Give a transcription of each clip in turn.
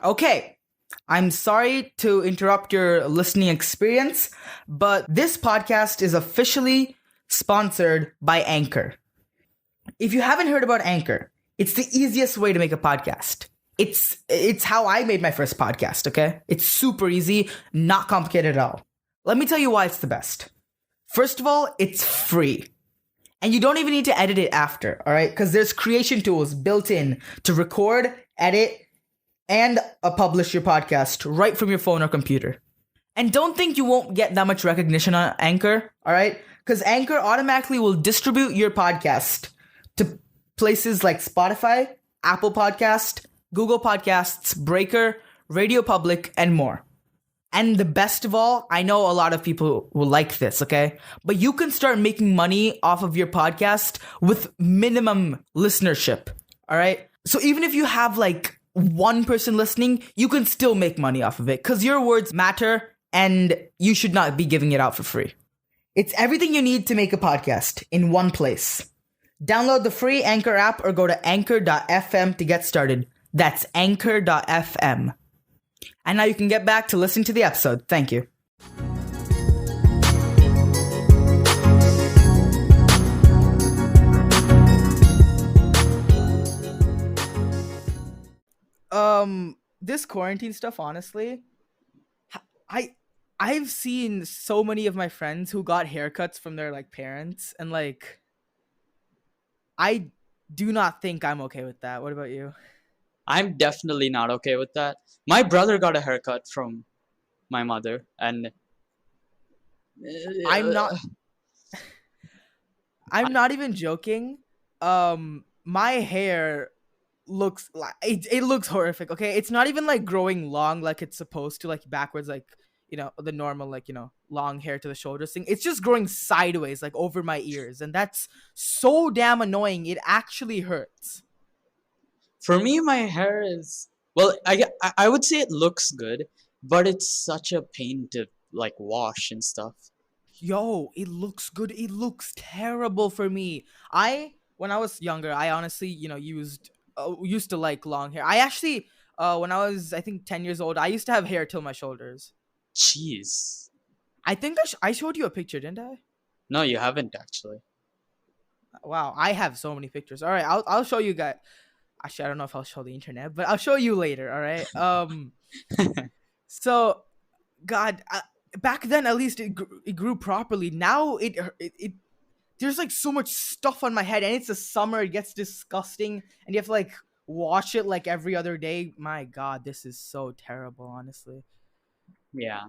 Okay, I'm sorry to interrupt your listening experience, but this podcast is officially sponsored by Anchor. If you haven't heard about Anchor, it's the easiest way to make a podcast. It's how I made my first podcast, okay? It's super easy, not complicated at all. Let me tell you why it's the best. First of all, it's free. And you don't even need to edit it after, all right? Because there's creation tools built in to record, edit, and publish your podcast right from your phone or computer. And don't think you won't get that much recognition on Anchor, all right? Because Anchor automatically will distribute your podcast to places like Spotify, Apple Podcast, Google Podcasts, Breaker, Radio Public, and more. And the best of all, I know a lot of people will like this, okay? But you can start making money off of your podcast with minimum listenership, all right? So even if you have like one person listening, you can still make money off of it because your words matter and you should not be giving it out for free. It's everything you need to make a podcast in one place. Download the free Anchor app or go to anchor.fm to get started. That's anchor.fm. And now you can get back to listening to the episode. Thank you. This quarantine stuff, honestly, I've seen so many of my friends who got haircuts from their like parents, and like I do not think I'm okay with that. What about you? I'm definitely not okay with that. My brother got a haircut from my mother, and I'm not I'm not even joking. My hair looks like it looks horrific. Okay, it's not even like growing long like it's supposed to, like backwards, like the normal, like long hair to the shoulders thing. It's just growing sideways, like over my ears, and that's so damn annoying. It actually hurts. for me, my hair is well. I would say it looks good, but it's such a pain to like wash and stuff. Yo, it looks good. It looks terrible for me. When I was younger, I honestly, used to like long hair. I actually, when I was, I think 10 years old, I used to have hair till my shoulders. Jeez. I think I showed you a picture, didn't I? No, you haven't actually. Wow, I have so many pictures. All right, I'll show you guys. Actually, I don't know if I'll show the internet, but I'll show you later. All right. So, God, back then at least it grew properly. Now it there's like so much stuff on my head, and it's the summer. It gets disgusting, and you have to like wash it like every other day. My God, this is so terrible, honestly. Yeah.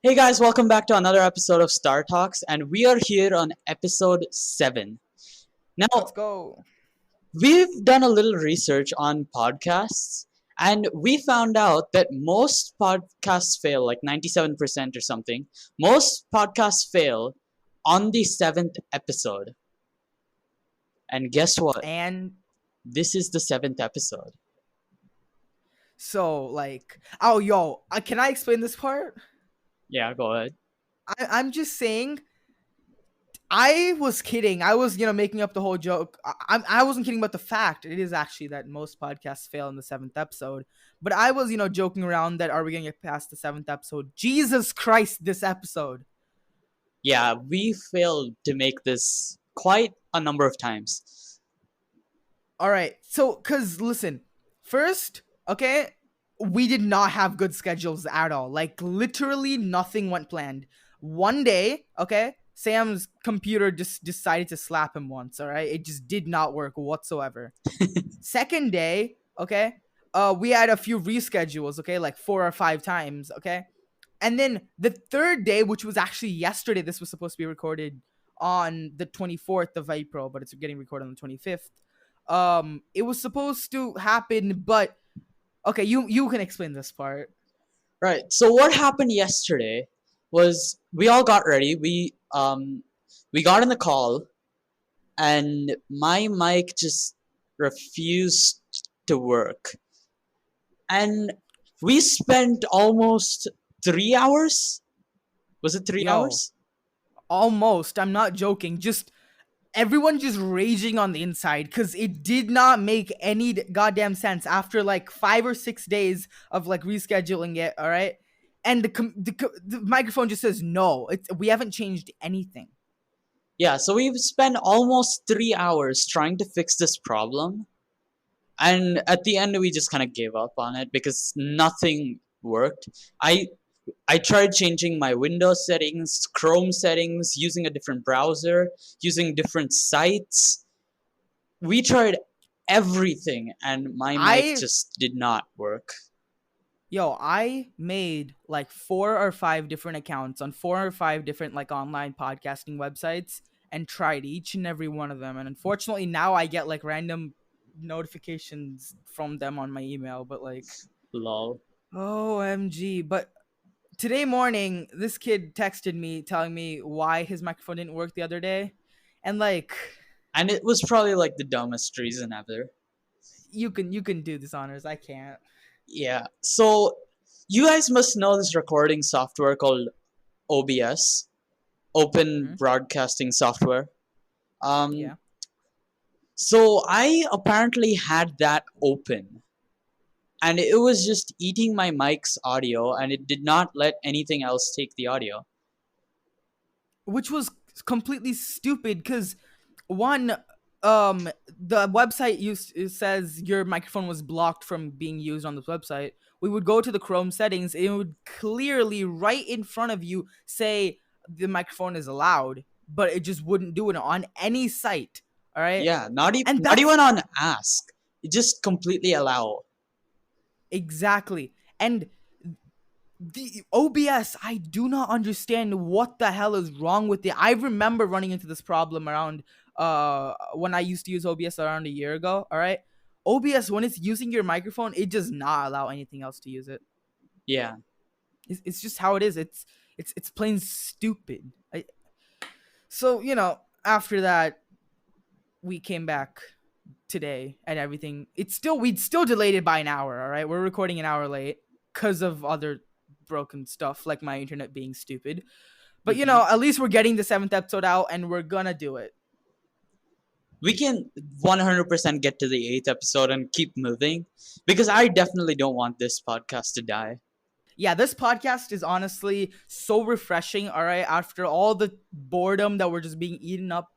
Hey guys, welcome back to another episode of Star Talks, and we are here on episode 7. Now, Let's go. we've done a little research on podcasts, and we found out that most podcasts fail, like 97% or something. Most podcasts fail on the 7th episode. And guess what? And This is the 7th episode. so like, oh yo, can I explain this part? Yeah, go ahead. I'm just saying. I was kidding. I was, making up the whole joke. I wasn't kidding about the fact. It is actually that most podcasts fail in the 7th episode. But I was, joking around that are we going to get past the 7th episode? Jesus Christ, this episode. Yeah, we failed to make this quite a number of times. All right. So, because listen, first, okay, we did not have good schedules at all. Like, literally nothing went planned. One day, okay, Sam's computer just decided to slap him once, all right? It just did not work whatsoever. Second day, okay, we had a few reschedules, okay, like 4 or 5 times, okay? And then the third day, which was actually yesterday, this was supposed to be recorded on the 24th of April, but it's getting recorded on the 25th. It was supposed to happen, but okay, you can explain this part. Right. So what happened yesterday was we all got ready. We got in the call, and my mic just refused to work. And we spent almost 3 hours. Was it 3 Yo, hours? almost. I'm not joking. Just everyone just raging on the inside because it did not make any goddamn sense after like 5 or 6 days of like rescheduling it. All right. And the microphone just says no. We haven't changed anything. Yeah, so we've spent almost 3 hours trying to fix this problem, and at the end we just kind of gave up on it because nothing worked. I tried changing my Windows settings, Chrome settings, using a different browser, using different sites. We tried everything, and my mic I just did not work. I made like 4 or 5 different accounts on 4 or 5 different like online podcasting websites and tried each and every one of them. And unfortunately, now I get like random notifications from them on my email. But like, Lol. OMG. But today morning, this kid texted me telling me why his microphone didn't work the other day. And like, And it was probably like the dumbest reason ever. you can do this honors. I can't. Yeah. So you guys must know this recording software called OBS, Open Hmm. Broadcasting Software. Um, Yeah. so I apparently had that open, and it was just eating my mic's audio, and it did not let anything else take the audio. Which was completely stupid because one, the website it says your microphone was blocked from being used on this website. We would go to the Chrome settings, it would clearly right in front of you say the microphone is allowed, but it just wouldn't do it on any site. All right. Yeah, And not that's even on Ask. It just completely allow. exactly. And the OBS, I do not understand what the hell is wrong with it. I remember running into this problem around when I used to use OBS around a year ago. All right. OBS, when it's using your microphone, it does not allow anything else to use it. Yeah, It's just how it is. It's plain stupid. So after that, we came back today and everything. We'd still delayed it by an hour. All right, we're recording an hour late because of other broken stuff like my internet being stupid. But hmm at least we're getting the seventh episode out and we're gonna do it. we can 100% get to the eighth episode and keep moving because I definitely don't want this podcast to die. Yeah, this podcast is honestly so refreshing. All right, after all the boredom that we're just being eaten up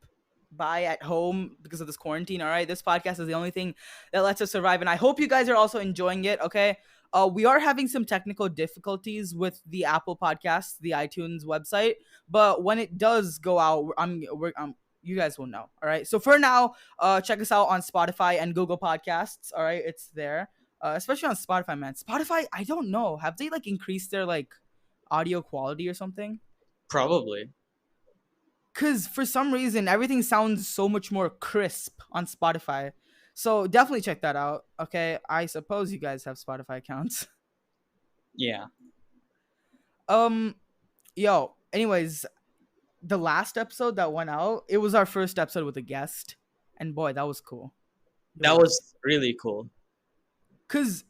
by at home because of this quarantine. All right, this podcast is the only thing that lets us survive, and I hope you guys are also enjoying it. Okay, we are having some technical difficulties with the Apple Podcasts, the iTunes website, but when it does go out, you guys will know. All right, so for now, check us out on Spotify and Google Podcasts. All right, it's there, especially on Spotify, man. Spotify, I don't know, have they like increased their like audio quality or something? Probably. Because for some reason everything sounds so much more crisp on Spotify. So definitely check that out. Okay, I suppose you guys have Spotify accounts. Yeah. um, yo. Anyways, the last episode that went out, it was our first episode with a guest, and boy, that was cool. It That was. was really cool. Cause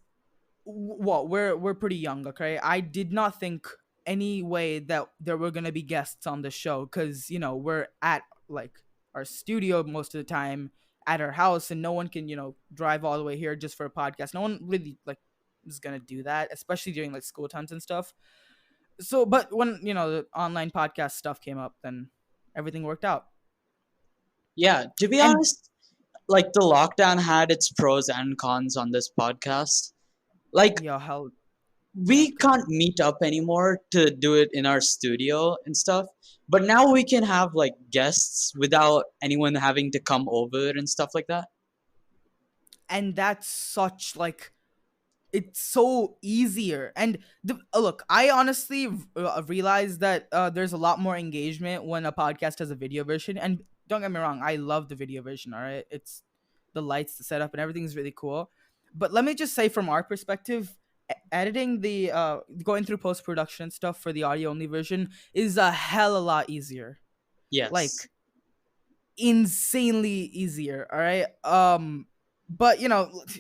what we're pretty young, okay? I did not think any way that there were gonna be guests on the show, because we're at like our studio most of the time at our house, and no one can drive all the way here just for a podcast. No one really like is gonna do that, especially during like school times and stuff. So, but when the online podcast stuff came up, then everything worked out. Yeah, to be And honest, like the lockdown had its pros and cons on this podcast. Like hell yeah, we can't continue. meet up anymore to do it in our studio and stuff, but now we can have like guests without anyone having to come over and stuff like that. And that's such like it's so easier. And look, I honestly realize that there's a lot more engagement when a podcast has a video version. And don't get me wrong, I love the video version. All right, it's the lights, the setup, and everything's really cool. But let me just say, from our perspective, editing the going through post-production stuff for the audio only version is a hell a lot easier. Yes. Like, insanely easier. All right. But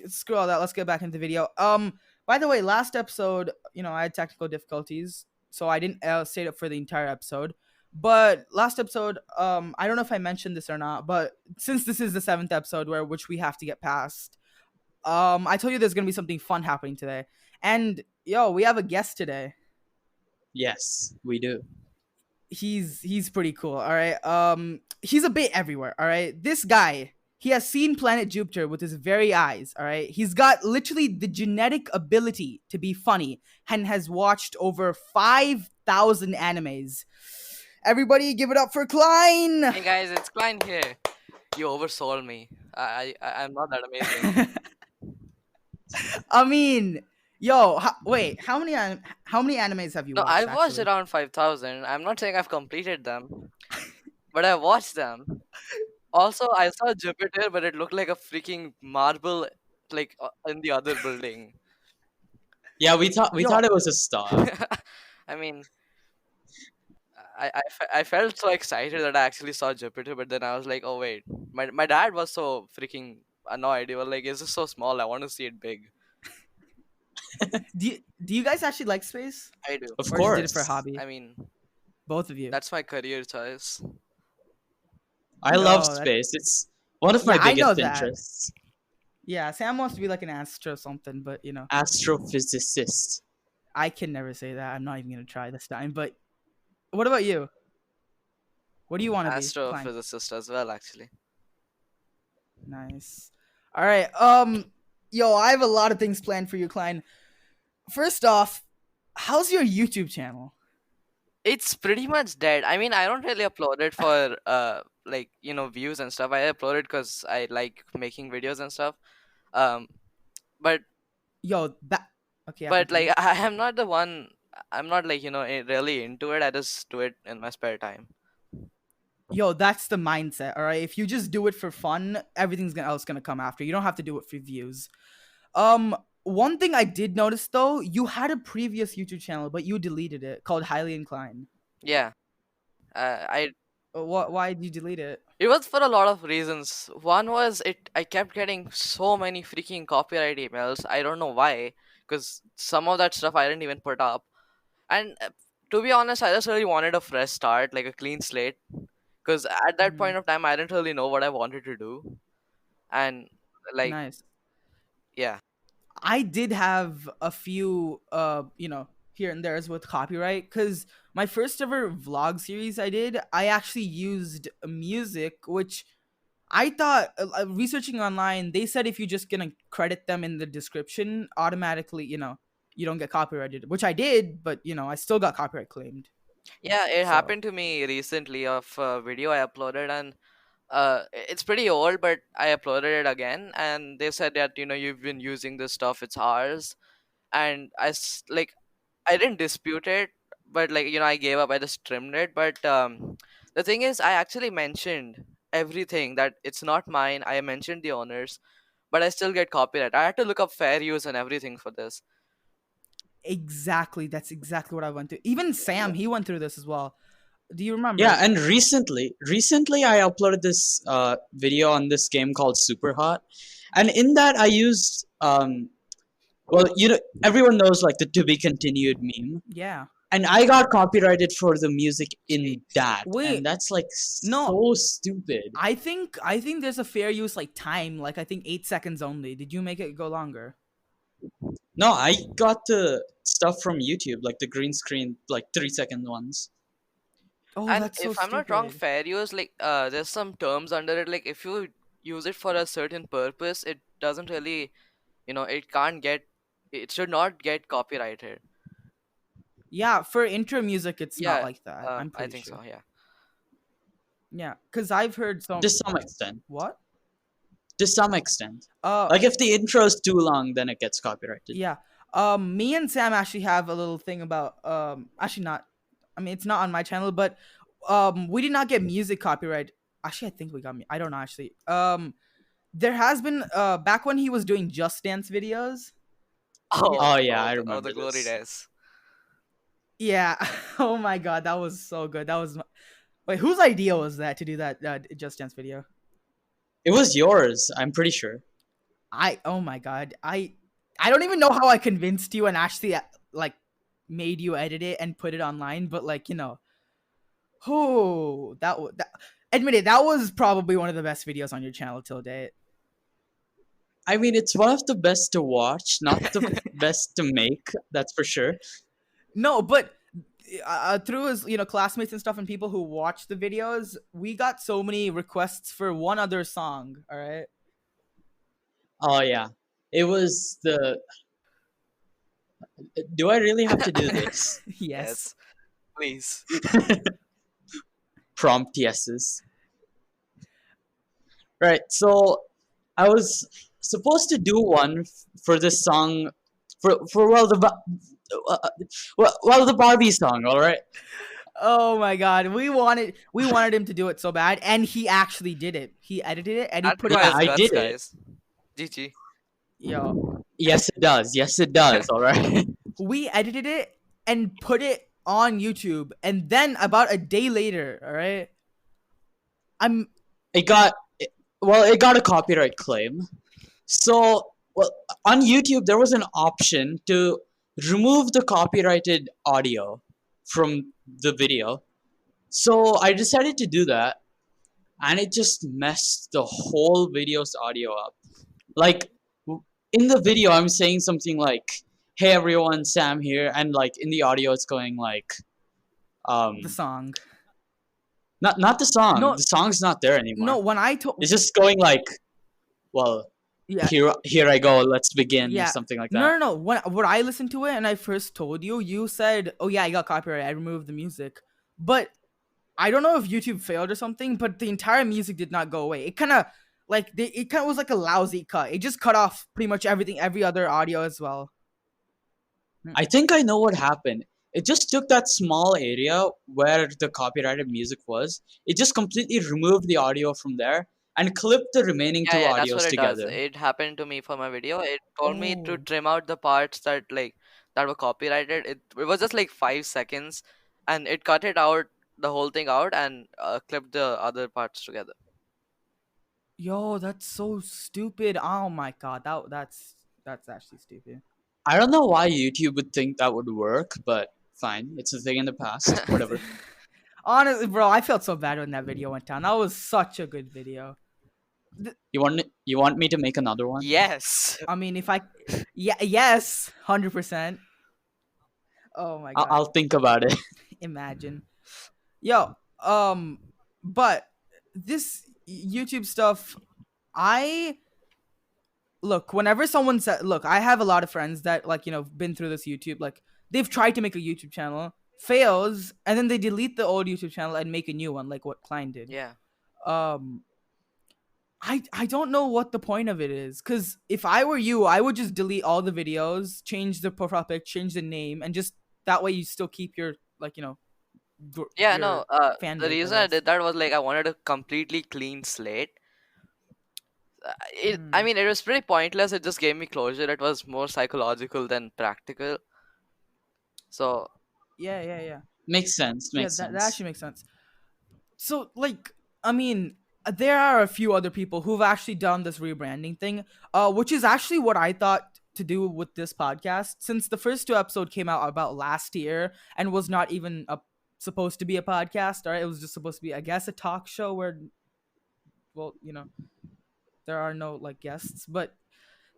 screw all that. Let's get back into the video. By the way, last episode, I had technical difficulties, so I didn't stay up for the entire episode. But last episode, I don't know if I mentioned this or not, but since this is the seventh episode where which we have to get past, I told you there's gonna be something fun happening today. And yo, we have a guest today. Yes, we do. He's pretty cool. All right. He's a bit everywhere. All right. This guy, he has seen planet Jupiter with his very eyes. All right. He's got literally the genetic ability to be funny and has watched over 5,000 animes. Everybody, give it up for Klein. Hey guys, it's Klein here. You oversold me. I'm not that amazing. I mean, yo, wait, how many animes have you No, watched I've watched actually? around 5,000. I'm not saying I've completed them, but I watched them. Also, I saw Jupiter, but it looked like a freaking marble, like in the other building. Yeah, we Yo, thought it was a star. I mean, I felt so excited that I actually saw Jupiter, but then I was like, oh wait, my dad was so freaking annoyed. He was like, "Is this so small? I want to see it big." do you guys actually like space, I do. Of or just did it for a course. hobby? I mean, Both of you. that's my career choice. I love Oh, that, space. It's one of yeah, my I know biggest that. interests. Yeah, Sam wants to be like an astro or something, but Astrophysicist. I can never say that. I'm not even gonna try this time. But what about you? What do you want to be, Klein? Astrophysicist as well, actually. Nice. All right. Yo, I have a lot of things planned for you, Klein. First off, how's your YouTube channel? It's pretty much dead. I mean, I don't really upload it for like views and stuff. I upload it because I like making videos and stuff. Um, but Yo, that okay? Yeah, but like continue. I am not the one. I'm not like really into it. I just do it in my spare time. Yo, that's the mindset. All right. If you just do it for fun, everything's else gonna come after. You don't have to do it for views. One thing I did notice though, you had a previous YouTube channel, but you deleted it, called Highly Inclined. Yeah. I What? Why did you delete it? It was for a lot of reasons. One was I kept getting so many freaking copyright emails. I don't know why, because some of that stuff I didn't even put up. And to be honest, I just really wanted a fresh start, like a clean slate. Because at that Hmm. point of time, I didn't really know what I wanted to do. And like, Nice. yeah, I did have a few, here and there's with copyright because my first ever vlog series I did, I actually used music, which I thought researching online, they said if you're just gonna credit them in the description, automatically, you don't get copyrighted, which I did, but I still got copyright claimed. yeah, it So happened to me recently of a video I uploaded, and it's pretty old, but I uploaded it again, and they said that you've been using this stuff, it's ours, and like I didn't dispute it, but like I gave up. I just trimmed it. But the thing is, I actually mentioned everything that it's not mine. I mentioned the owners, but I still get copyright. I had to look up fair use and everything for this. exactly, that's exactly what I went through. Even Sam, he went through this as well. Do you remember? Yeah, and recently I uploaded this video on this game called Super Hot, and in that I used well, everyone knows like the to be continued meme, Yeah. and I got copyrighted for the music in that, and Wait, that's like no, so stupid. I think there's a fair use like time, like I think 8 seconds only. Did you make it go longer? No, I got the stuff from YouTube, like the green screen, like 3 second ones. Oh, And that's so if I'm not wrong, stupid. fair use, like there's some terms under it. Like if you use it for a certain purpose, it doesn't really, it can't get, it should not get copyrighted. Yeah, for intro music, it's not Yeah, like that. I'm I pretty think sure. so. Yeah. Yeah, because I've heard To some. some extent. What? To some extent. Uh, Like if the intro is too long, then it gets copyrighted. yeah. Me and Sam actually have a little thing about. Actually, not. I mean, it's not on my channel, but we did not get music copyright. Actually, I think we got me. I don't know. Actually, there has been back when he was doing Just Dance videos. Yeah. Oh yeah, I Oh, the remember glory this. days. Yeah. Oh my god, that was so good. That was wait, whose idea was that to do that Just Dance video? It was yours, I'm pretty sure. Oh my god, I don't even know how I convinced you and actually like made you edit it and put it online, but like Oh, admit it, that was probably one of the best videos on your channel till date. I mean, it's one of the best to watch, not the best to make. That's for sure. No, but through his classmates and stuff and people who watch the videos, we got so many requests for one other song. All right. Oh yeah, it was the. Do I really have to do this? Yes. Yes, please. Prompt yeses. Right. So I was supposed to do one for this song, for well well the Barbie song. All right. Oh my god, we wanted him to do it so bad, and he actually did it. He edited it and he That put it Yeah, requires out. I guts, did it. guys. GG. Yo, Yes, it does. Yes, it does. All right. we edited it and put it on YouTube, and then about a day later, all right, I'm It got well. It got a copyright claim. So well, on YouTube there was an option to remove the copyrighted audio from the video. So I decided to do that, and it just messed the whole video's audio up. Like in the video, I'm saying something like, "Hey everyone, Sam here," and like in the audio, it's going like, the um, song. not the song. No, The song's not there no. anymore. When I It's told, just going like, well, yeah, here I go. Let's begin, or yeah. something like No, that. no, no. When I listened to it and I first told you, you said, "Oh yeah, I got copyright. I removed the music." But I don't know if YouTube failed or something, but the entire music did not go away. It kind of it kind of was like a lousy cut. It just cut off pretty much everything, every other audio as well. I think I know what happened. It just took that small area where the copyrighted music was. It just completely removed the audio from there and clipped the remaining Yeah, two yeah, that's what audios it does. together. It happened to me for my video. It told me to Oh, trim out the parts that were copyrighted. It was just like 5 seconds, and it cut it out, the whole thing out, and clipped the other parts together. yo, that's so stupid. Oh my god, that's actually stupid. I don't know why YouTube would think that would work, but fine. It's a thing in the past. Whatever. Honestly, bro, I felt so bad when that video went down. That was such a good video. You want me to make another one? Yes. I mean, if I, yeah, yes, 100%. Oh my god, I'll think about it. imagine. Yo, but this YouTube stuff, I look, whenever someone said, look, I have a lot of friends that been through this YouTube, like they've tried to make a YouTube channel, fails, and then they delete the old YouTube channel and make a new one, like what Klein did. Yeah. Um, I don't know what the point of it is, because if I were you, I would just delete all the videos, change the profile pic, change the name, and just that way you still keep your Yeah, your no. fan The base, I reason I guess. did that was like I wanted a completely clean slate. I Hmm. mean, it was pretty pointless. It just gave me closure. It was more psychological than practical. So Yeah, yeah, yeah. Makes sense. Yeah, Makes that sense. actually makes sense. So, like, I mean, there are a few other people who've actually done this rebranding thing, which is actually what I thought to do with this podcast. Since the first two episode came out about last year and was not even supposed to be a podcast, all right? It was just supposed to be, I guess, a talk show where, well, there are no like guests, but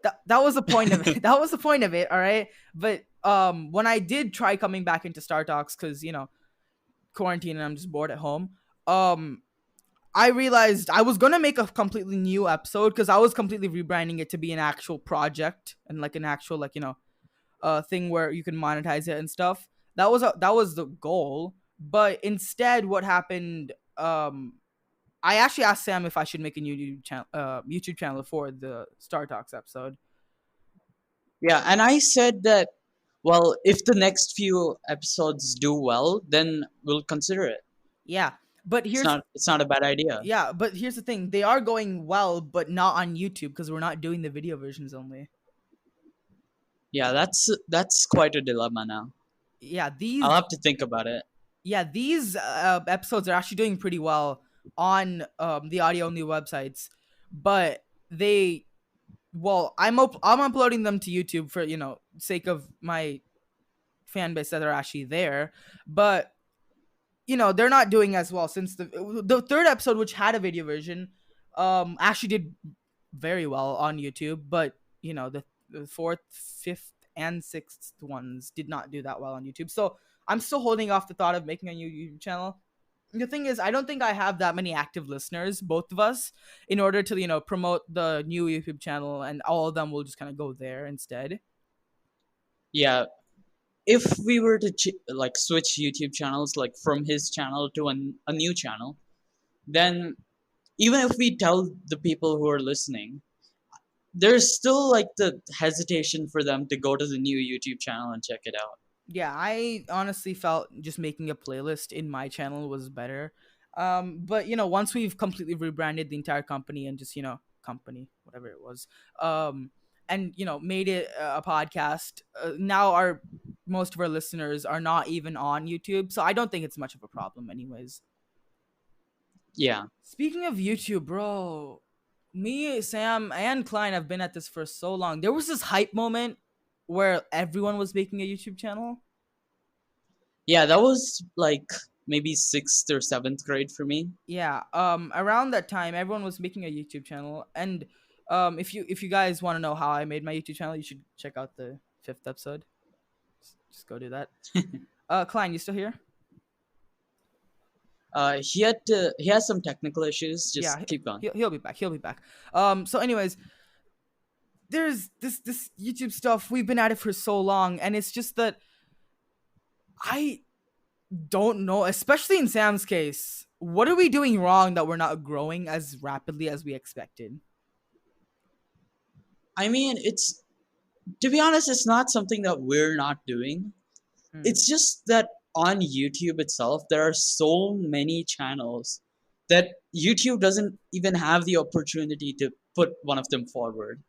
that was the point of it. That was the point of it, all right? But when I did try coming back into Star Talks, because quarantine and I'm just bored at home, um I realized I was gonna make a completely new episode because I was completely rebranding it to be an actual project and like an actual thing where you can monetize it and stuff. That was the goal. But instead, what happened? I actually asked Sam if I should make a new YouTube channel for the Star Talks episode. Yeah, and I said that. Well, if the next few episodes do well, then we'll consider it. Yeah, but here's It's not a bad idea. yeah, but here's the thing: they are going well, but not on YouTube because we're not doing the video versions only. Yeah, that's quite a dilemma now. Yeah, I'll have to think about it. these episodes are actually doing pretty well on the audio only websites, but they well, I'm uploading them to YouTube for sake of my fan base that are actually there, but they're not doing as well, since the third episode, which had a video version, actually did very well on YouTube, but the fourth, fifth, and sixth ones did not do that well on YouTube. So I'm still holding off the thought of making a new YouTube channel. The thing is, I don't think I have that many active listeners, both of us, in order to promote the new YouTube channel, and all of them will just kind of go there instead. Yeah, if we were to like switch YouTube channels, like from his channel to a new channel, then even if we tell the people who are listening, there's still like the hesitation for them to go to the new YouTube channel and check it out. Yeah, I honestly felt just making a playlist in my channel was better. But once we've completely rebranded the entire company, and just company, whatever it was, and made it a podcast, now our most of our listeners are not even on YouTube, so I don't think it's much of a problem anyways. Yeah. Speaking of YouTube, bro, me, Sam, and Klein have been at this for so long. There was this hype moment where everyone was making a YouTube channel. Yeah, that was like maybe 6th or 7th grade for me. Yeah, around that time everyone was making a YouTube channel, and if you guys want to know how I made my YouTube channel, you should check out the fifth episode. Just go do that. Klein, you still here? He has some technical issues. Yeah, Just keep going. he'll be back. He'll be back. So anyways, there's this YouTube stuff. We've been at it for so long, and it's just that I don't know, especially in Sam's case. What are we doing wrong that we're not growing as rapidly as we expected? I mean, it's to be honest, it's not something that we're not doing. Hmm. It's just that on YouTube itself, there are so many channels that YouTube doesn't even have the opportunity to put one of them forward.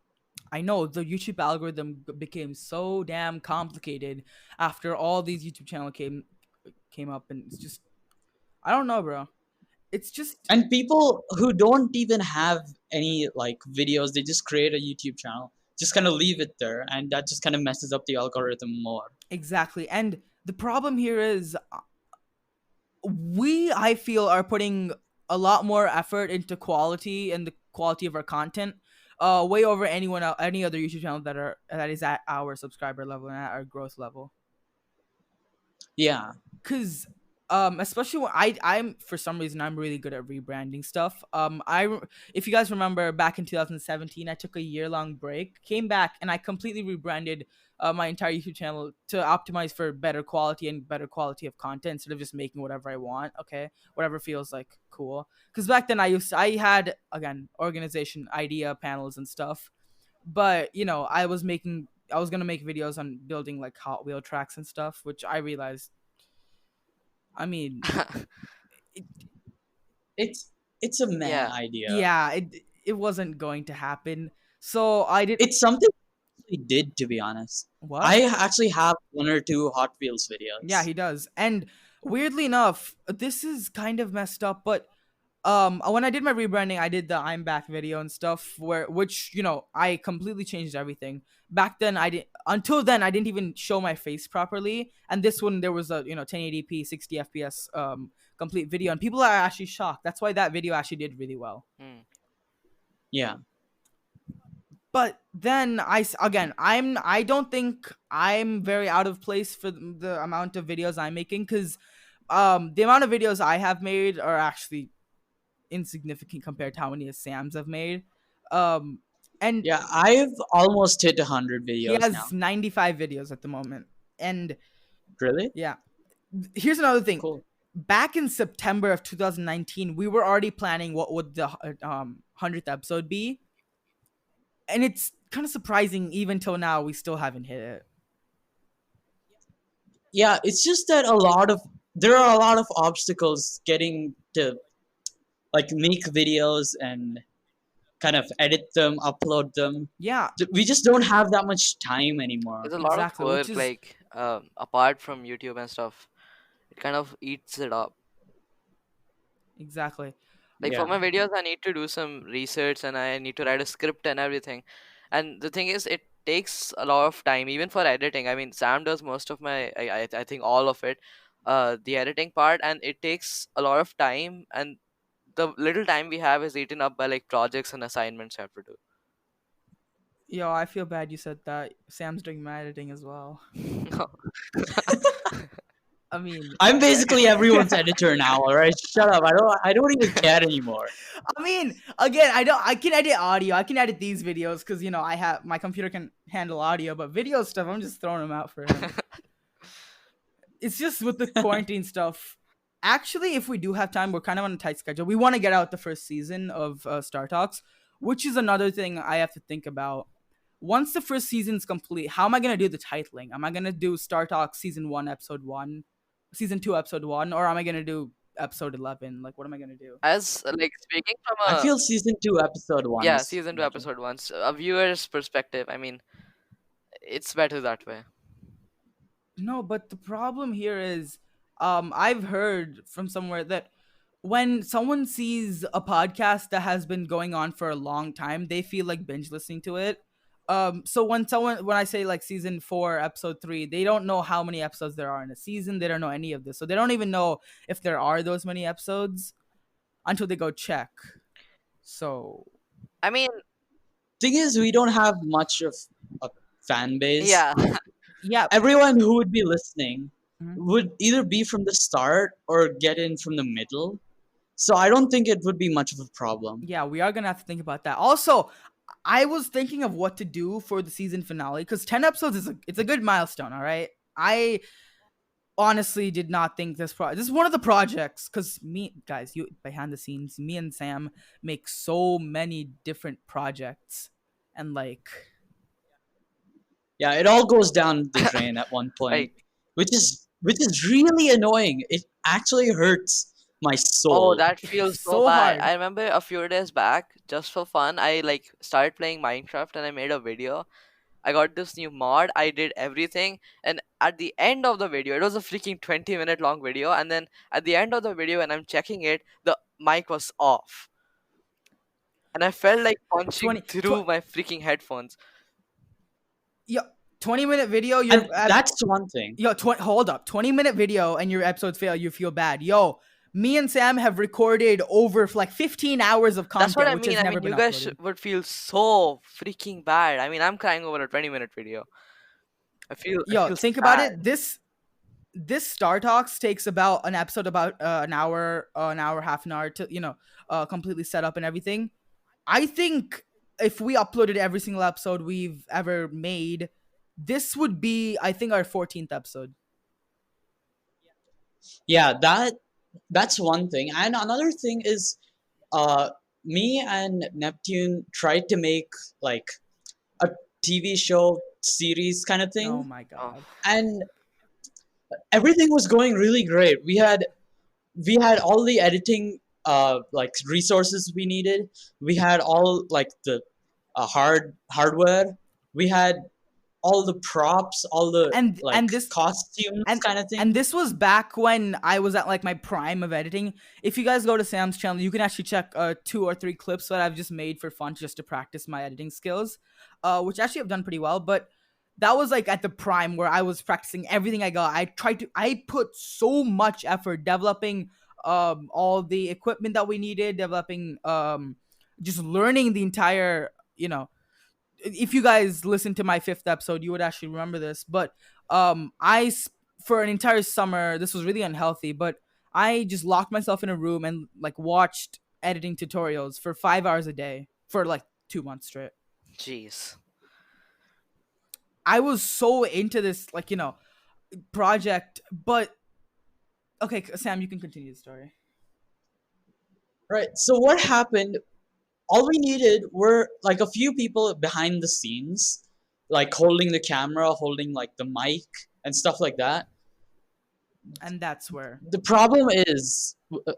I know the YouTube algorithm became so damn complicated after all these YouTube channel came up, and it's just, I don't know, bro. It's just And people who don't even have any like videos, they just create a YouTube channel, just kind of leave it there, and that just kind of messes up the algorithm more. exactly. And the problem here is, I feel, are putting a lot more effort into quality and the quality of our content, way over any other YouTube channel that is at our subscriber level and at our growth level. Yeah. Because especially when I'm for some reason I'm really good at rebranding stuff. If you guys remember, back in 2017 I took a year-long break, came back, and I completely rebranded my entire YouTube channel to optimize for better quality and better quality of content, instead of just making whatever I want. Okay, whatever feels like cool. Because back then I had, again, organization idea panels and stuff, but I was gonna make videos on building like Hot Wheel tracks and stuff, which I realized, I mean, it, It's a meh Yeah. idea. yeah, it wasn't going to happen. So I did It's something he did, to be honest. what? I actually have one or two Hot Wheels Yeah, videos. he does. And weirdly enough, this is kind of messed up, but when I did my rebranding, I did the I'm back video and stuff, which I completely changed everything. Back then I didn't until then I didn't even show my face properly, and this one there was a 1080p 60 fps complete video, and people are actually shocked. That's why that video actually did really well. Hmm. Yeah. But then I don't think I'm very out of place for the amount of videos I'm making, because the amount of videos I have made are actually insignificant compared to how many Sam's have made. Um, and Yeah, I've almost hit 100 he videos has now. 95 videos at the moment. And Really? yeah, here's another thing. Cool. Back in September of 2019, we were already planning what would the 100th episode be, and it's kind of surprising even till now we still haven't hit it. Yeah, it's just that there are a lot of obstacles getting to like make videos and kind of edit them, upload them. Yeah, We just don't have that much time anymore. There's a lot of exactly. Which work, is like apart from YouTube and stuff. It kind of eats it up. exactly. Like for Yeah. my videos, I need to do some research and I need to write a script and everything. And the thing is, it takes a lot of time, even for editing. I mean, Sam does most of my, I think all of it. the editing part, and it takes a lot of time, and the little time we have is eaten up by like projects and assignments I have to Yo, I feel bad you said that. Sam's doing my editing as well. do. I mean, I'm basically everyone's editor now. All right, shut up. I don't even care anymore. I mean, again, I can edit audio. I can edit these videos because I have my computer can handle audio, but video stuff, I'm just throwing them out for him. It's just with the quarantine stuff. Actually, if we do have time, we're kind of on a tight schedule. We want to get out the first season of Star Talks, which is another thing I have to think about. Once the first season's complete, how am I gonna do the titling? Am I gonna do Star Talk season 1, episode 1, season 2, episode 1, or am I gonna do episode 11? Like, what am I gonna do? As like speaking from I a feel season 2, episode 1 yeah, is season 2 better. episode 1, a viewer's perspective, I mean, it's better that way. No, but the problem here is, I've heard from somewhere that when someone sees a podcast that has been going on for a long time, they feel like binge listening to it. So when I say like season 4, episode 3, they don't know how many episodes there are in a season. They don't know any of this, so they don't even know if there are those many episodes until they go check. So I mean, Thing is, we don't have much of a fan base. yeah. yeah, Everyone who would be listening mhm. would either be from the start or get in from the middle. So I don't think it would be much of a problem. Yeah, we are gonna have to think about that. Also, I was thinking of what to do for the season finale because 10 episodes it's a good milestone. All right, I honestly did not think this is one of the projects because me guys, you behind the scenes, me and Sam make so many different projects, and like Yeah, it all goes down the drain at one point, Like, which is really annoying. It actually hurts my oh, soul. that it's feels so so bad. hard. I remember a few days back, just for fun, I like started playing Minecraft and I made a video. I got this new mod, I did everything, and at the end of the video, it was a freaking 20-minute long video, and then at the end of the video, when I'm checking it, the mic was off. And I felt like punching 20, through my freaking headphones. yo, 20-minute video. And that's one thing. Yo, hold up. 20-minute video and your episodes fail, you feel bad. Yo, me and Sam have recorded over like 15 hours of That's what content, I which mean. has I never mean, been you guys uploaded. would feel so freaking bad. I mean, I'm crying over a 20-minute video. I Yo, feel think about sad. it. This Star Talks takes about an episode about an hour, half an hour to completely set up and everything. I think if we uploaded every single episode we've ever made, this would be, I think, our 14th episode. Yeah, that's one thing. And another thing is, uh, me and Neptune tried to make like a TV show series kind of Oh thing, my Oh, god. and everything was going really great. We had all the editing like resources we needed. We had all like the hardware. We had all the props, all the And like and this costumes and kind of and thing. this was back when I was at like my prime of editing. If you guys go to Sam's channel, you can actually check 2 or 3 clips that I've just made for fun, just to practice my editing skills, which actually have done pretty well. But that was like at the prime where I was practicing everything I got. I put so much effort developing all the equipment that we needed, developing just learning the entire if you guys listen to my 5th episode, you would actually remember this. But for an entire summer, this was really unhealthy. But I just locked myself in a room and like watched editing tutorials for 5 hours a day for like 2 months straight. jeez. I was so into this project. But okay, Sam, you can continue the story. Right. So what happened? All we needed were like a few people behind the scenes, like holding the camera, holding like the mic and stuff like that. And that's where The problem is,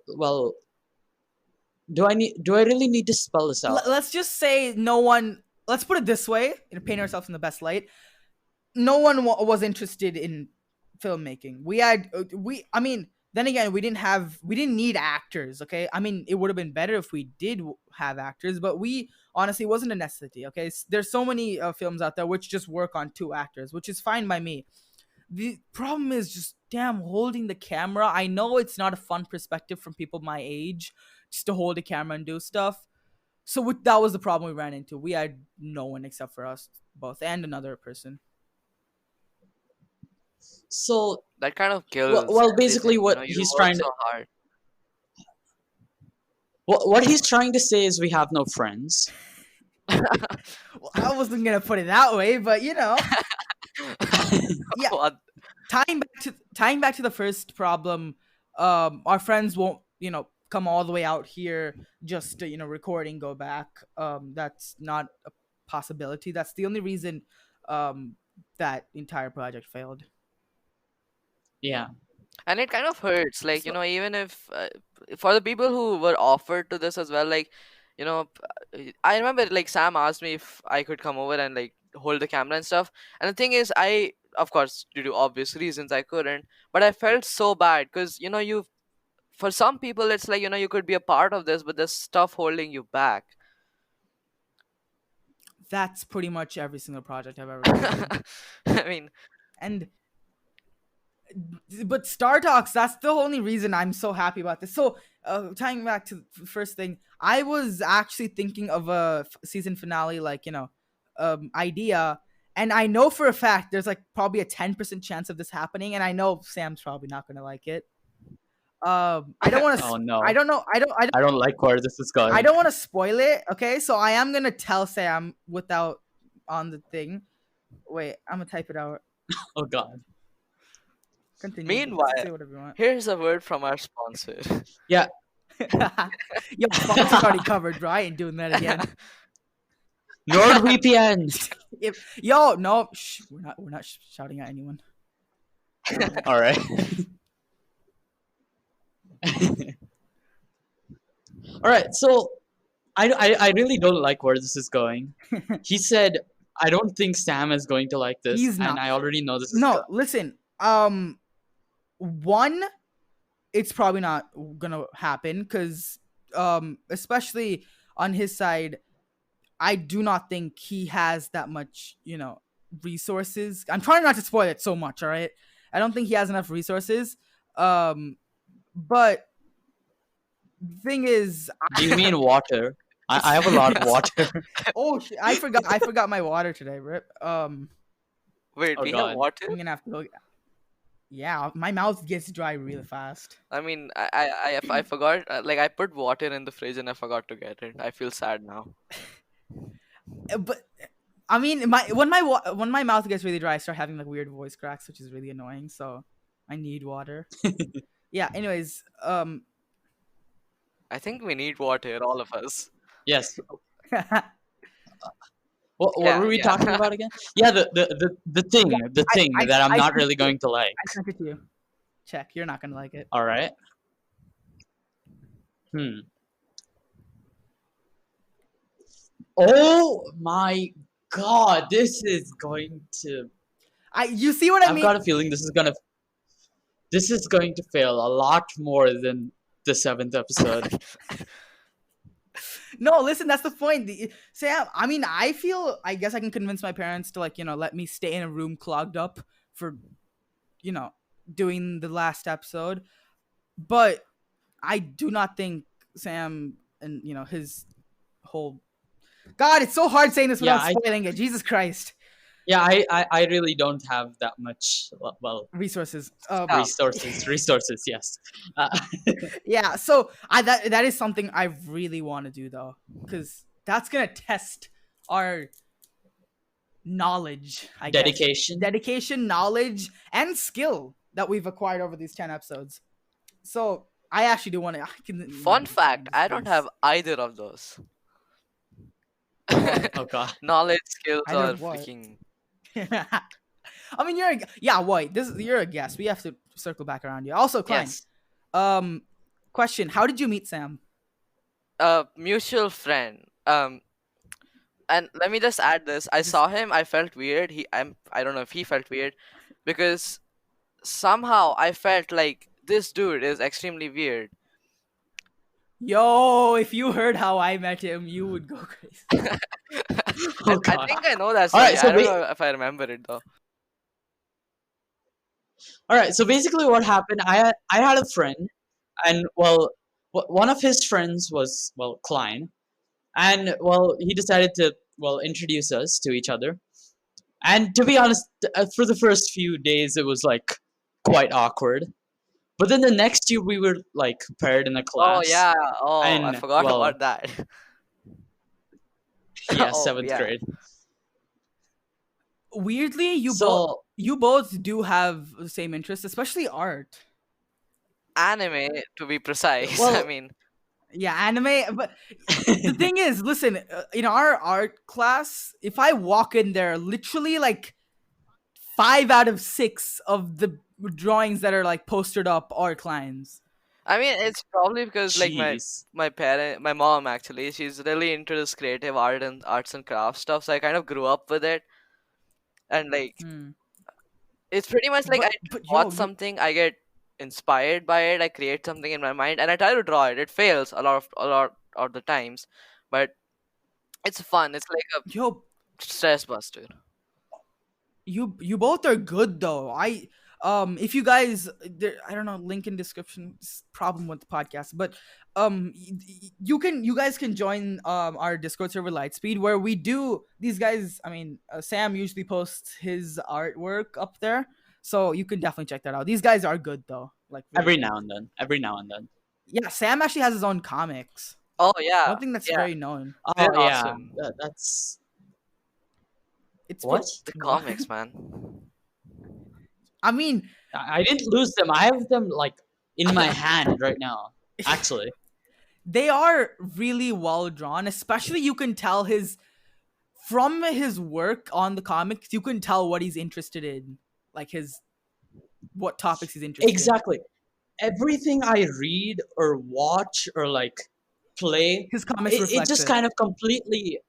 well, do I really need to spell this out? let's just say no one. Let's put it this way and paint ourselves in the best light. No one was interested in filmmaking. I mean, then again, we didn't need actors. Okay, I mean, it would have been better if we did have actors, but we honestly, it wasn't a necessity. Okay, there's so many films out there which just work on 2 actors, which is fine by me. the problem is just damn holding the camera. I know it's not a fun perspective from people my age just to hold a camera and do stuff. So that was the problem we ran into. We had no one except for us both and another person. So, That kind of well, kills well, basically, everything. You what know, you he's work trying to so hard. what he's trying to say is we have no friends. Well, I wasn't gonna put it that way, but yeah. What? Tying back to the first problem, our friends won't come all the way out here just to recording go back. That's not a possibility. That's the only reason that entire project failed. Yeah. And it kind of hurts, like, So even if for the people who were offered to this as well, like, I remember, like, Sam asked me if I could come over and, like, hold the camera and stuff. And the thing is, I, of course, due to obvious reasons, I couldn't. But I felt so bad because, you for some people it's like, you could be a part of this, but there's stuff holding you back. that's pretty much every single project I've ever done. I mean, And but Star Talks, that's the only reason I'm so happy about this. So tying back to the first thing, I was actually thinking of a season finale, like idea, and I know for a fact there's like probably a 10% chance of this happening, and I know Sam's probably not gonna like it. I don't want to. Oh no. I don't know. I don't like where this is going. I don't want to spoil it. Okay, so I am gonna tell Sam without on the thing. Wait, I'm gonna type it out. Oh god. Continue. meanwhile, Say whatever you want. here's a word from our sponsor. Yeah. Yo, sponsor's already covered, bro. I ain't doing that again. NordVPN. Yo, no, we're not shouting at anyone. All right. All right. So, I really don't like where this is going. He said, "I don't think Sam is going to like this," He's not. and I already know this is No, listen. One, it's probably not gonna happen because, especially on his side, I do not think he has that much, resources. I'm trying not to spoil it so much. All right, I don't think he has enough resources. But the thing is, Do you mean water? I have a lot of water. oh shit, I forgot my water today. Rip. Wait, Oh, we God. have water? I'm gonna have to go. Yeah, my mouth gets dry really fast. I mean, I forgot, like, I put water in the fridge and I forgot to get it. I feel sad now. But I mean, when my mouth gets really dry, I start having like weird voice cracks, which is really annoying. So I need water. Yeah. Anyways, I think we need water, all of us. Yes. What Yeah, were we yeah. talking about again? Yeah, the thing that I'm I not sent really it- going to like. I sent it to you. Check. You're not gonna like it. All right. Oh my god, this is going to. You see what I I've mean? got a feeling this is going to fail a lot more than the 7th episode. No, listen, that's the point. Sam, I mean, I guess I can convince my parents to let me stay in a room clogged up for, doing the last episode. But I do not think Sam and, his whole... God, it's so hard saying this without spoiling it. Jesus Christ. Yeah, I really don't have that much, well, Resources. resources, yes. Yeah, so that is something I really want to do, though, because that's going to test our knowledge, I guess. Dedication, knowledge, and skill that we've acquired over these 10 episodes. So I actually do want to... Fun fact, I don't have either of those. Oh god. Knowledge, skills, Either or of what? freaking... I mean, White. You're a guest. We have to circle back around you. Also, Klein. Yes. Question: how did you meet Sam? A mutual friend. And let me just add this. I saw him, I felt weird. I don't know if he felt weird, because somehow I felt like this dude is extremely weird. Yo, if you heard how I met him, you would go crazy. Oh I god. think I know that story. Alright, so I don't know if I remember it though. All right. So basically, what happened? I had a friend, and well, one of his friends was Klein, and he decided to introduce us to each other. And to be honest, for the first few days, it was like quite awkward. But then the next year, we were like paired in a Oh class, yeah. Oh, I and forgot about that. yeah, Oh seventh yeah. grade. Weirdly, So you both do have the same interests, especially art. Anime, to be precise. I well, mean, Yeah, anime. But the thing is, listen, in our art class, if I walk in there, literally like 5 out of 6 of the drawings that are like posted up are Klein's. it's probably because like jeez. my mom actually, she's really into this creative art and arts and crafts stuff. So I kind of grew up with it, and like Hmm. it's pretty much like I But yo, watch something, I get inspired by it, I create something in my mind, and I try to draw it. It fails a lot of the times, but it's fun. It's like a yo, stress buster. you both are good though. If you guys there, I don't know, link in description. Problem with the podcast, but you guys can join our Discord server Lightspeed, where we do these guys. I mean, Sam usually posts his artwork up there, so you can definitely check that out. These guys are good though, like really Every good. now and then. Every now and then. Yeah, Sam actually has his own comics. Oh I yeah, don't think that's yeah, very known. Oh they're yeah, awesome. that's It's what. for The what? comics, man. I mean, I didn't lose them. I have them like in my hand right now. Actually, they are really well drawn. Especially, you can tell his from his work on the comics. You can tell what he's interested in, like his what topics he's interested in. exactly. Everything I read or watch or like play, His comics it reflects just it, kind of completely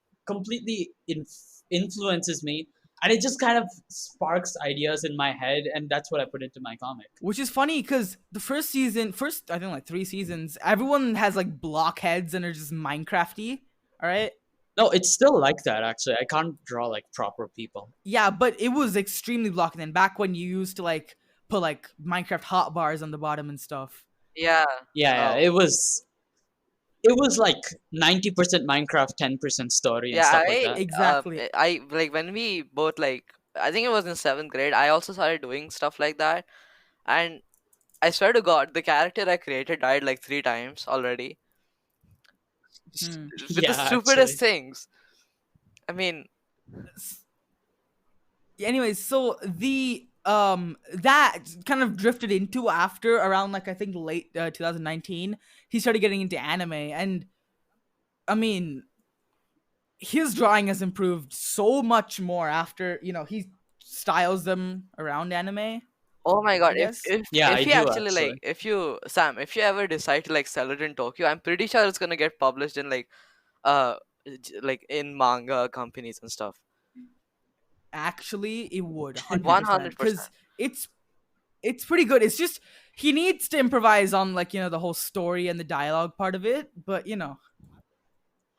influences me, and it just kind of sparks ideas in my head, and that's what I put into my comic. which is funny because the first I think like 3 seasons, everyone has like blockheads and are just Minecrafty. All right. No, it's still like that actually. I can't draw like proper people. Yeah, but it was extremely blocky then. Back when you used to like put like Minecraft hotbars on the bottom and stuff. Yeah. Yeah, Oh it was like 90% Minecraft, 10% story and yeah. stuff like that. Exactly. I like when we both like. I think it was in seventh grade. I also started doing stuff like that, and I swear to God, the character I created died like 3 times already. Hmm. With the Yeah, stupidest actually. things. I mean, Anyways, so the that kind of drifted into after around like I think late 2019, he started getting into anime, and I mean his drawing has improved so much more after he styles them around anime, oh my God, I if guess. if Yeah, I if you do actually actually. like, if you Sam, if you ever decide to like sell it in Tokyo, I'm pretty sure it's gonna get published in like uh like in manga companies and stuff. Actually, it would 100% One hundred because percent. it's pretty good. It's just he needs to improvise on like the whole story and the dialogue part of it, but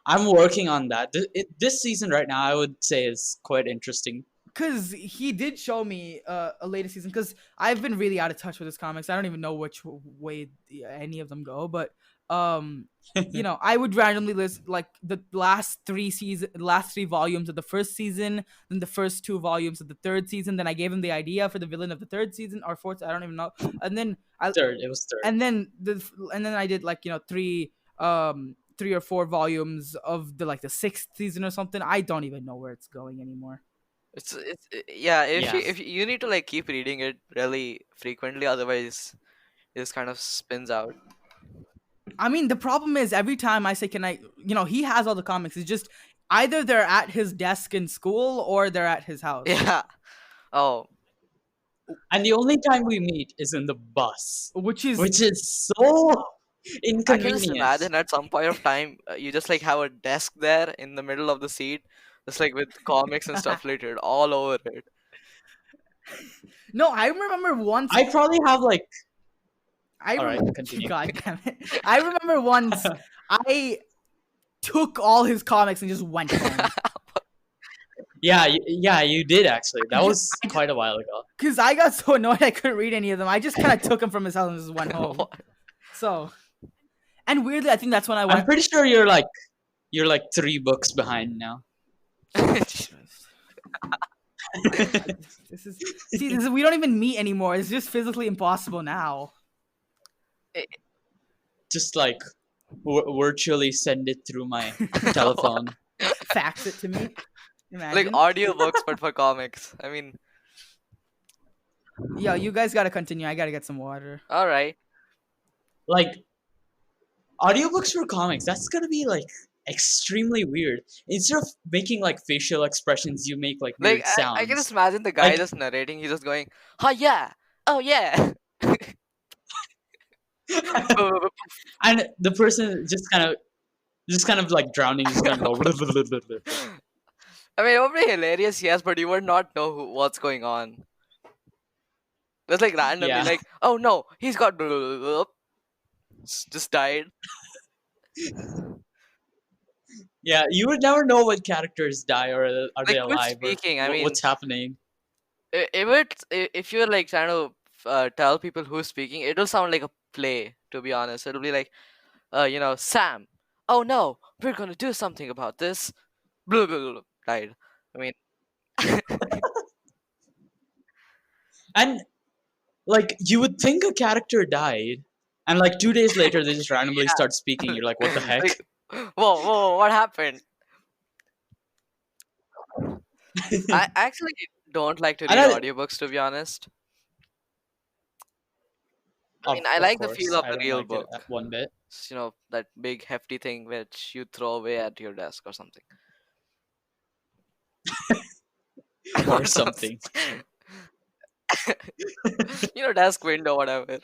I'm working on that. This season right now, I would say is quite interesting. because he did show me a later season, because I've been really out of touch with his comics. I don't even know which way any of them go, but I would randomly list like the last 3 volumes of the first season, then the first 2 volumes of the third season. Then I gave him the idea for the villain of the third season or fourth, I don't even know. And then I Third, it was third. and then I did like 3 or 4 volumes of the sixth season or something. I don't even know where it's going anymore. Yeah. If Yeah, you need to like keep reading it really frequently, otherwise it just kind of spins out. I mean, the problem is every time I say, "Can I?" He has all the comics. It's just either they're at his desk in school or they're at his house, Yeah. Oh, and the only time we meet is in the bus, which is which is so I can just inconvenient. imagine at some point of time, you just like have a desk there in the middle of the seat, just like with comics and stuff littered all over it. no. I remember once. I probably have like. I All right, rem- continue. God damn it! I remember once I took all his comics and just went home. Yeah, you did actually. That was I quite a while ago. Because I got so annoyed I couldn't read any of them. I just kind of took them from his house and just went home. So, and weirdly, I think that's when I I'm went. pretty sure you're like 3 books behind now. This is we don't even meet anymore. It's just physically impossible now. Just like virtually send it through my telephone. Fax it to me. Like Imagine. audiobooks, but for comics. I mean, Yo, you guys gotta continue. I gotta get some water. all right. Like audiobooks for comics, that's gonna be like extremely weird. Instead of making like facial expressions, you make like Like weird I can just sounds. imagine the guy Like just narrating. He's just going, "Oh yeah, oh yeah." and the person just kind of like drowning, just gonna go. I mean, it would be hilarious, yes, but you would not know what's going on. It's like randomly, Yeah. like, oh no, he's got just died. Yeah, you would never know what characters die or are they Like who's alive or speaking? I mean, what's happening. if you're like trying to tell people who's speaking, it'll sound like a play. To be honest, it'll be like, Sam. Oh no, we're gonna do something about this. Blah blah blah. Died. I mean, And like you would think a character died, and like 2 days later they just randomly start speaking. You're like, what the heck? like, whoa, what happened? I actually don't like to And read audiobooks, to be honest. I mean, I of like the course, feel of I the don't real like it book. one bit. That big hefty thing which you throw away at your desk or something. Or something. Desk window, whatever.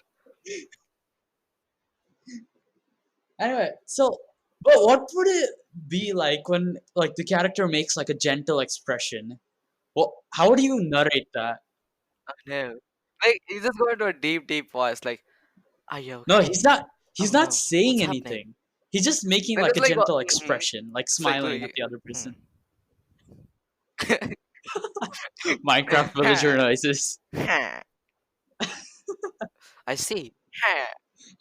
Anyway, so but what would it be like when like the character makes like a gentle expression? Well, how do you narrate that? No. Like he's just going to a deep, deep voice, like, "Are you No, okay? he's Oh not no, what's saying happening?" anything. He's just making Then like it's a like, gentle mhm. expression, like It's like, smiling at the other person. hmm. Minecraft villager noises. I see.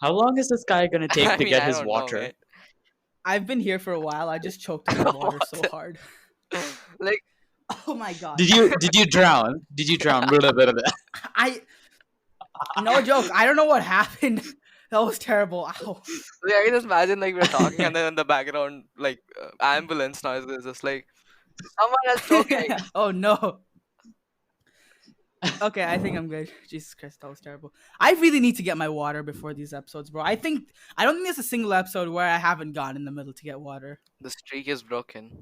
How long is this guy gonna take I to mean, get I his don't know, water? man. I've been here for a while. I just choked on my water so hard. Like, Oh my god. Did you drown? Did you drown? I no joke. I don't know what happened. That was terrible. Ow. like, I can just imagine like we're talking, and then in the background, like ambulance noise is just like someone else choking. Oh no. Okay, I think I'm good. Jesus Christ, that was terrible. I really need to get my water before these episodes, bro. I don't think there's a single episode where I haven't gone in the middle to get water. The streak is broken.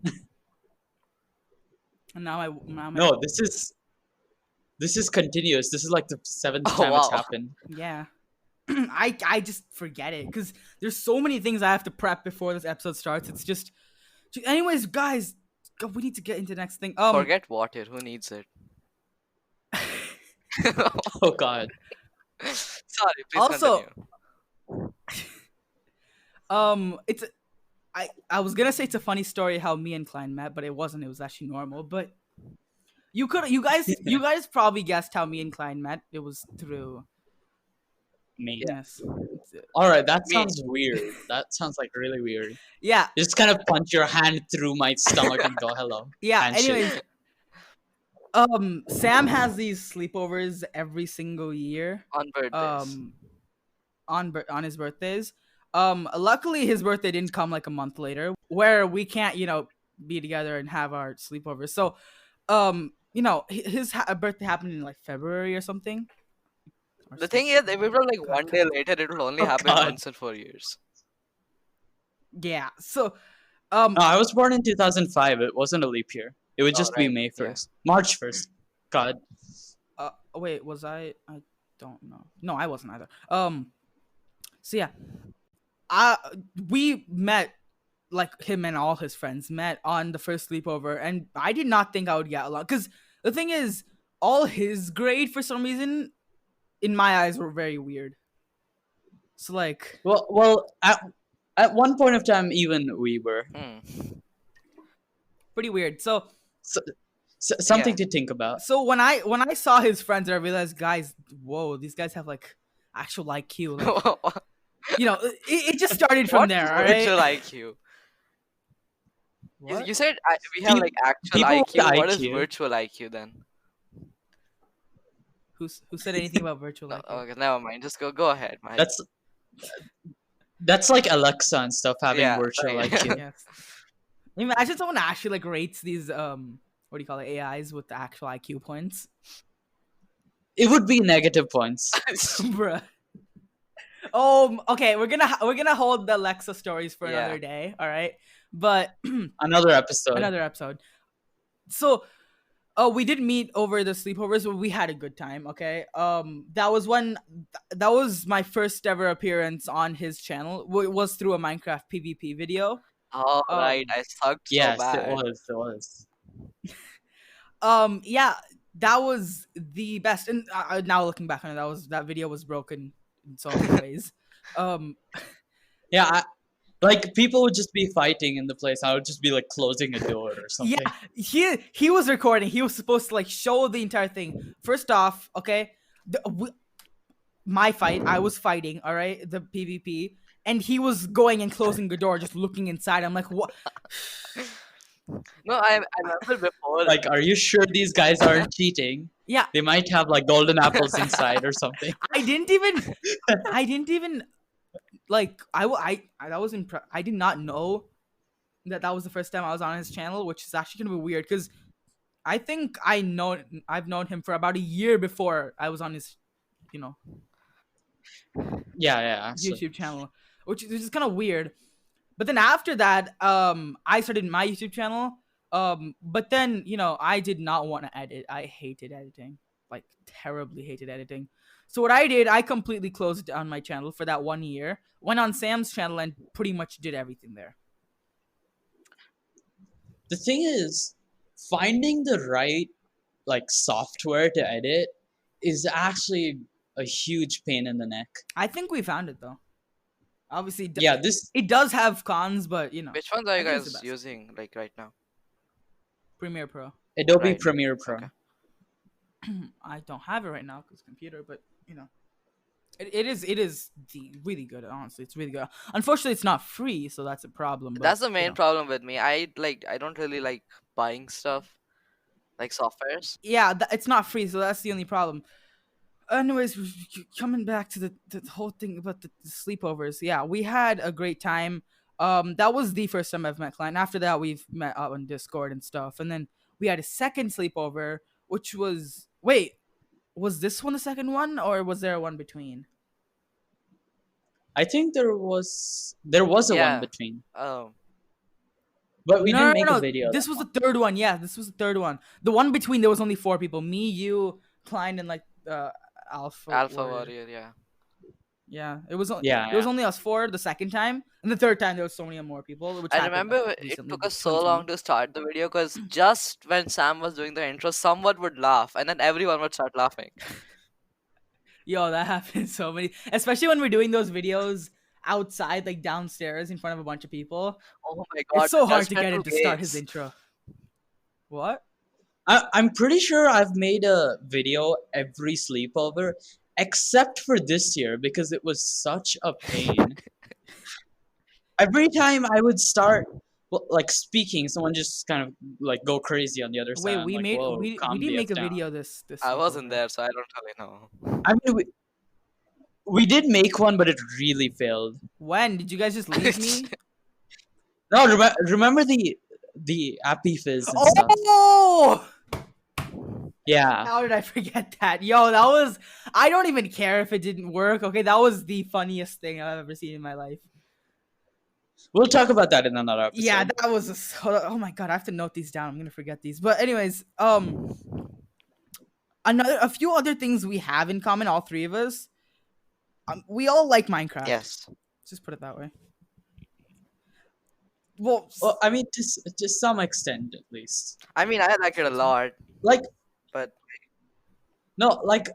And now my No, this is continuous. This is like the 7th Oh time it's wow. happened. yeah. I just forget it because there's so many things I have to prep before this episode starts. It's just, anyways, guys, we need to get into the next thing. Forget water. Who needs it? Oh god. Sorry. Please Also, continue. it's I was gonna say it's a funny story how me and Klein met, but it wasn't. It was actually normal. But you guys probably guessed how me and Klein met. It was through Me. yes. Alright, that Me. sounds weird. That sounds like really weird. Yeah. You just kind of punch your hand through my stomach and go hello. Yeah. Handshake. Anyways, Sam has these sleepovers every single year. On birthdays. On his birthdays. Luckily his birthday didn't come like a month later, where we can't, be together and have our sleepovers. So, his birthday happened in like February or something. The thing is, if it was like God, one day later, it will only Oh, happen God. once in 4 years. Yeah. So, No, I was born in 2005. It wasn't a leap year. It would Oh, just be right. May Yeah. 1st. March 1st. God. wait, was I don't know. No, I wasn't either. So yeah. We met, like him and all his friends met on the first sleepover, and I did not think I would get along because the thing is, all his grade for some reason, in my eyes, were very weird. So like, Well, at one point of time, even we were. Hmm. pretty weird. So Something Yeah. to think about. So when I saw his friends, I realized, guys, whoa, these guys have like actual IQ. Like, it just started from What there. is All right. virtual IQ? You What? said we have Pe- like actual People with IQ. What is IQ. virtual IQ then? Who said anything about virtual No, IQ? okay, never mind. Just go ahead, Mike. That's like Alexa and stuff having Yeah. virtual Okay. IQ. Yes. Imagine someone actually like rates these what do you call it, AIs with the actual IQ points. It would be negative points. Bruh. Oh, okay. We're gonna hold the Alexa stories for Yeah. another day. All right, but Another episode. another episode. So, we did meet over the sleepovers, but we had a good time. Okay. That was my first ever appearance on his channel. It was through a Minecraft PvP video. All right. Um, I sucked so Yes, it bad. was. It was. yeah, that was the best. And now looking back on it, that video was broken in so many ways. Yeah, like people would just be fighting in the place. I would just be like closing a door or something. Yeah, he was recording. He was supposed to like show the entire thing. First off, okay, my fight, I was fighting, all right, the PvP, and he was going and closing the door, just looking inside. I'm like, what? No, I remember before. Like, are you sure these guys aren't cheating? Yeah, They might have like golden apples inside or something. I didn't even like I was impressed. I did not know that was the first time I was on his channel, which is actually gonna be weird because I think I've known him for about a year before I was on his, you know, Yeah, actually. YouTube channel, which is kind of weird. But then after that, I started my YouTube channel. But then I did not want to edit. I hated editing, like terribly hated editing. So what I did, I completely closed down my channel for that 1 year. Went on Sam's channel and pretty much did everything there. The thing is, finding the right like software to edit is actually a huge pain in the neck. I think we found it though. Obviously, Yeah, it does have cons, but Which ones are you I think it's the guys best. using like right now? Premiere Pro. Adobe Right. Premiere Pro. Okay. I don't have it right now because computer, but it is really good. Honestly, it's really good. Unfortunately, it's not free, so that's a problem. But, That's the main problem with me. I don't really like buying stuff like softwares. Yeah, it's not free, so that's the only problem. Anyways, coming back to the whole thing about the sleepovers. Yeah, we had a great time. That was the first time I've met Klein. After that, we've met up on Discord and stuff, and then we had a second sleepover, which was was this one the second one, or was there one between? I think there was a one Yeah. between, Oh. but we No, didn't make a video. This was the third one. Yeah, this was the third one. The one between, there was only 4 people: me, you, Klein, and like Alpha Warrior. Warrior, yeah. Yeah, it was. Yeah, There was only us 4 the second time, and the third time there was so many more people. Which I happened, remember like, it recently, took with us so long 2020. to start the video because just when Sam was doing the intro, someone would laugh and then everyone would start laughing. Yo, that happens so many, especially when we're doing those videos outside, like downstairs in front of a bunch of people. Oh my god. It's so hard to judgmental get him to start his gaze. intro. What? I'm pretty sure I've made a video every sleepover except for this year because it was such a pain. Every time I would start like speaking, someone just kind of like go crazy on the other side. Wait, I'm we like, made whoa, we calm didn't the make F a down. video this. I wasn't sleepover. there, so I don't really know. I mean, we did make one, but it really failed. When did you guys just leave me? No, remember the Appy Fizz and stuff. Oh! Yeah, How did I forget that? Yo, that was. I don't even care if it didn't work. Okay, that was the funniest thing I've ever seen in my life. we'll talk about that in another episode. Yeah, that was. Oh my god, I have to note these down. I'm gonna forget these. But anyways, a few other things we have in common, all 3 of us. We all like Minecraft. Yes. Let's just put it that way. Well, Well, I mean, to some extent at least. I mean, I like it a lot, Like but no, like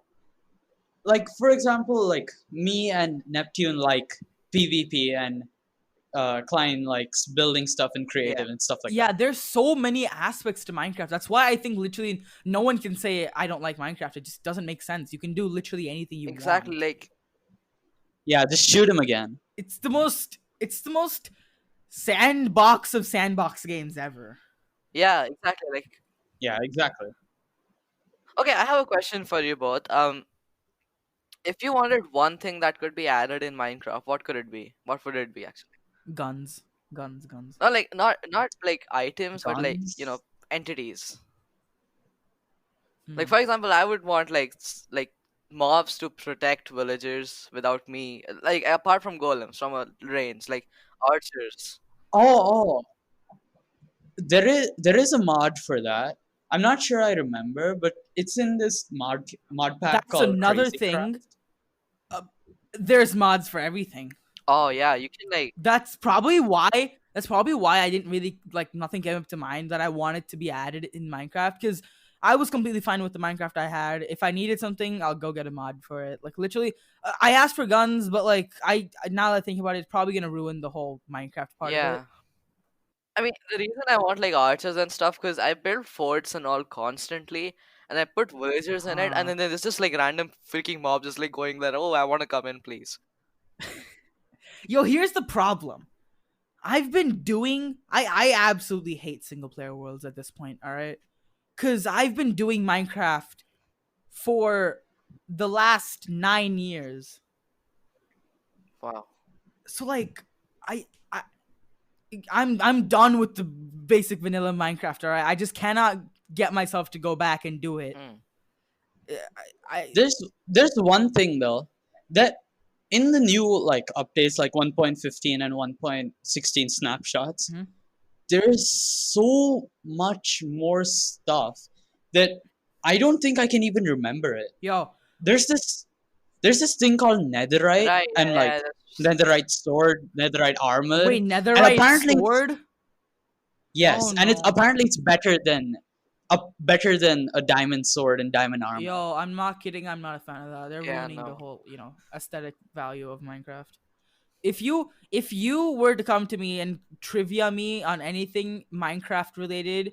for example, like me and Neptune like PvP and Klein likes building stuff in Yeah. creative and stuff like Yeah, that. there's so many aspects to Minecraft. That's why I think literally no one can say I don't like Minecraft. It just doesn't make sense. You can do literally anything you Exactly. want. Like, Yeah, just shoot him again. It's the most sandbox of sandbox games ever. yeah, exactly. Like, Yeah, exactly. okay, I have a question for you both. If you wanted one thing that could be added in Minecraft, what could it be? What would it be actually? Guns, guns, guns. Not like not like items, but like Guns. entities. Like Hmm. for example, I would want like mobs to protect villagers without me. Like apart from golems, from a range, like archers. Oh, there is a mod for that. I'm not sure I remember, but it's in this mod pack That's called another Crazy thing. Craft. Uh, there's mods for everything. Oh yeah, you can like That's probably why. That's probably why I didn't really like nothing came up to mind that I wanted to be added in Minecraft because I was completely fine with the Minecraft I had. If I needed something, I'll go get a mod for it. Like literally, I asked for guns, but like now that I think about it, it's probably gonna ruin the whole Minecraft part of it. yeah. I mean, the reason I want like archers and stuff because I build forts and all constantly, and I put villagers in it, and Huh. then there's just like random freaking mob just like going there. Oh, I want to come in, please. Yo, here's the problem. I've been doing. I absolutely hate single player worlds at this point. All right, because I've been doing Minecraft for the last 9 years. Wow. So like, I I'm done with the basic vanilla Minecraft. All right, I just cannot get myself to go back and do it. Hmm. I There's one thing though that in the new like updates like 1.15 and 1.16 snapshots, Mhm. there is so much more stuff that I don't think I can even remember it. Yo, There's this there's this thing called netherite Right. and Yeah. like Yeah. That's, netherite sword, netherite armor, wait, and netherite apparently sword? Oh yes, and it's no. apparently it's better than a diamond sword and diamond armor. Yo, I'm not kidding. I'm not a fan of that. They're yeah. ruining the No. whole, aesthetic value of Minecraft. If you were to come to me and trivia me on anything Minecraft related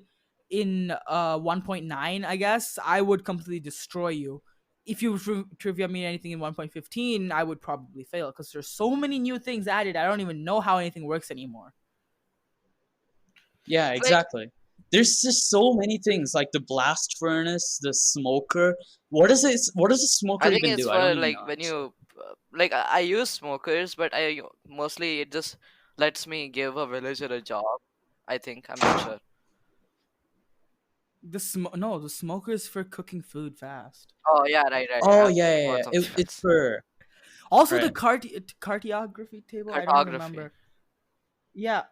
in 1.9, I guess I would completely destroy you. If you trivia me anything in 1.15, I would probably fail because there's so many new things added. I don't even know how anything works anymore. Yeah, It's like exactly. There's just so many things like the blast furnace, the smoker. What does a I smoker think even it's do? I don't for even like know when actually. you like I use smokers, but I mostly it just lets me give a villager a job. I think I'm not sure. The smokers for cooking food fast. Oh yeah, right, right. Oh I'm yeah, thinking yeah, about yeah. something It's else. for Also, the right. cartography table. I don't Cartography. remember. Yeah,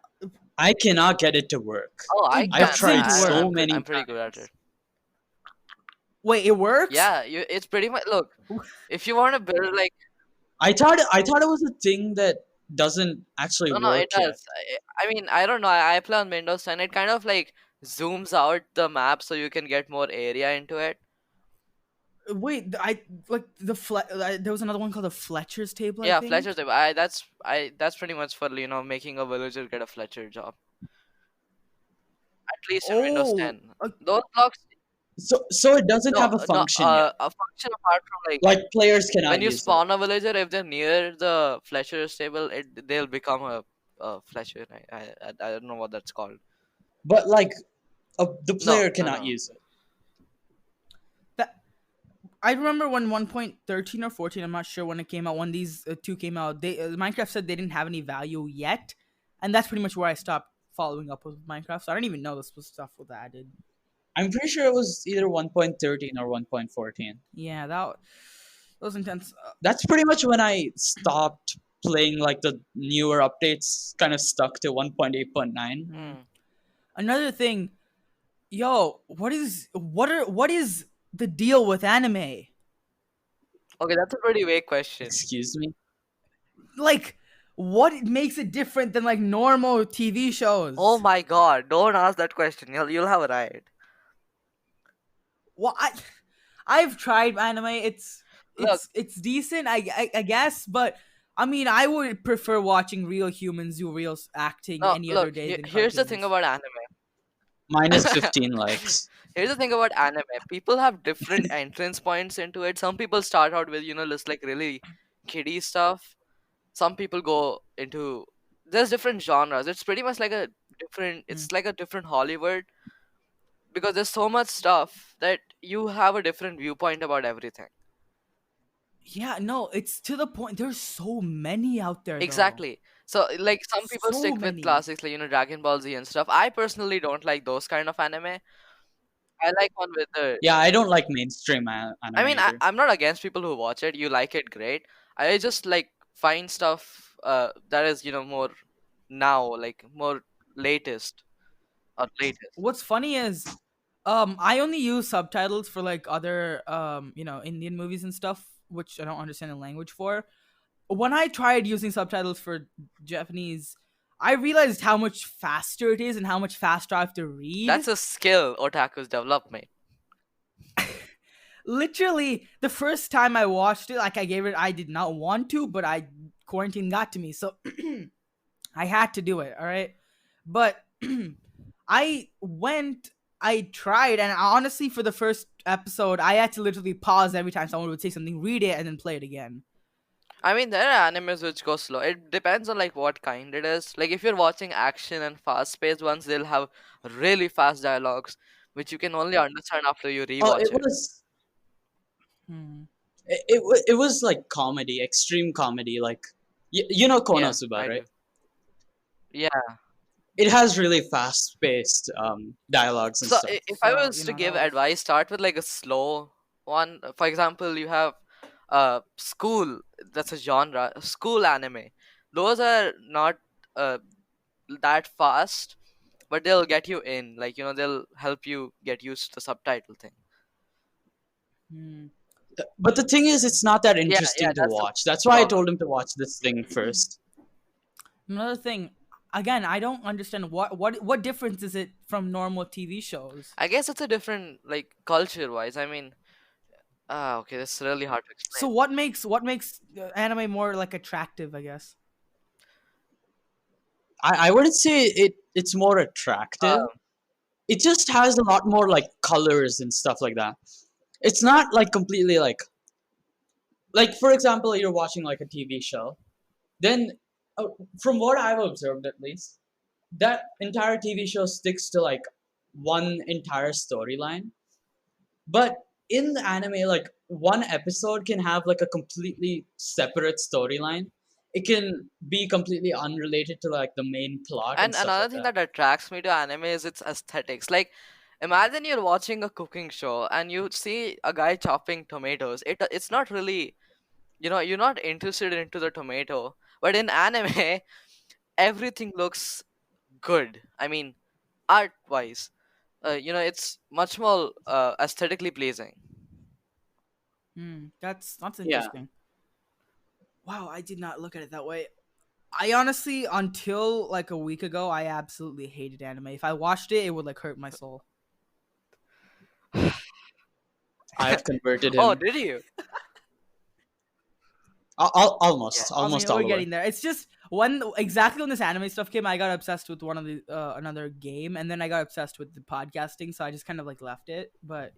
I cannot get it to work. Oh, I it I've can. tried doesn't so work. I'm good. many I'm pretty good at times. it. Wait, it works? Yeah, you. It's pretty much look. If you want to build like I thought it was a thing that doesn't actually no, no, it work yet. does. I mean, I don't know. I play on Windows 10. It kind of like zooms out the map so you can get more area into it. Wait, I like there was another one called the Fletcher's table, I Yeah, Fletcher's. think. That's pretty much for making a villager get a Fletcher job. At least in Windows Oh, 10. Those blocks. So it doesn't No, have a no. function yet. A function apart from like Like players when cannot you use it. spawn a villager, if they're near the Fletcher's table, they'll become a Fletcher. I don't know what that's called. But like the No, player no, cannot no. use it. that I remember when 1.13 or 14. I'm not sure when it came out. When these two came out, they Minecraft said they didn't have any value yet, and that's pretty much where I stopped following up with Minecraft. So I don't even know this was stuff was added. I'm pretty sure it was either 1.13 or 1.14. Yeah, that was intense. That's pretty much when I stopped playing like the newer updates, kind of stuck to 1.8.9. Hmm. Another thing, yo, what is the deal with anime? Okay, that's a pretty vague question. Excuse me. Like, what makes it different than like normal TV Oh shows? my god, don't ask that question. You'll have a riot. Well, I've tried anime. It's Look, it's it's decent, I guess, but I mean, I would prefer watching real humans do real acting No, any other look, day than here's the thing cartoons. about anime. Minus 15 likes. Here's the thing about anime. People have different entrance points into it. Some people start out with, just like really kiddie stuff. Some people go into there's different genres. It's pretty much like a different Hmm. it's like a different Hollywood because there's so much stuff that you have a different viewpoint about everything. Yeah, no, it's to the point. There's so many out there, though. Exactly. So like some people So stick with many. classics like Dragon Ball Z and stuff. I personally don't like those kind of anime. I like one with the Yeah, I don't like mainstream I anime mean, either. I'm not against people who watch it. You like it, great. I just like find stuff that is more now, like more latest or latest. What's funny is, I only use subtitles for like other, Indian movies and stuff, which I don't understand the language for. When I tried using subtitles for Japanese, I realized how much faster it is and how much faster I have to read. That's a skill otakus develop, mate. Literally, the first time I watched it, like I did not want to, but quarantine got to me, so I had to do it. All right, but I went, I tried, and honestly, for the first episode, I had to literally pause every time someone would say something, read it, and then play it again. I mean, there are animes which go slow. It depends on like what kind it is. Like if you're watching action and fast-paced ones, they'll have really fast dialogues, which you can only understand after you Oh, rewatch it. Hmm. it was like comedy, extreme comedy. Like you know Yeah, Konosuba, I right? do. Yeah. It has really fast paced dialogues and So stuff. if I So was to that give was. advice, start with like a slow one. For example, you have school. That's a genre. School anime. Those are not uh that fast, but they'll get you in. Like they'll help you get used to the subtitle thing. Hmm. But the thing is, it's not that Yeah, yeah, interesting to that's the watch. That's why I problem. told him to watch this thing first. Another thing, again, I don't understand what difference is it from normal TV shows. I guess it's a different like culture wise. I mean, okay, that's really hard to explain. So what makes anime more like attractive? I guess. I wouldn't say it's more attractive. Um, It just has a lot more like colors and stuff like that. It's not like completely like for example, you're watching like a TV show. Then, uh, from what I've observed at least, that entire TV show sticks to like one entire storyline. But in the anime, like one episode can have like a completely separate storyline. It can be completely unrelated to like the main plot and And stuff another like thing that. that attracts me to anime is its aesthetics. Like, imagine you're watching a cooking show and you see a guy chopping tomatoes. It's not really, you're not interested into the tomato. But in anime, everything looks good. I mean, art wise, it's much more aesthetically pleasing. That's Yeah, interesting. Wow, I did not look at it that way. I honestly, until like a week ago, I absolutely hated anime. If I watched it, it would like hurt my soul. I've converted Oh, him. did you? Yeah. Almost, I mean, almost we're all the way. getting there. It's just when this anime stuff came, I got obsessed with one of the another game, and then I got obsessed with the podcasting, so I just kind of like left it. But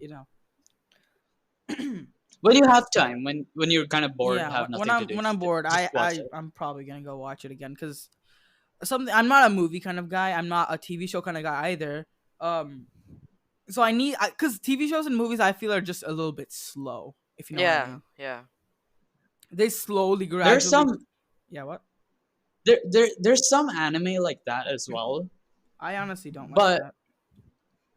When you have time, when you're kind of bored, yeah, have when nothing to I'm do, when I'm bored, just I watch I it. I'm probably gonna go watch it again because something. I'm not a movie kind of guy. I'm not a TV show kind of guy either. Um, so I need because TV shows and movies I feel are just a little bit slow. If you know what I Yeah, mean, yeah. they slowly, There's gradually. some Yeah, what? there's some anime like that as well, I honestly don't like but that.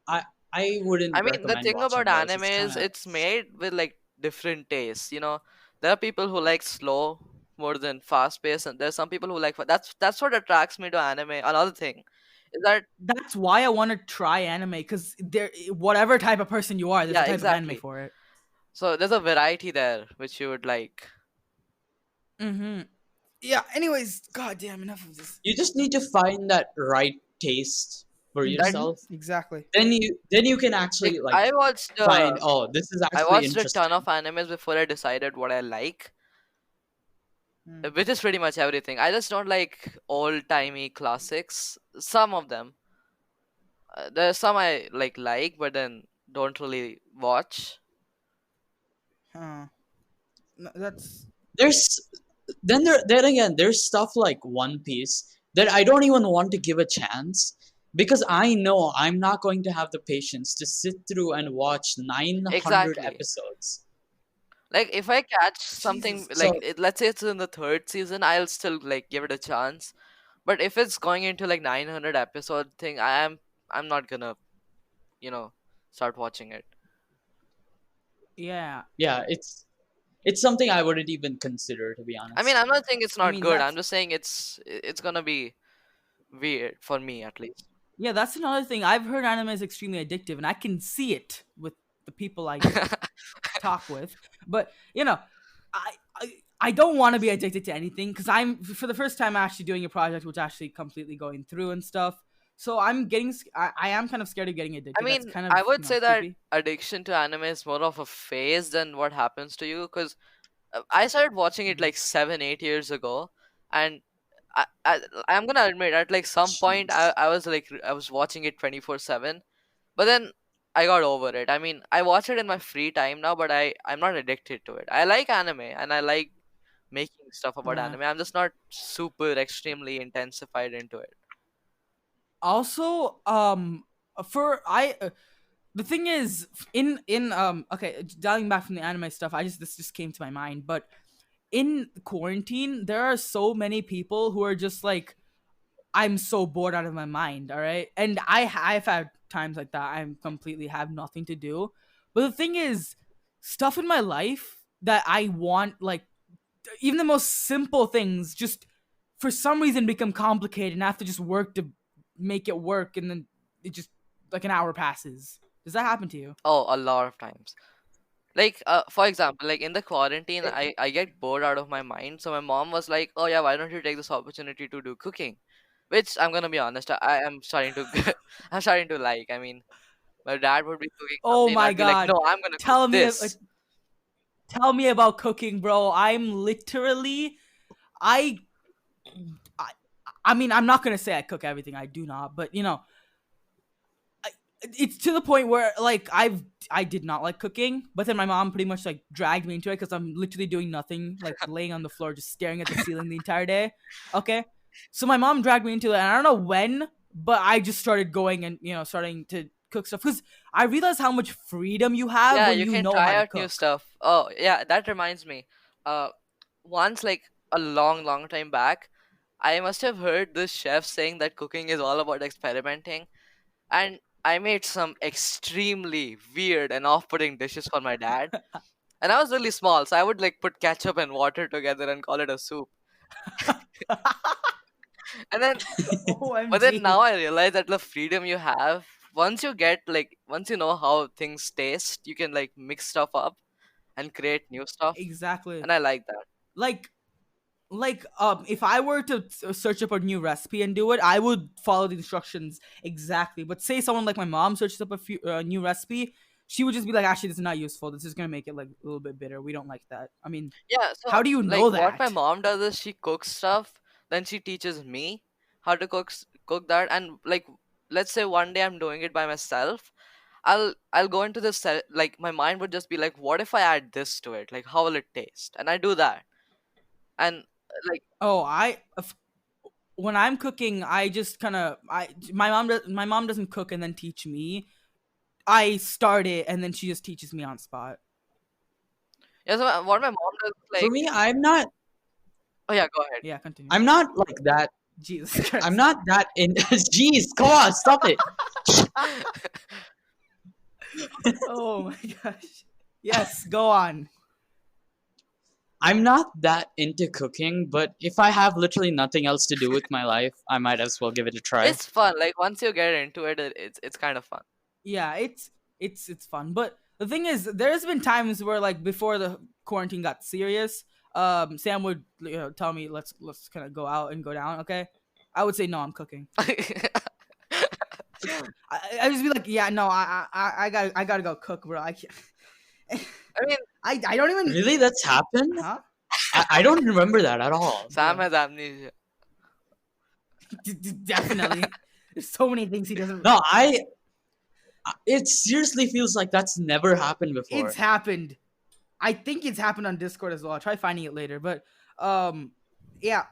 I I wouldn't I mean, the recommend thing about watching those. anime It's kind is of it's made with like different tastes. There are people who like slow more than fast pace, and there's some people who like that's what attracts me to anime. Another thing is that That's why I want to try anime because there, whatever type of person you are, there's a yeah, type of anime exactly. for it. So there's a variety there which you would like. Mm-hmm. Yeah. Anyways, goddamn, enough of this. you just need to find that right taste for That Mm-hmm. yourself. Exactly. Then you can like actually like I watched find, oh, this is I actually watched a ton of interesting. animes before I decided what I like. Hmm. which is pretty much everything. I just don't like old timey classics. Some of them. There's some I like, but then don't really watch. Huh. That's There's then again, there's stuff like One Piece that I don't even want to give a chance because I know I'm not going to have the patience to sit through and watch 900 Exactly. episodes. Like if I catch something Jesus. like So let's say it's in the third season, I'll still like give it a chance. But if it's going into like 900 episode thing, I'm not gonna you know start watching it. Yeah. yeah, it's something I wouldn't even consider, to be I mean, honest. I'm not saying it's I not mean, good. I'm that's just saying it's gonna be weird for me at least. yeah. That's another thing. I've heard anime is extremely addictive, and I can see it with the people I talk with. But I don't want to be addicted to anything because I'm for the first time actually doing a project which actually completely going through and stuff. So I am kind of scared of getting I addicted. That's mean, kind I of would say that creepy. addiction to anime is more of a phase than what happens to you. Because I started watching it Mhm. like 7 8 years ago, and I'm gonna admit at like some point Jeez. I was watching it 24/7, but then I got over it. I mean, I watch it in my free time now, but I'm not addicted to it. I like anime and I like making stuff about Yeah. anime. I'm just not super extremely intensified into it. Also, for I the thing is in okay, dialing back from the anime stuff, this just came to my mind, but in quarantine, there are so many people who are just like, I'm so bored out of my mind. All right, and I've had times like that. I completely have nothing to do. But the thing is, stuff in my life that I want, like even the most simple things, just for some reason become complicated, and I have to just work to make it work, and then it just like an hour passes. Does that happen to you? Oh, a lot of times. Like, for example, like in the quarantine, It, I get bored out of my mind. So my mom was like, "Oh yeah, why don't you take this opportunity to do cooking?" Which I'm gonna be honest, I am starting to I'm starting to like. I mean, my dad would be cooking Oh something, and my I'd be like, god! "No, I'm gonna cook Tell me, this." tell me about cooking, bro. I'm literally, I, I, I mean, I'm not gonna say I cook everything. I do not, but it's to the point where like I did not like cooking, but then my mom pretty much like dragged me into it because I'm literally doing nothing, like laying on the floor just staring at the ceiling the entire day. Okay, so my mom dragged me into it, and I don't know when, but I just started going and starting to cook stuff because I realized how much freedom you have Yeah, when you you can know how try to out new cook. stuff. Oh, yeah, that reminds me. Uh, Once like a long time back, I must have heard this chef saying that cooking is all about experimenting, and I made some extremely weird and off-putting dishes for my dad. And I was really small, so I would like put ketchup and water together and call it a soup. And then, but then now OMG. I realize that the freedom you have, once you know how things taste, you can like mix stuff up and create new stuff. Exactly. And I like that. Like if I were to search up a new recipe and do it, I would follow the instructions exactly. But say someone like my mom searches up a new recipe, she would just be like, actually, this is not useful, this is going to make it like a little bit bitter, we don't like that. I mean, Yeah, so how do you like know what my that? mom does is she cooks stuff, then she teaches me how to cook that, and like let's say one day I'm doing it by myself, I'll go into this like my mind would just be like, what if I add this to it? Like how will it taste? And I do that. And like Oh, when I'm cooking, I just kind of my mom doesn't cook and then teach me. I start it and then she just teaches me on spot. yeah, so what my mom does is for like, me, oh yeah, go ahead. Yeah, continue. I'm not like that. Jesus I'm Christ. not that in. Jeez, come on, stop it. Oh my gosh. Yes, go on. I'm not that into cooking, but if I have literally nothing else to do with my life, I might as well give it a try. It's fun. Like once you get into it, it's kind of fun. Yeah, it's fun. But the thing is, there's been times where like before the quarantine got serious, Sam would tell me let's kind of go out and go down. Okay, I would say no, I'm cooking. I just be like, yeah, no, I gotta go cook, bro. I can't. I mean, I don't even. Really, that's happened? Huh? I don't remember that at all. Sam Yeah. has amnesia. Definitely. There's so many things he doesn't. No, it seriously feels like that's never happened It's before. happened. I think it's happened on Discord as well. I'll try finding it later. But um, yeah,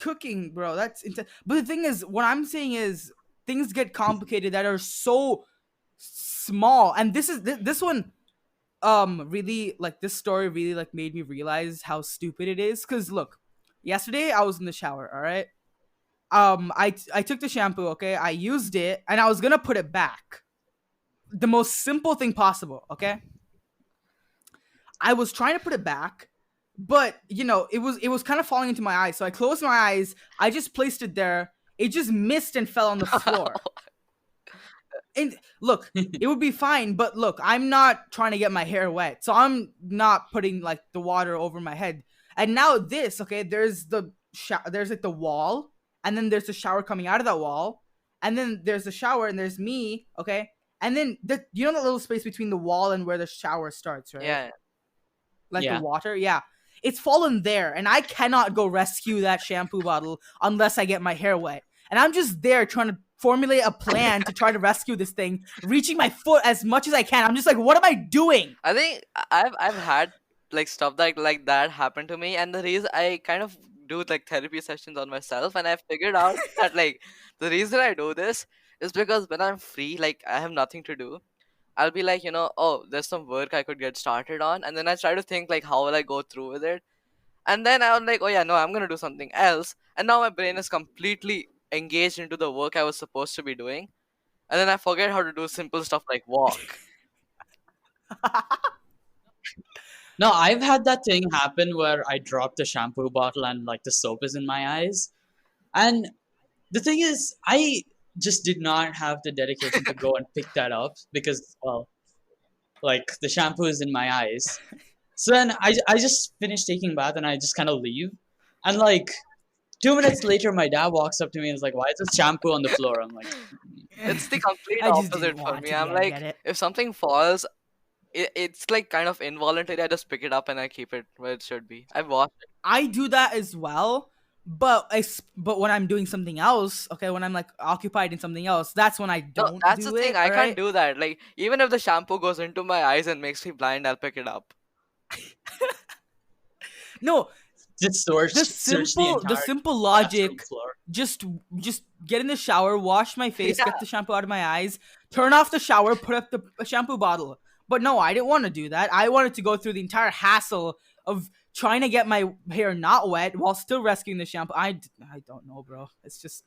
cooking, bro. That's intense. But the thing is, what I'm saying is things get complicated that are so small, and this one really like this story really like made me realize how stupid it is. Cause look, yesterday I was in the shower. All right. I took the shampoo. Okay, I used it, and I was gonna put it back. The most simple thing possible. Okay, I was trying to put it back, but it was kind of falling into my eyes. So I closed my eyes. I just placed it there. It just missed and fell on the floor. And look, it would be fine, but look, I'm not trying to get my hair wet, so I'm not putting like the water over my head. And now this, okay, there's like the wall, and then there's the shower coming out of that wall, and then there's the shower, and there's me, okay, and then the little space between the wall and where the shower starts, right? Yeah. Like the Yeah. water, yeah. It's fallen there, and I cannot go rescue that shampoo bottle unless I get my hair wet. And I'm just there trying to formulate a plan to try to rescue this thing, reaching my foot as much as I can. I'm just like, what am I doing? I think I've had like stuff like that happen to me, and the reason I kind of do like therapy sessions on myself, and I figured out that like the reason I do this is because when I'm free, like I have nothing to do, I'll be like, oh, there's some work I could get started on, and then I try to think like how will I go through with it, and then I'm like, oh yeah, no, I'm gonna do something else, and now my brain is completely engaged into the work I was supposed to be doing, and then I forget how to do simple stuff like walk. No, I've had that thing happen where I dropped the shampoo bottle and like the soap is in my eyes. And the thing is, I just did not have the dedication to go and pick that up because, well, like the shampoo is in my eyes. So then I just finish taking bath and I just kind of leave. And like 2 minutes later, my dad walks up to me and is like, "Why is this shampoo on the floor?" I'm like, It's the complete I just opposite didn't for want me. to I'm get like, it. if something falls, it's like kind of involuntary. I just pick it up and I keep it where it should be. I've watched it. I do that as well, but when I'm doing something else, okay, when I'm like occupied in something else, that's when I No, don't that's the do thing. it. I All can't right. do that. Like, even if the shampoo goes into my eyes and makes me blind, I'll pick it up. No, just the search the simple the entire simple bathroom logic, floor. just get in the shower, wash my face, Yeah. get the shampoo out of my eyes, turn off the shower, put up the shampoo bottle. But no, I didn't want to do that. I wanted to go through the entire hassle of trying to get my hair not wet while still rescuing the shampoo. I don't know, bro. It's just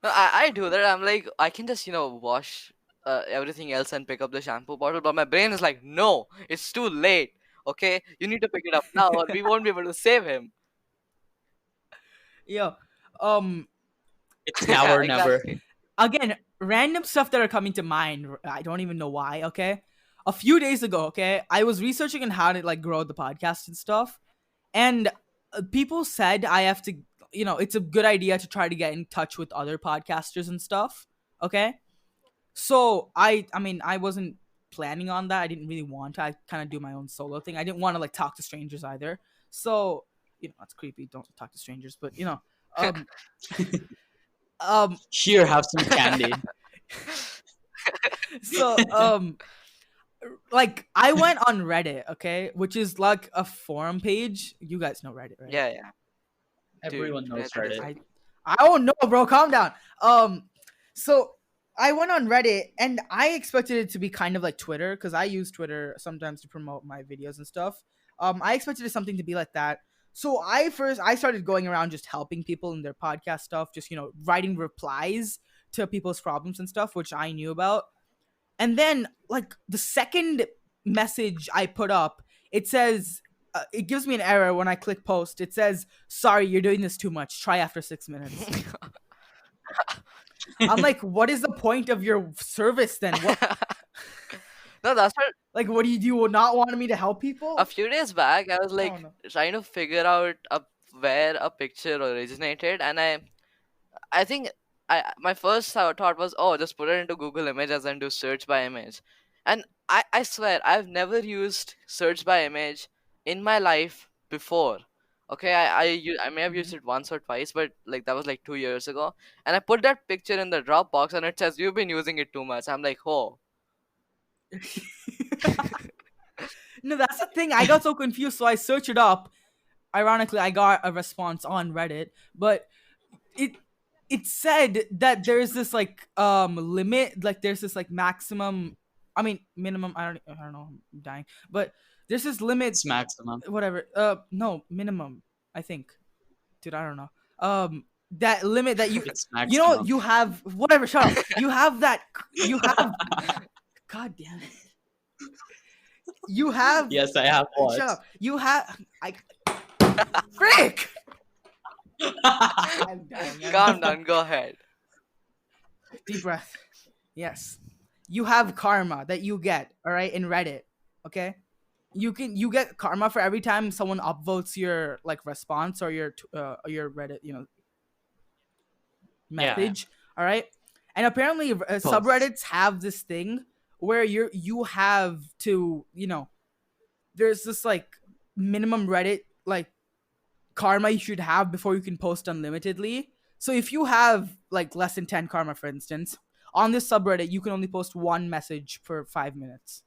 No, I do that. I'm like, I can just, wash everything else and pick up the shampoo bottle. But my brain is like, no, it's too late. Okay? You need to pick it up now or we won't be able to save him. yeah. Um It's now Yeah, or never. exactly. Again, random stuff that are coming to mind. I don't even know why. Okay, a few days ago, okay, I was researching on how to like grow the podcast and stuff, and people said I have to. It's a good idea to try to get in touch with other podcasters and stuff. Okay, so I mean, I wasn't planning on that. I didn't really want to. I kind of do my own solo thing. I didn't want to like talk to strangers either. So that's creepy. Don't talk to strangers. But um, um, Here, have some candy. so like I went on Reddit, okay, which is like a forum page. You guys know Reddit, right? Yeah, yeah. Dude, Everyone knows Reddit is Reddit. I don't know, bro. Calm down. So I went on Reddit and I expected it to be kind of like Twitter because I use Twitter sometimes to promote my videos and stuff. I expected something to be like that. So I started going around just helping people in their podcast stuff, just writing replies to people's problems and stuff, which I knew about. And then, like, the second message I put up, it says, it gives me an error when I click post. It says, sorry, you're doing this too much. Try after 6 minutes. I'm like, what is the point of your service then? What, No, that's what like, what do you not want me to help people? a few days back I was I like don't know. trying to figure out where a picture originated, and I think my first thought was, oh, just put it into Google Images and do search by image. And I swear I've never used search by image in my life before. Okay, I may have used Mhm. it once or twice, but like that was like 2 years ago. And I put that picture in the Dropbox, and it says you've been using it too much. I'm like, oh, No, that's the thing. I got so confused, so I searched it up. Ironically, I got a response on Reddit, but it it said that there's this like limit, like there's this like maximum, I mean minimum. I don't know. I'm dying, but there's this limit. It's maximum. Whatever. No minimum. I think, dude. I don't know. That limit that It's you know maximum. you have whatever. Shut up. You have that. You have. God damn it. You have. Yes, I have what? Shut up. You have. I. Frick. I'm dying. calm down, go ahead. Deep breath. Yes. You have karma that you get, all right, in Reddit. Okay? You get karma for every time someone upvotes your like response or your Reddit, Yeah. message, all right? And apparently Post. subreddits have this thing where you have to, there's this like minimum Reddit like karma you should have before you can post unlimitedly. So if you have like less than 10 karma, for instance, on this subreddit, you can only post one message per 5 minutes.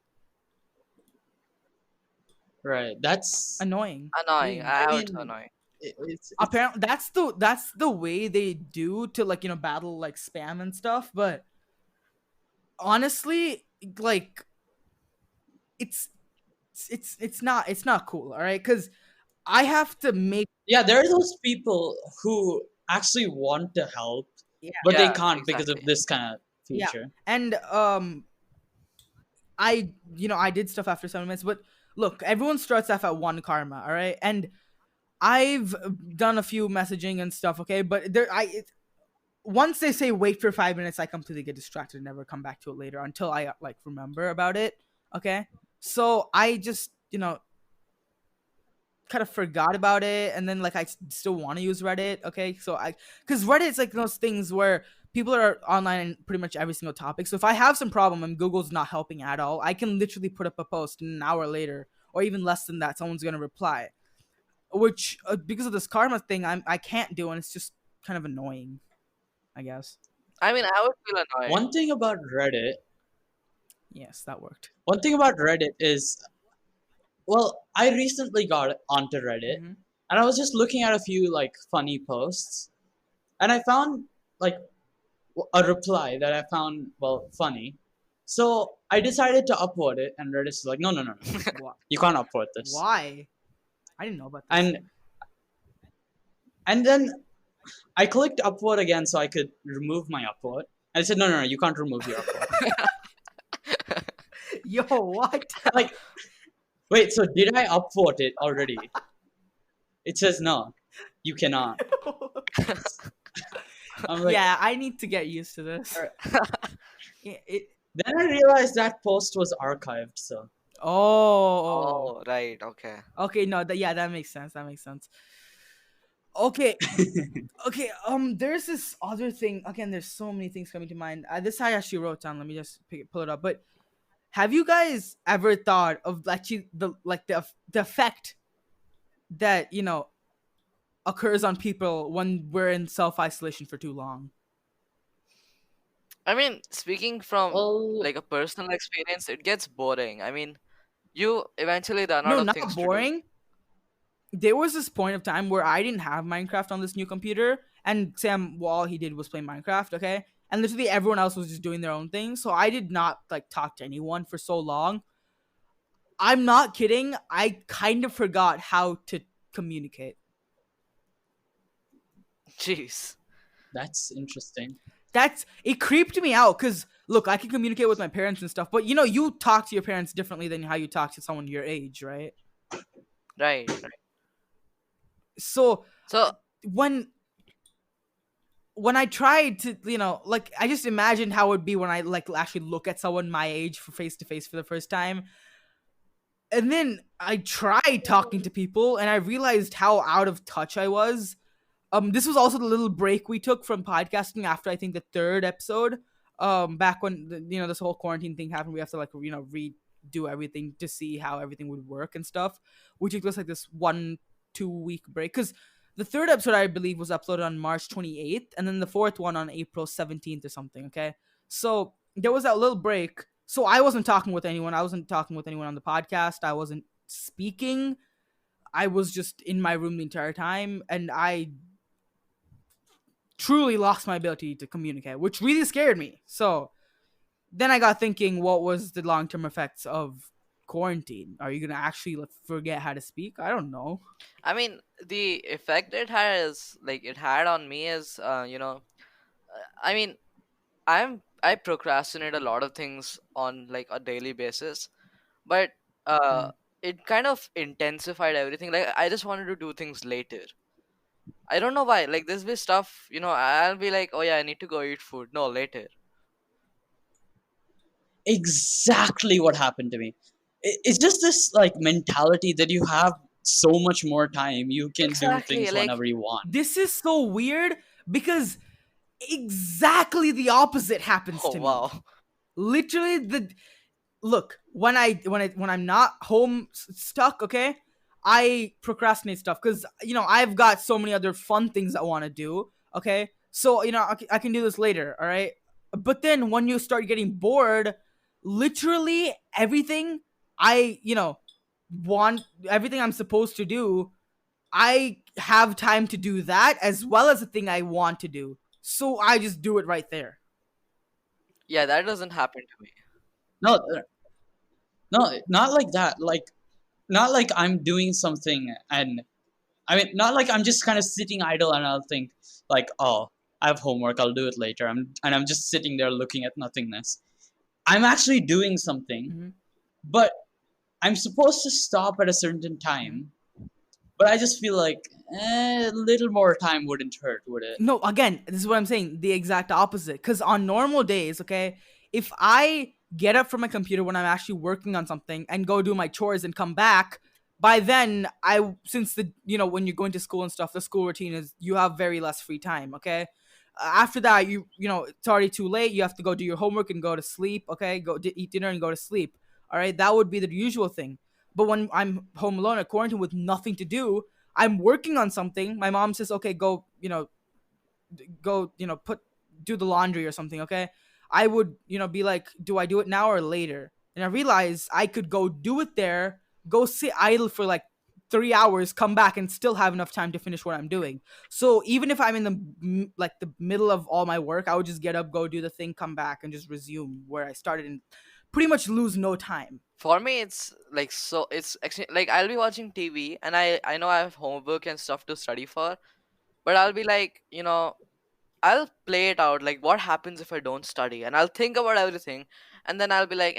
Right. That's. Annoying. Annoying. Really. I I have it mean, annoying. it's. Apparently, that's the way they do to like battle like spam and stuff. But honestly, like it's it's not cool. All right, because I have to make Yeah, there are those people who actually want to help, yeah but they Yeah, can't because of exactly. this kind of yeah, feature. and I did stuff after 7 minutes, but look, everyone starts off at one karma, all right, and I've done a few messaging and stuff, okay, but once they say wait for 5 minutes, I completely get distracted and never come back to it later until I like remember about it, okay, so I just kind of forgot about it, and then like still want to use Reddit, okay, so because Reddit's like those things where people are online in pretty much every single topic, so if I have some problem and Google's not helping at all, I can literally put up a post and an hour later or even less than that someone's gonna reply, which because of this karma thing I can't do, and it's just kind of annoying, I guess. I mean, I would feel annoyed. One thing about Reddit, Yes, that worked. one thing about Reddit is, well, I recently got onto Reddit, Hmm. and I was just looking at a few like funny posts, and I found like a reply that I found well funny. So I decided to upvote it, and Reddit's like, no, no, no, no, you can't upvote this. Why? I didn't know about this. And then I clicked upvote again so I could remove my upvote, and it said, no, no, no, you can't remove your upvote. Yo, what? Like, wait, so did I upvote it already? It says no, you cannot. I'm like, Yeah, I need to get used to this. Alright. It, then I realized that post was archived. So oh, Oh, right. Okay. okay. No, yeah, that makes sense. That makes sense. Okay, okay. There's this other thing. Again, there's so many things coming to mind. This I actually wrote down. Let me just pull it up. But have you guys ever thought of actually the effect that occurs on people when we're in self isolation for too long? I mean, speaking from well, like a personal experience, it gets boring. I mean, you eventually run out No, of not things to do. boring. There was this point of time where I didn't have Minecraft on this new computer, and Sam, well, all he did was play Minecraft, okay? And literally everyone else was just doing their own thing, so I did not like talk to anyone for so long. I'm not kidding. I kind of forgot how to communicate. Jeez. that's interesting. It creeped me out because look, I can communicate with my parents and stuff, but you talk to your parents differently than how you talk to someone your age, right? Right. Right. So So when I tried to, like I just imagined how it would be when I like actually look at someone my age for face to face for the first time. And then I tried talking to people and I realized how out of touch I was. This was also the little break we took from podcasting after I think the third episode. Back when this whole quarantine thing happened, we have to like redo everything to see how everything would work and stuff. We took this like this 1 2-week break because the third episode I believe was uploaded on March 28th, and then the fourth one on April 17th or something. Okay, so there was that little break. So I wasn't talking with anyone. I wasn't talking with anyone on the podcast. I wasn't speaking. I was just in my room the entire time, and I truly lost my ability to communicate, which really scared me. So then I got thinking, what was the long term effects of quarantine? Are you gonna actually forget how to speak? I don't know. I mean, the effect it has, like it had on me is, I mean, I procrastinate a lot of things on like a daily basis, but Hmm. uh, it kind of intensified everything. Like I just wanted to do things later. I don't know why. Like this be stuff, I'll be like, oh yeah, I need to go eat food. No, later. Exactly what happened to me. It's just this like mentality that you have so much more time. You can do Exactly. things Like, whenever you want. This is so weird because exactly the opposite happens oh to me. wow. Literally, the look when I'm not home stuck, okay, I procrastinate stuff because I've got so many other fun things I want to do. Okay, so I can do this later. All right, but then when you start getting bored, literally everything I want, everything I'm supposed to do, I have time to do that as well as the thing I want to do. So I just do it right there. Yeah, that doesn't happen to me. No, no, not like that. Like not like I'm doing something and I mean not like I'm just kind of sitting idle and I'll think like, oh, I have homework, I'll do it later. I'm just sitting there looking at nothingness. I'm actually doing something, Hmm. but I'm supposed to stop at a certain Hmm. time. But I just feel like a little more time wouldn't hurt, would it? No, again, this is what I'm saying. The exact opposite. Because on normal days, okay, if I get up from my computer when I'm actually working on something and go do my chores and come back, by then since when you're going to school and stuff, the school routine is you have very less free time. Okay, after that, it's already too late. You have to go do your homework and go to sleep. Okay, eat dinner and go to sleep. All right, that would be the usual thing. But when I'm home alone at quarantine with nothing to do, I'm working on something. My mom says, "Okay, go put do the laundry or something." Okay, I would be like, do I do it now or later? And I realized I could go do it there, go sit idle for like 3 hours, come back and still have enough time to finish what I'm doing. So even if I'm in the middle of all my work, I would just get up, go do the thing, come back and just resume where I started and pretty much lose no time. For me, it's like, so it's actually like I'll be watching TV and I know I have homework and stuff to study for, but I'll be like, I'll play it out like what happens if I don't study, and I'll think about everything, and then I'll be like,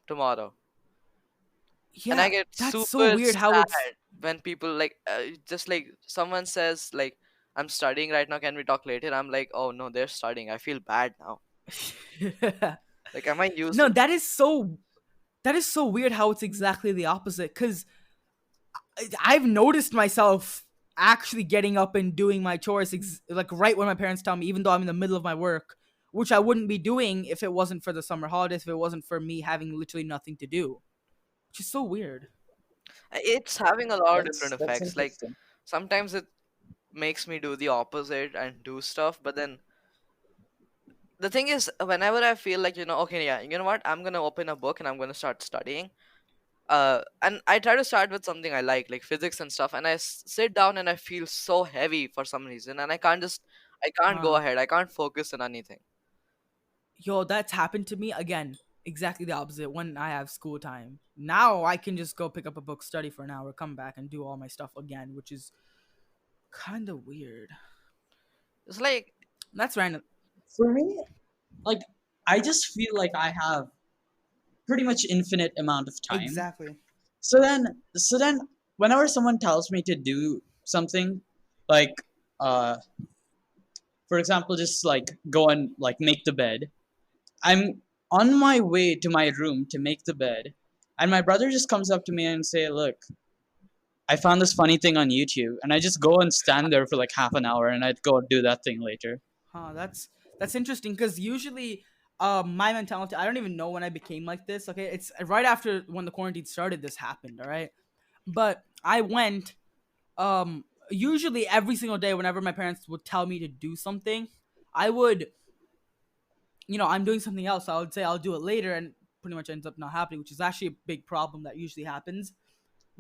tomorrow. And I Yeah, get that's so super weird how it's sad when people like, just like someone says like, I'm studying right now, can we talk later? I'm like, oh no, they're studying, I feel bad now. Like, am I no, useless? that is so weird how it's exactly the opposite. Because I've noticed myself actually getting up and doing my chores like right when my parents tell me, even though I'm in the middle of my work, which I wouldn't be doing if it wasn't for the summer holidays, if it wasn't for me having literally nothing to do, which is so weird. It's having a lot of different That's effects. Like interesting. sometimes it makes me do the opposite and do stuff, but then the thing is, whenever I feel like, okay, yeah, you know what, I'm gonna open a book and I'm gonna start studying, and I try to start with something I like physics and stuff, and I sit down and I feel so heavy for some reason, and I can't go Uh, ahead, I can't focus on anything. yo, that's happened to me again. Exactly the opposite when I have school time. Now I can just go pick up a book, study for an hour, come back and do all my stuff again, which is kind of weird. It's like, That's random. For me, like I just feel like I have pretty much infinite amount of time. Exactly. So then whenever someone tells me to do something, like uh for example just like go and like make the bed, I'm on my way to my room to make the bed, and my brother just comes up to me and say, look, I found this funny thing on YouTube, and I just go and stand there for like half an hour and I'd go do that thing later. Huh, that's interesting because usually my mentality, I don't even know when I became like this. Okay, it's right after when the quarantine started this happened. All right, but I went Usually every single day whenever my parents would tell me to do something, I would, I'm doing something else, so I would say I'll do it later, and pretty much ends up not happening, which is actually a big problem that usually happens.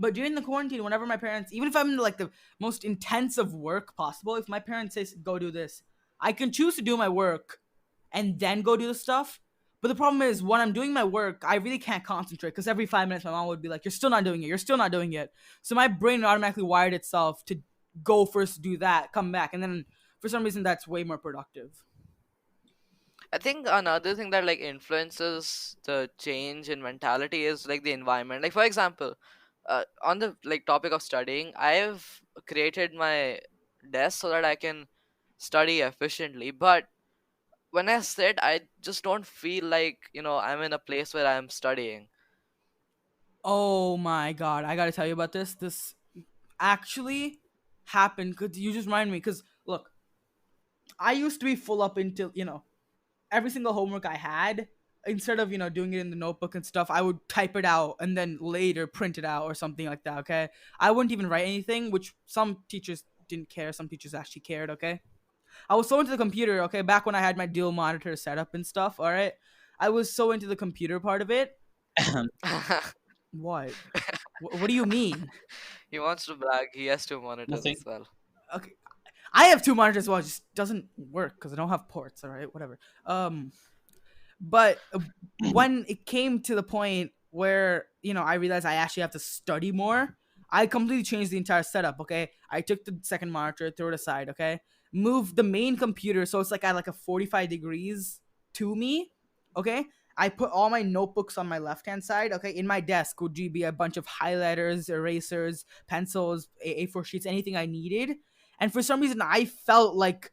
But during the quarantine, whenever my parents, even if I'm in like the most intensive work possible, if my parents say go do this, I can choose to do my work and then go do the stuff. But the problem is when I'm doing my work, I really can't concentrate because every 5 minutes my mom would be like, "You're still not doing it. You're still not doing it." So my brain automatically wired itself to go first, do that, come back, and then for some reason that's way more productive. I think another thing that like influences the change in mentality is like the environment. Like for example, on the like topic of studying, I've created my desk so that I can study efficiently. But when I sit, I just don't feel like I'm in a place where I'm studying. Oh my god, I gotta tell you about this. This actually happened. Could you just remind me? Because look, I used to be full up into every single homework I had. Instead of doing it in the notebook and stuff, I would type it out and then later print it out or something like that. Okay, I wouldn't even write anything, which some teachers didn't care. Some teachers actually cared. Okay, I was so into the computer. Okay, back when I had my dual monitor setup and stuff. All right, I was so into the computer part of it. What? What do you mean? He wants to brag. He has two monitors Nothing. as well. Okay, I have two monitors as well. It just doesn't work because I don't have ports. All right, whatever. But when it came to the point where I realized I actually have to study more, I completely changed the entire setup. Okay, I took the second monitor, threw it aside. Okay, moved the main computer so it's like at like a 45 degrees to me. Okay, I put all my notebooks on my left hand side. Okay, in my desk would be a bunch of highlighters, erasers, pencils, A4 sheets, anything I needed. And for some reason, I felt like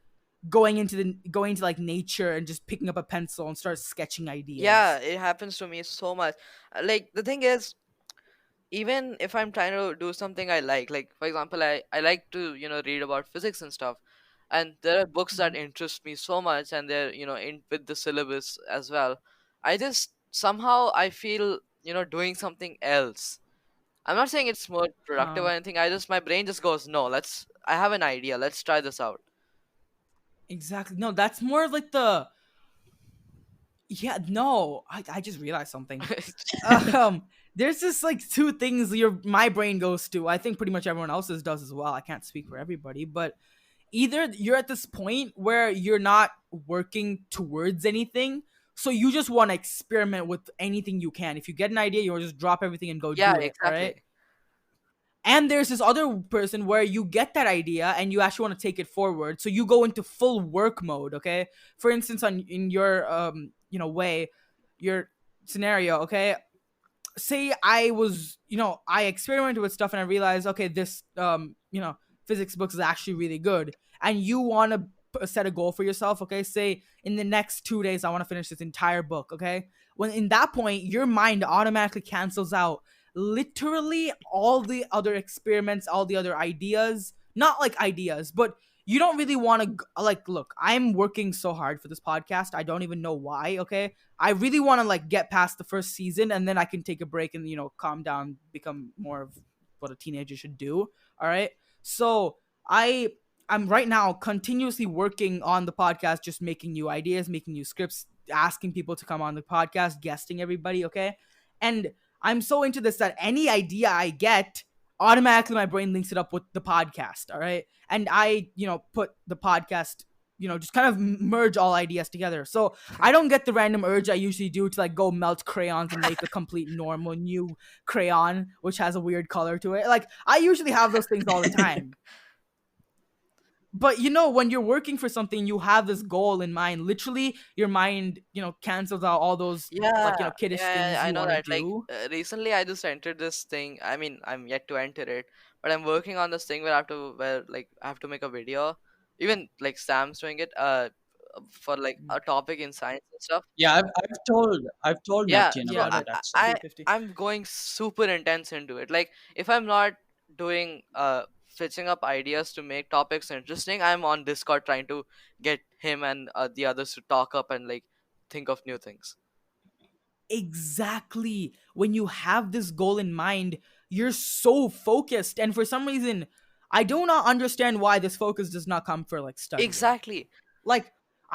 going to like nature and just picking up a pencil and start sketching Yeah, ideas. it happens to me so much. Like the thing is, even if I'm trying to do something I like for example, I like to read about physics and stuff, and there are books that Mhm. interest me so much, and they're in with the syllabus as well. I just somehow I feel doing something else. I'm not saying it's more productive Huh. or anything. My brain just goes, no, I have an idea, let's try this out. Exactly. No, that's more of like the yeah. No, I just realized something. There's just like two things your my brain goes to. I think pretty much everyone else's does as well. I can't speak for everybody, but either you're at this point where you're not working towards anything, so you just want to experiment with anything you can. If you get an idea, you'll just drop everything and go Yeah, do it. All right. exactly. And there's this other person where you get that idea and you actually want to take it forward, so you go into full work mode. Okay, for instance, on in your way, your scenario. Okay, say I was, I experimented with stuff and I realized, okay, this, physics books is actually really good, and you want to set a goal for yourself. Okay, say in the next 2 days, I want to finish this entire book. Okay, when in that point, your mind automatically cancels out literally all the other experiments, all the other ideas, not like ideas, but you don't really want to like look, I'm working so hard for this podcast. I don't even know why. Okay, I really want to like get past the first season and then I can take a break and calm down, become more of what a teenager should do. All right. So I'm right now continuously working on the podcast, just making new ideas, making new scripts, asking people to come on the podcast, guesting everybody. Okay. And I'm so into this that any idea I get, automatically my brain links it up with the podcast. All right. And I, put the podcast, just kind of merge all ideas together. So I don't get the random urge I usually do to like go melt crayons and make a complete normal new crayon, which has a weird color to it. Like I usually have those things all the time. But when you're working for something, you have this goal in mind. Literally, your mind, cancels out all those Yeah, like, kiddish yeah, things I you know want to that. Like do. recently, I just entered this thing. I mean, I'm yet to enter it, but I'm working on this thing where like I have to make a video. Even like Sam's doing it. For like a topic in science and stuff. Yeah, I've told Yeah, Neptune so Yeah, about I it the I actually. I- 50-50. I'm going super intense into it. Like if I'm not doing fetching up ideas to make topics interesting, I'm on Discord trying to get him and the others to talk up and like think of new things. Exactly. When you have this goal in mind, you're so focused. And for some reason, I do not understand why this focus does not come for like studying. Exactly. Like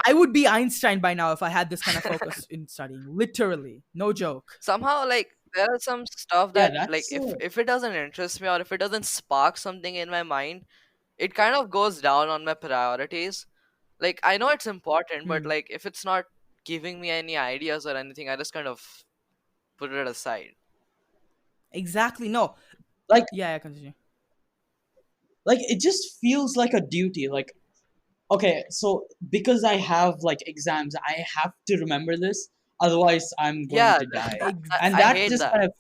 I would be Einstein by now if I had this kind of focus in studying. Literally, no joke. Somehow, like, there are some stuff Yeah, that, like, that's if it doesn't interest me or if it doesn't spark something in my mind, it kind of goes down on my priorities. Like, I know it's important, but Hmm. like if it's not giving me any ideas or anything, I just kind of put it aside. Exactly. No. like Yeah. Continue. it just feels like a duty. Like, okay, so because I have like exams, I have to remember this, otherwise I'm going Yeah, to die. Ex- And I that hate just that. kind of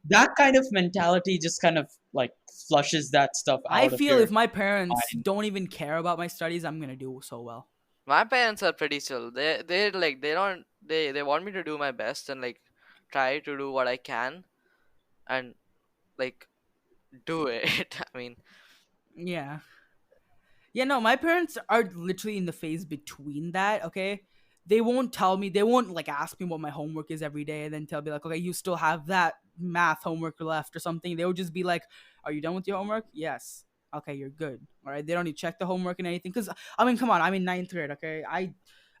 that kind of mentality just kind of like flushes that stuff I out of feel your if my parents mind. don't even care about my studies, I'm gonna do so well. My parents are pretty chill. They like they don't they want me to do my best and like try to do what I can and like do it. I mean, Yeah. Yeah, no, my parents are literally in the phase between that, okay? They won't tell me, they won't like ask me what my homework is every day and then tell me like, okay, you still have that math homework left or something. They'll just be like, are you done with your homework? Yes. Okay, you're good. All right. They don't need to check the homework and anything. Cause I mean, come on, I'm in ninth grade, okay?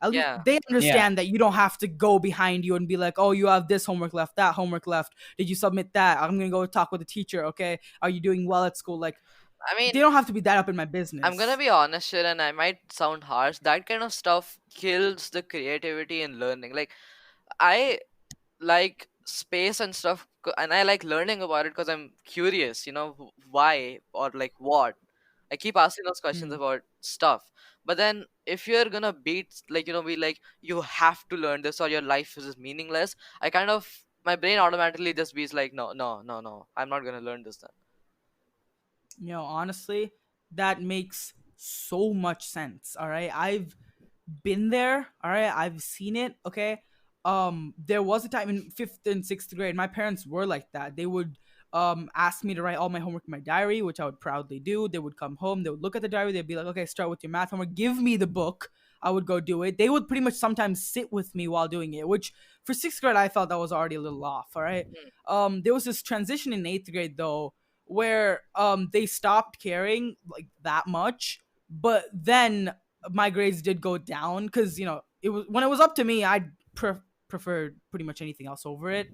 At least yeah. they Yeah. understand that you don't have to go behind you and be like, oh, you have this homework left, that homework left. Did you submit that? I'm gonna go talk with the teacher, okay? Are you doing well at school? Like, I they mean, don't have to be that up in my I'm gonna business. be honest here, and I might sound harsh. That kind of stuff kills the creativity in learning. Like, I like space and stuff, and I like learning about it because I'm curious. Why or like what. I keep asking those questions Hmm. about stuff. But then, if you're gonna beat, like, be like, you have to learn this or your life is meaningless, I kind of, my brain automatically just be like, no, no, no, no, I'm not gonna learn this then. Honestly, that makes so much sense. All right. I've been there. All right. I've seen it. Okay. There was a time in fifth and sixth grade, my parents were like that. They would ask me to write all my homework in my diary, which I would proudly do. They would come home, they would look at the diary, they'd be like, okay, start with your math homework, give me the book. I would go do it. They would pretty much sometimes sit with me while doing it, which for sixth grade I felt that was already a little off. All right. Hmm. There was this transition in eighth grade though, where they stopped caring like that much, but then my grades did go down because it was when it was up to me, I preferred pretty much anything else over it.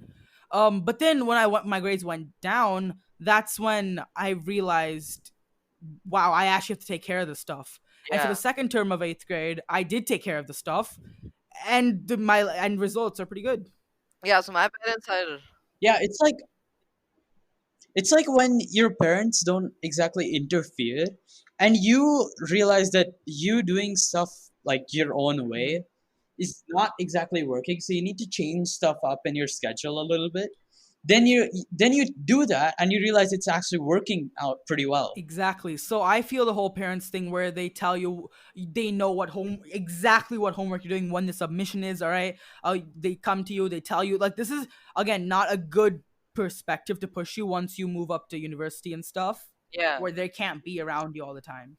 But then when my grades went down, that's when I realized, wow, I actually have to take care of this stuff. And for the Yeah. second term of eighth grade, I did take care of the stuff, and my end results are pretty good. Yeah, so my parents are. Yeah, it's like when your parents don't exactly interfere and you realize that you doing stuff like your own Hmm. way is not exactly working, so you need to change stuff up in your schedule a little bit. Then you do that and you realize it's actually working out pretty well. Exactly. So I feel the whole parents thing where they tell you they know exactly what homework you're doing when the submission is. All right. They come to you. They tell you like this is again not a good perspective to push you once you move up to university and stuff, Yeah. where they can't be around you all the time.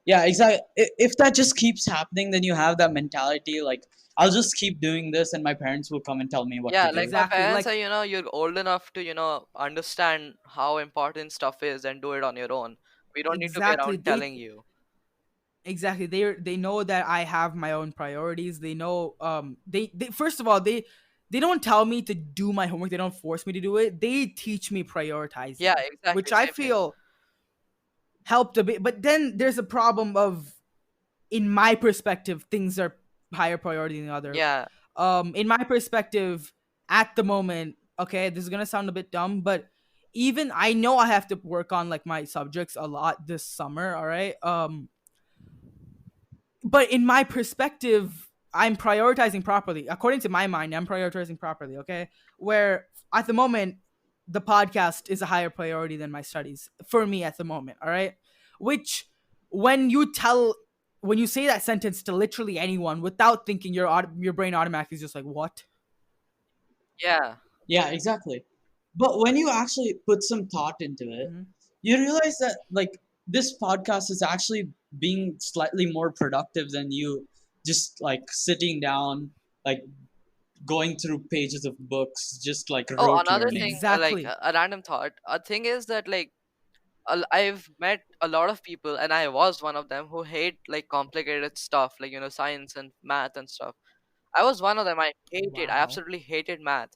Yeah, exactly. If that just keeps happening, then you have that mentality like, I'll just keep doing this and my parents will come and tell me what to Yeah, like do. my Exactly. parents Like are, you're old enough to, understand how important stuff is and do it on your own. We don't need to be exactly. around telling you. They know that I have my own priorities. They know they first of all they don't tell me to do my homework. They don't force me to do it. They teach me Yeah, prioritizing, exactly. which I Same here. feel helped a bit. But then there's a problem of, in my perspective, things are higher priority than other. Yeah. In my perspective, at the moment, okay, this is gonna sound a bit dumb, but even I know I have to work on like my subjects a lot this summer. All right. But in my perspective, I'm prioritizing properly. According to my mind, I'm prioritizing properly, okay? Where at the moment, the podcast is a higher priority than my studies for me at the moment, all right? Which, when when you say that sentence to literally anyone without thinking, your brain automatically is just like, what? Yeah. Yeah, exactly. But when you actually put some thought into it, Mhm. you realize that like this podcast is actually being slightly more productive than you just like sitting down, like going through pages of books, just like Oh, rote another learning. thing, like Exactly. a random thought. A thing is that like I've met a lot of people, and I was one of them who hate like complicated stuff, like science and math and stuff. I was one of them. I Wow. absolutely hated math.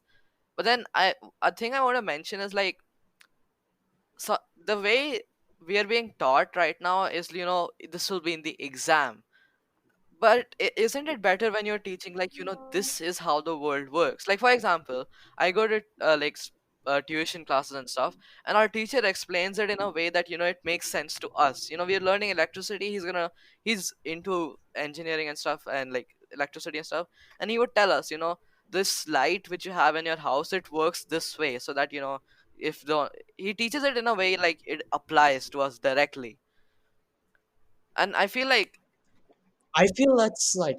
But then a thing I want to mention is like, so the way we are being taught right now is, this will be in the exam. But isn't it better when you're teaching, like, this is how the world works? Like, for example, I go to tuition classes and stuff, and our teacher explains it in a way that, it makes sense to us. We are learning electricity. He's into engineering and stuff, and like electricity and stuff. And he would tell us, this light which you have in your house, it works this way, so that, if the he teaches it in a way like it applies to us directly. And I feel like, I feel that's like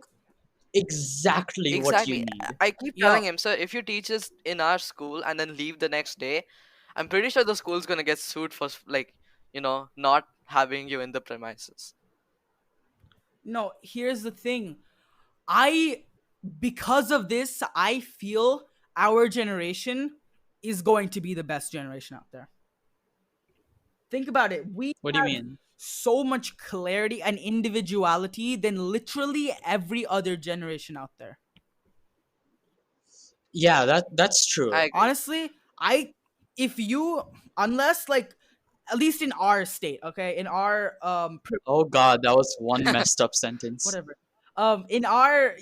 exactly what you exactly. need. I keep telling Yo, him, sir, if you teach us in our school and then leave the next day, I'm pretty sure the school's gonna get sued for like, not having you in the premises. no, here's the thing. I Because of this, I feel our generation is going to be the best generation out there. Think about it. We What do you have mean? so much clarity and individuality than literally every other generation out there. Yeah, that's I true. agree. Honestly, I if you unless like at least in our state, okay, in our Oh God, that was one messed up sentence. whatever. In our,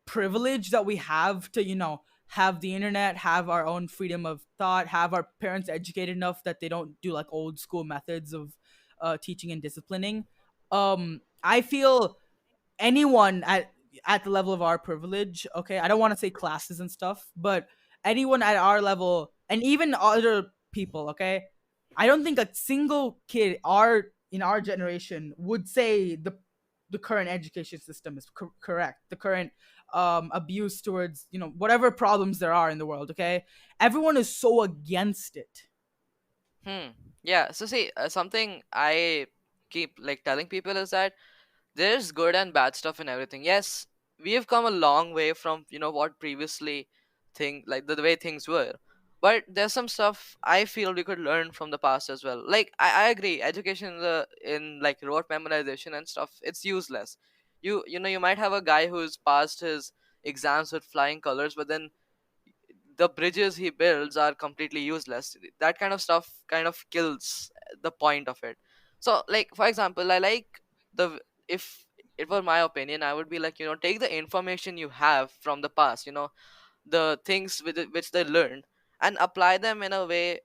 privilege that we have to, have the internet, have our own freedom of thought, have our parents educated enough that they don't do like old school methods of teaching and disciplining. I feel anyone at the level of our privilege, okay, I don't want to say classes and stuff, but anyone at our level and even other people, okay, I don't think a single kid our in our generation would say the current education system is correct, the current abuse towards, whatever problems there are in the world, okay, everyone is so against it. Hmm. Yeah. So see, something I keep like telling people is that there's good and bad stuff in everything. Yes, we have come a long way from, what previously the way things were. But there's some stuff I feel we could learn from the past as well. Like, I agree, education in like rote memorization and stuff, it's useless. You might have a guy who's passed his exams with flying colors, but then the bridges he builds are completely useless. That kind of stuff kind of kills the point of it. So, like, for example, I like the if it were my opinion, I would be like, take the information you have from the past, the things which they learned, and apply them in a way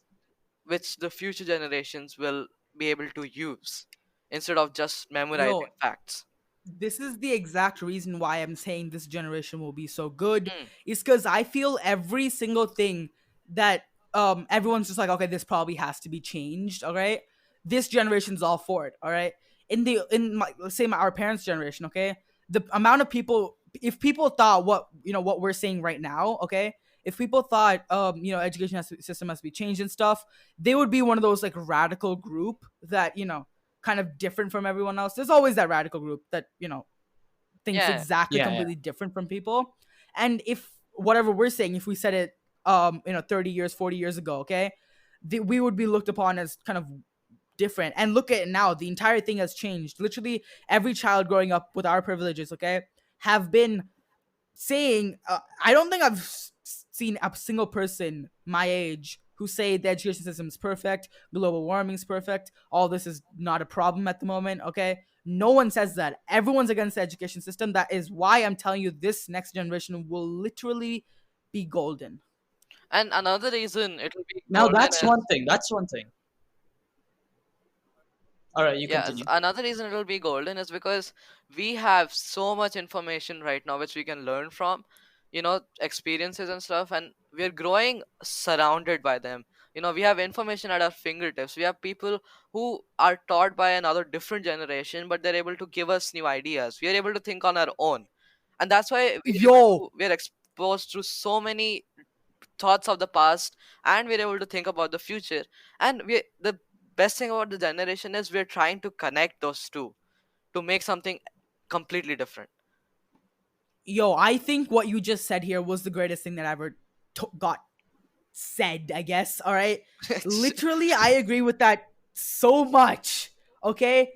which the future generations will be able to use, instead of just Yo, memorizing facts. this is the exact reason why I'm saying this generation will be so good, Hmm. is because I feel every single thing that everyone's just like, okay, this probably has to be changed. All right, this generation's all for it. All right, in my, let's say our parents' generation, okay, the amount of people, if people thought what we're saying right now, okay, if people thought education system has to be changed and stuff, they would be one of those like radical group that kind of different from everyone else. There's always that radical group that, thinks Yeah. exactly Yeah, yeah. completely different from people. And if whatever we're saying, if we said it 30 years, 40 years ago, okay, we would be looked upon as kind of different. And look at it now, the entire thing has changed. Literally every child growing up with our privileges, okay, have been saying, I don't think I've seen a single person my age who say the education system is perfect, global warming is perfect, all this is not a problem at the moment, okay? No one says that. Everyone's against the education system. That is why I'm telling you this next generation will literally be golden. And another reason it'll be Now golden that's is, one thing. That's one thing. All right, you yes, continue. another reason it'll be golden is because we have so much information right now which we can learn from, experiences and stuff, and we're growing surrounded by them. We have information at our fingertips. We have people who are taught by another different generation, but they're able to give us new ideas. We are able to think on our own. And that's why Yo, we're exposed to so many thoughts of the past, and we're able to think about the future. And the best thing about the generation is we're trying to connect those two to make something completely different. I think what you just said here was the greatest thing that I ever got said, I guess. All right. It's- Literally, I agree with that so much. Okay,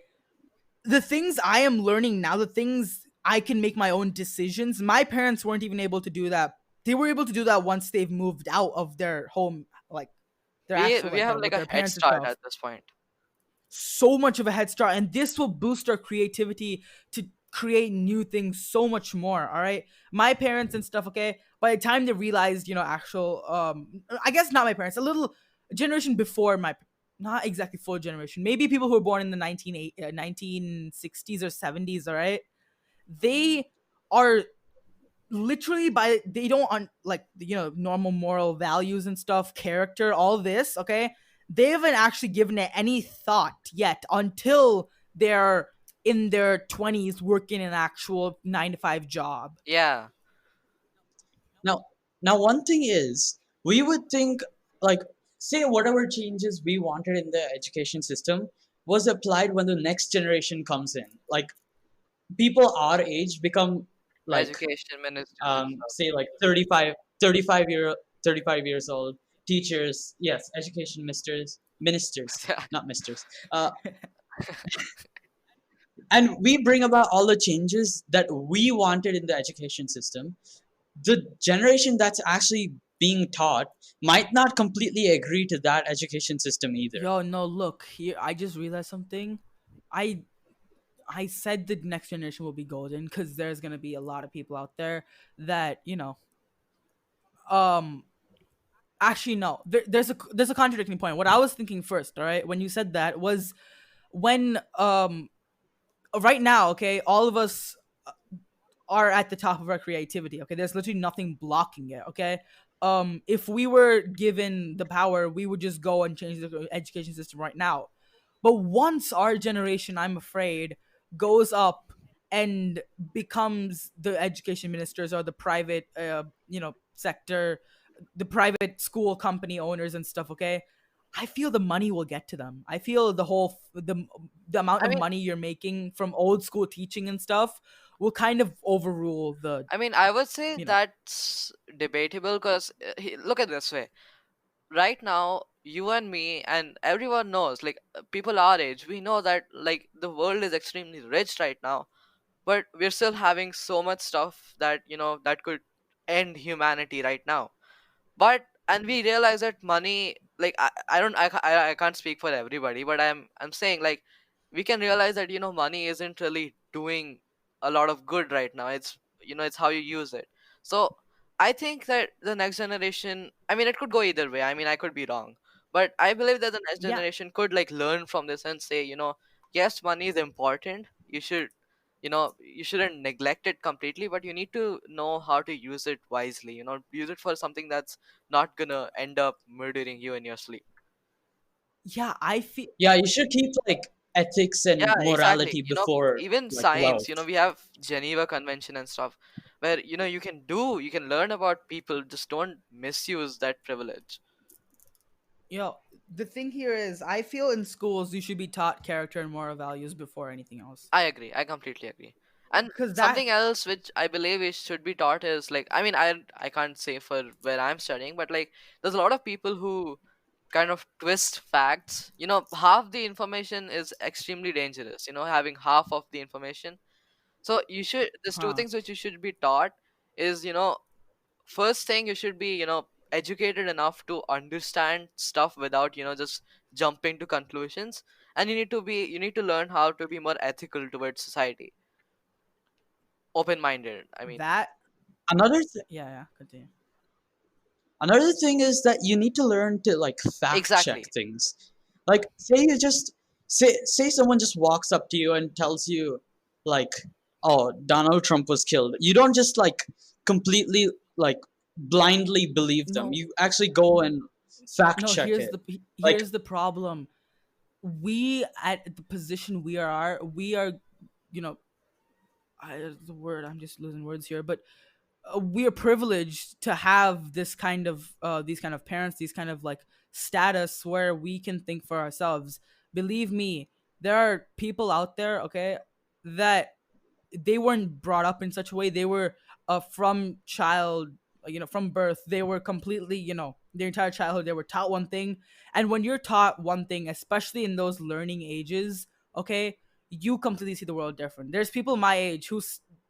the things I am learning now, the things I can make my own decisions. My parents weren't even able to do that. They were able to do that once they've moved out of their home, like their actual We like have like with a their head parents and start stuff. at this point. So much of a head start, and this will boost our creativity to create new things so much more. All right, my parents and stuff, okay, by the time they realized, actual, I guess not my parents, a little generation before my, not exactly full generation, maybe people who were born in the 1960s or 70s, all right, they are literally, by they don't like, normal moral values and stuff, character, all this, okay, they haven't actually given it any thought yet until they're in their 20s working an actual 9 to 5 job. Yeah. Now, now one thing is, we would think, like, say whatever changes we wanted in the education system was applied when the next generation comes in. Like, people our age become like, Education ministers and say like 35 35 years old, teachers, yes, education ministers, stuff. not misters. And we bring about all the changes that we wanted in the education system. The generation that's actually being taught might not completely agree to that education system either. Yo, no, look here, I just realized something. I i said the next generation will be golden because there's gonna be a lot of people out there that, um actually, no, there's a contradicting point. What I was thinking first, all right, when you said that, was when, right now, okay, all of us are at the top of our creativity. Okay, there's literally nothing blocking it. Okay, if we were given the power, we would just go and change the education system right now. But once our generation, I'm afraid, goes up and becomes the education ministers or the private, sector, the private school company owners and stuff, okay, I feel the money will get to them. I feel the amount I of mean, money you're making from old school teaching and stuff will kind of overrule the, I would say you know that's debatable because look at this way. Right now, you and me and everyone knows, like people our age, we know that like the world is extremely rich right now, but we're still having so much stuff that that could end humanity right now. But and we realize that money, like I don't I can't speak for everybody, but I'm saying like we can realize that money isn't really doing a lot of good right now. It's it's how you use it. So I think that the next generation, it could go either way. I could be wrong, but I believe that the next yeah. generation could like learn from this and say, yes, money is important. You shouldn't neglect it completely, but you need to know how to use it wisely. Use it for something that's not gonna end up murdering you in your sleep. Yeah, I feel. Yeah, you should keep like ethics and Yeah, exactly. morality before Even like science, wealth. we have Geneva Convention and stuff where you can learn about people, just don't misuse that privilege. The thing here is, I feel in schools you should be taught character and moral values before anything else. I agree. I completely agree. And Because that, something else which I believe it should be taught is like, I can't say for where I'm studying, but like there's a lot of people who kind of twist facts. Half the information is extremely dangerous, having half of the information. So there's two huh, things which you should be taught is, first thing, you should be, educated enough to understand stuff without, just jumping to conclusions. And you need to learn how to be more ethical towards society, open minded. that, Another yeah, yeah, continue. Another thing is that you need to learn to like fact check Exactly. things. Like, say someone just walks up to you and tells you like, oh, Donald Trump was killed. You don't just like completely like blindly believe them. No, You actually go and fact no, check it. Like, here's the problem. We, at the position we are, you know the word, I'm just losing words here, but we are privileged to have this kind of, these kind of parents, these kind of like status where we can think for ourselves. Believe me, there are people out there, okay, that they weren't brought up in such a way. They were, from child, from birth, they were completely, their entire childhood they were taught one thing, and when you're taught one thing, especially in those learning ages, okay, you completely see the world different. There's people my age who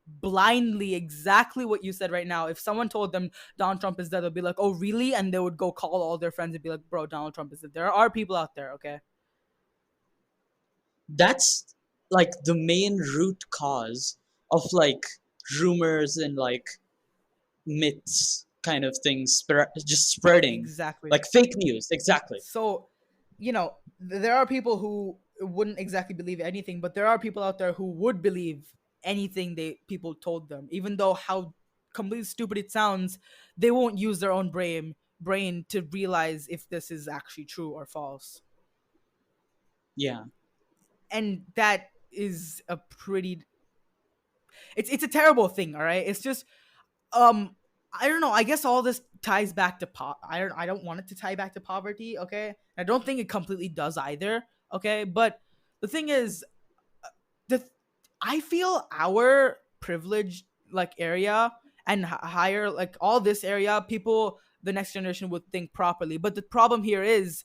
blindly exactly what you said right now. If someone told them Donald Trump is dead, they'll be like, "Oh, really?" And they would go call all their friends and be like, "Bro, Donald Trump is dead." There are people out there, okay? That's like the main root cause of like rumors and like myths kind of things just spreading, Exactly. like fake news. Exactly. So, there are people who wouldn't exactly believe anything, but there are people out there who would believe anything they people told them, even though how completely stupid it sounds. They won't use their own brain to realize if this is actually true or false, Yeah. and that is a pretty. It's a terrible thing. All right, it's just um I don't know. I guess all this ties back to I don't want it to tie back to poverty, okay? I don't think it completely does either, okay? But the thing is, the I feel our privileged like area and higher like all this area, people the next generation would think properly. But the problem here is,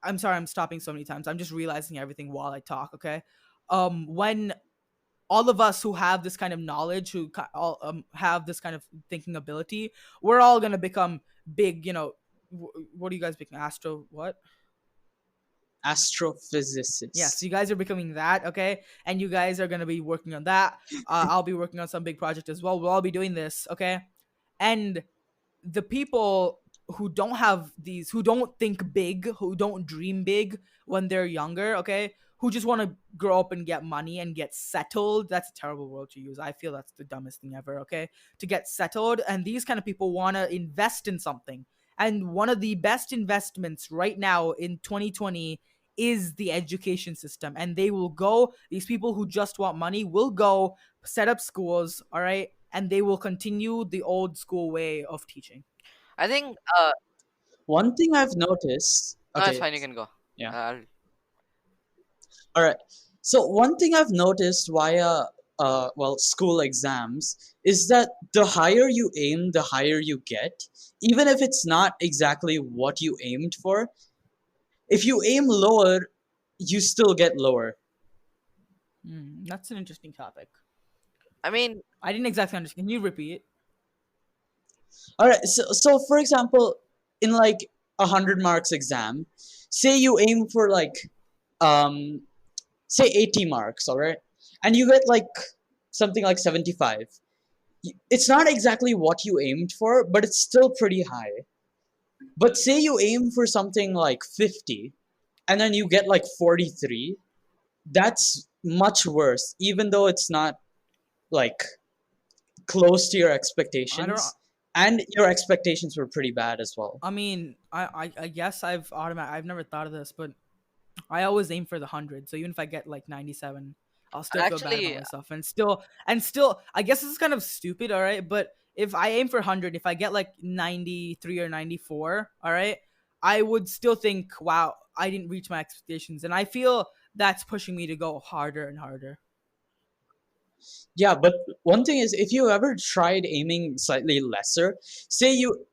I'm sorry, I'm stopping so many times. I'm just realizing everything while I talk, okay? When all of us who have this kind of knowledge, who all have this kind of thinking ability, we're all gonna become big. What are you guys becoming? Astro what? Yes, Astrophysicist. you guys are becoming that, okay? And you guys are gonna be working on that. I'll be working on some big project as well. We'll all be doing this, okay? And the people who don't think big, who don't dream big when they're younger, okay, who just want to grow up and get money and get settled. That's a terrible word to use. I feel that's the dumbest thing ever, okay? To get settled. And these kind of people want to invest in something. And one of the best investments right now in 2020 is the education system. And they will go, these people who just want money will go set up schools, all right? And they will continue the old school way of teaching. I think One thing I've noticed. no, that's Okay. fine. You can go. Yeah. Uh, All right. So one thing I've noticed via well school exams is that the higher you aim, the higher you get. Even if it's not exactly what you aimed for, if you aim lower, you still get lower. That's an interesting topic. I mean, I didn't exactly understand. Can you repeat? All right. So for example, in like 100 marks exam, say you aim for like um say 80 marks, all right, and you get like something like 75. It's not exactly what you aimed for, but it's still pretty high. But say you aim for something like 50 and then you get like 43, that's much worse, even though it's not like close to your I don't. expectations. And your expectations were pretty bad as well. I mean, I guess I've never thought of this, but I always aim for the 100. So even if I get like 97, I'll still feel bad about actually, myself. And still, I guess this is kind of stupid, all right. But if I aim for 100, if I get like 93 or 94, all right, I would still think, wow, I didn't reach my expectations, and I feel that's pushing me to go harder and harder. Yeah, but one thing is, if you ever tried aiming slightly lesser, say you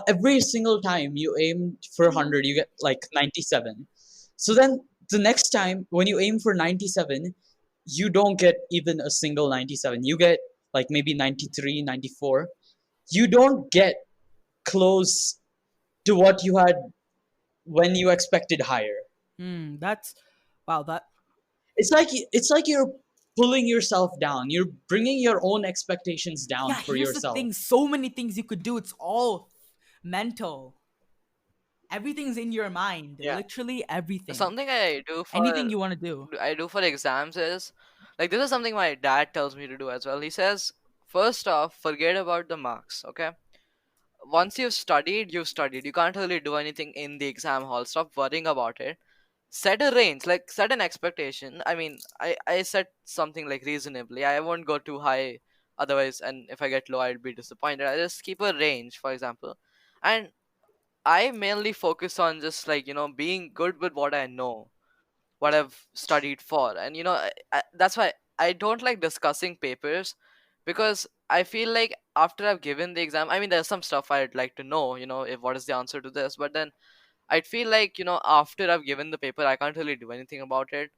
every single time you aim for 100, you get like 97. So then the next time when you aim for 97, you don't get even a single 97. You get like maybe 93, 94. You don't get close to what you had when you expected higher. That's wow. That It's like you're pulling yourself down. You're bringing your own expectations down Yeah, for here's the yourself. thing. So many things you could do. It's all mental. Everything's in your mind. yeah, Literally everything. something I do Anything you want to do. for exams is like this is something my dad tells me to do as well. He says, first off, forget about the marks. Okay, once you've studied. You can't really do anything in the exam hall. Stop worrying about it. Set a range, like set an expectation. I mean, I set something like reasonably. I won't go too high, otherwise, and if I get low, I'd be disappointed. I just keep a range, for example, and I mainly focus on just like being good with what I know, what I've studied for. And that's why I don't like discussing papers, because I feel like after I've given the exam, I mean, there's some stuff I'd like to know, if what is the answer to this, but then I'd feel like, after I've given the paper, I can't really do anything about it.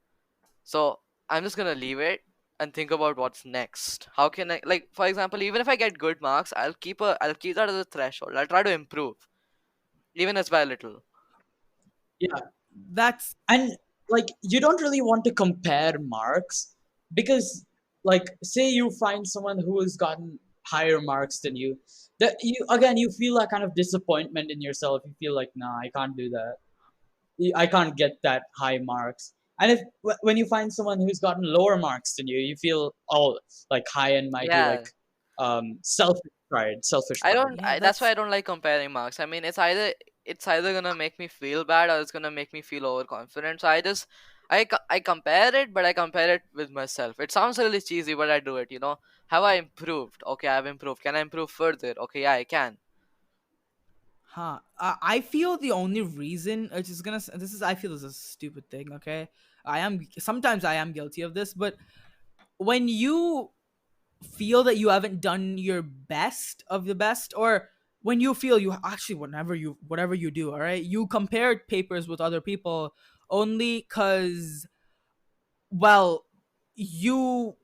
So I'm just gonna leave it and think about what's next. How can I, like, for example, even if I get good marks, I'll keep that as a threshold. I'll try to improve, even as by a little. Yeah. That's And like you don't really want to compare marks because like say you find someone who has gotten higher marks than you, that you again you feel that kind of disappointment in yourself. You feel like, nah, I can't do that. I can't get that high marks. And if when you find someone who's gotten lower marks than you feel all like high and mighty, Yeah. like selfish I pride. don't. yeah, That's why that's I don't like comparing marks. I mean, it's either gonna make me feel bad or it's gonna make me feel overconfident. So I compare it, but I compare it with myself. It sounds really cheesy, but I do it. Have I improved? Okay, I've improved. Can I improve further? Okay, yeah, I can. huh. I feel the only reason, which is gonna this is I feel this is a stupid thing. Okay, I am guilty of this, but when you feel that you haven't done your best of the best, or when you feel you actually whatever you do, all right, you compare papers with other people only because, well, you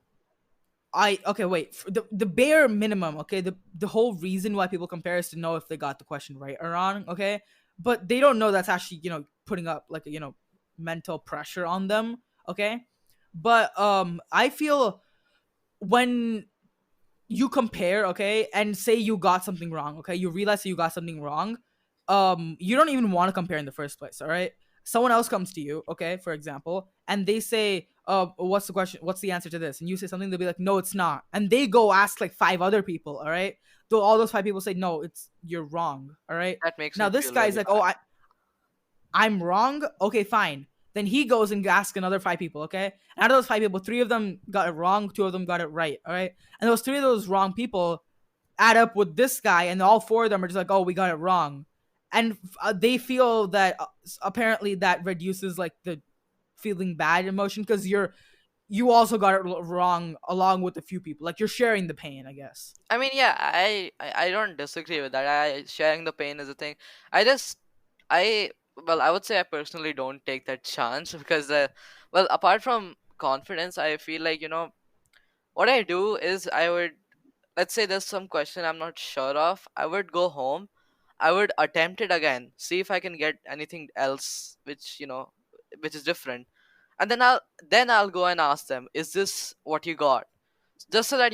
I okay wait the bare minimum, okay, the whole reason why people compare is to know if they got the question right or wrong, okay, but they don't know that's actually putting up like mental pressure on them, okay, but I feel when you compare, okay, and say you got something wrong, okay, you realize that you got something wrong, you don't even want to compare in the first place, all right. Someone else comes to you, okay, for example, and they say, what's the question, what's the answer to this, and you say something, they'll be like, no, it's not, and they go ask like five other people, all right, though all those five people say, no, you're wrong, all right. That makes Now me this feel guy's really like, oh, bad. I'm wrong. Okay, fine. Then he goes and asks another five people. Okay, and out of those five people, three of them got it wrong, two of them got it right. All right, and those three of those wrong people add up with this guy, and all four of them are just like, oh, we got it wrong, and they feel that apparently that reduces like the feeling bad emotion because you also got it wrong along with a few people. Like you're sharing the pain, I guess. I mean, yeah, I don't disagree with that. Sharing the pain is a thing. I just I well, I would say I personally don't take that chance because, well, apart from confidence, I feel like, what I do is I would, let's say there's some question I'm not sure of, I would go home, I would attempt it again, see if I can get anything else which is different, and then I'll go and ask them, is this what you got? Just so that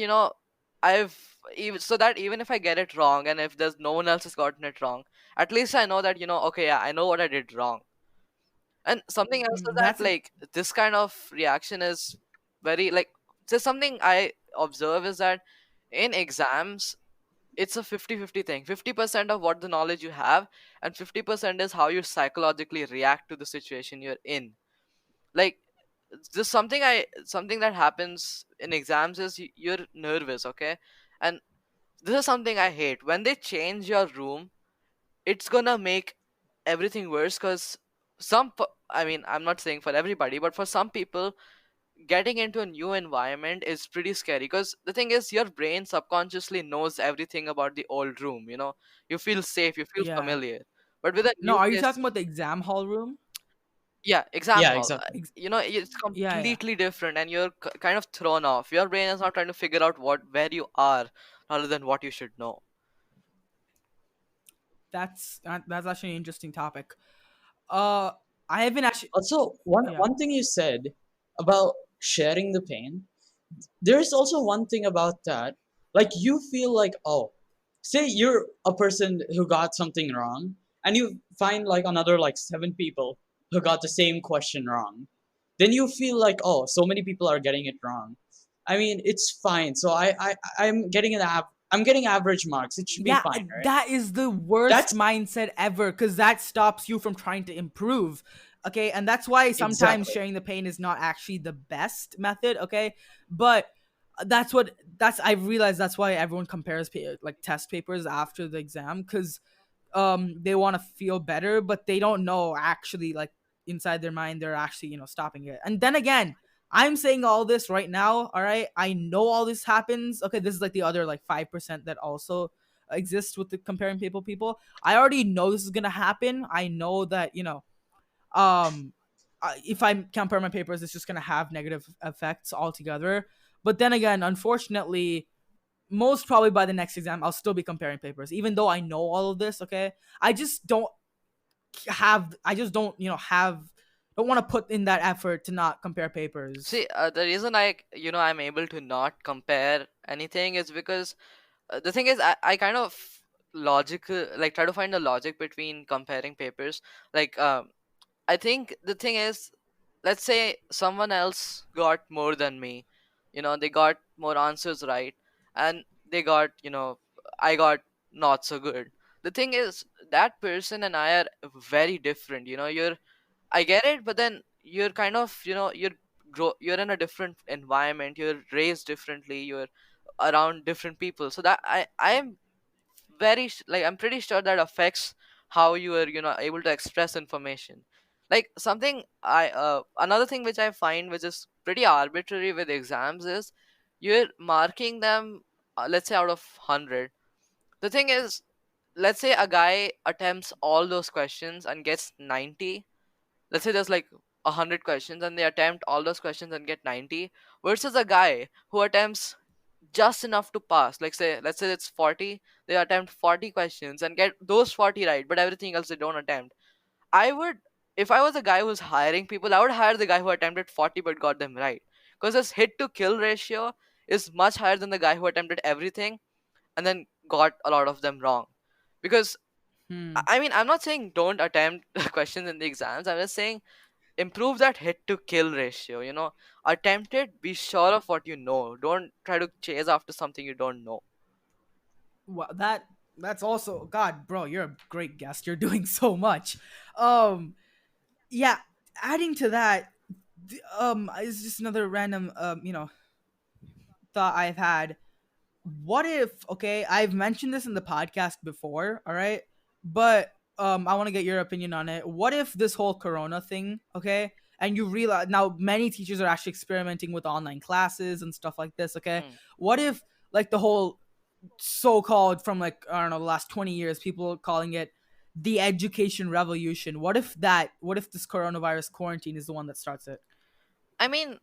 so that even if I get it wrong and if there's no one else has gotten it wrong, at least I know that, okay, yeah, I know what I did wrong. And something else is that, That's an like, this kind of reaction is very, like, there's something I observe is that in exams it's a 50-50 thing. 50% of what the knowledge you have, and 50% is how you psychologically react to the situation you're in. Like, there's something that happens in exams is you're nervous, okay? And this is something I hate. When they change your room, it's gonna make everything worse because I mean, I'm not saying for everybody, but for some people, getting into a new environment is pretty scary because the thing is, your brain subconsciously knows everything about the old room. You feel safe, you feel yeah. familiar. But with a No, new are you place, talking about the exam hall room? yeah, exam Yeah, hall, exactly. it's Yeah, yeah. completely different and you're kind of thrown off. Your brain is not trying to figure out where you are rather than what you should know. That's actually an interesting topic. Uh, I haven't actually. Also, one Yeah, one thing you said about sharing the pain, there's also one thing about that. Like you feel like, oh, say you're a person who got something wrong, and you find like another like seven people who got the same question wrong. Then you feel like, oh, so many people are getting it wrong. I mean, it's fine. So I'm getting average marks. It should be yeah. fine, right? That is the worst That's mindset ever because that stops you from trying to improve. Okay, and that's why sometimes exactly sharing the pain is not actually the best method. Okay, but that's I realized that's why everyone compares like test papers after the exam because they want to feel better, but they don't know actually like inside their mind they're actually stopping it. And then again, I'm saying all this right now, all right? I know all this happens. Okay, this is like the other like 5% that also exists with the comparing people. I already know this is going to happen. I know that, um if I compare my papers, it's just going to have negative effects altogether. But then again, unfortunately, most probably by the next exam, I'll still be comparing papers, even though I know all of this. Okay, I just don't, don't want to put in that effort to not compare papers. See, the reason I'm able to not compare anything is because the thing is, I kind of logical like try to find a logic between comparing papers. Like, I think the thing is, let's say someone else got more than me. They got more answers right, and they got, I got not so good. The thing is, that person and I are very different. I get it, but then you're kind of, you're in a different environment. You're raised differently. You're around different people. So that I'm I'm pretty sure that affects how you are, able to express information. Like something I another thing which I find which is pretty arbitrary with exams is you're marking them, let's say out of 100. The thing is, let's say a guy attempts all those questions and gets 90. Let's say there's like 100 questions and they attempt all those questions and get 90, versus a guy who attempts just enough to pass. Like, let's say it's 40, they attempt 40 questions and get those 40 right, but everything else they don't attempt. I would, if I was a guy who's hiring people, I would hire the guy who attempted 40 but got them right, because his hit to kill ratio is much higher than the guy who attempted everything and then got a lot of them wrong. Because Hmm. I mean, I'm not saying don't attempt questions in the exams. I'm just saying improve that hit to kill ratio. Attempt it, be sure of what you know, don't try to chase after something you don't know. Well, that's also, God, bro, you're a great guest. You're doing so much. Um, yeah. Adding to that, is just another random thought I've had. What if, okay, I've mentioned this in the podcast before, all right, but I want to get your opinion on it. What if this whole corona thing, okay, and you realize now many teachers are actually experimenting with online classes and stuff like this, okay, Hmm. what if like the whole so-called, from like, I don't know, the last 20 years, people calling it the education revolution, what if this coronavirus quarantine is the one that starts it? I mean,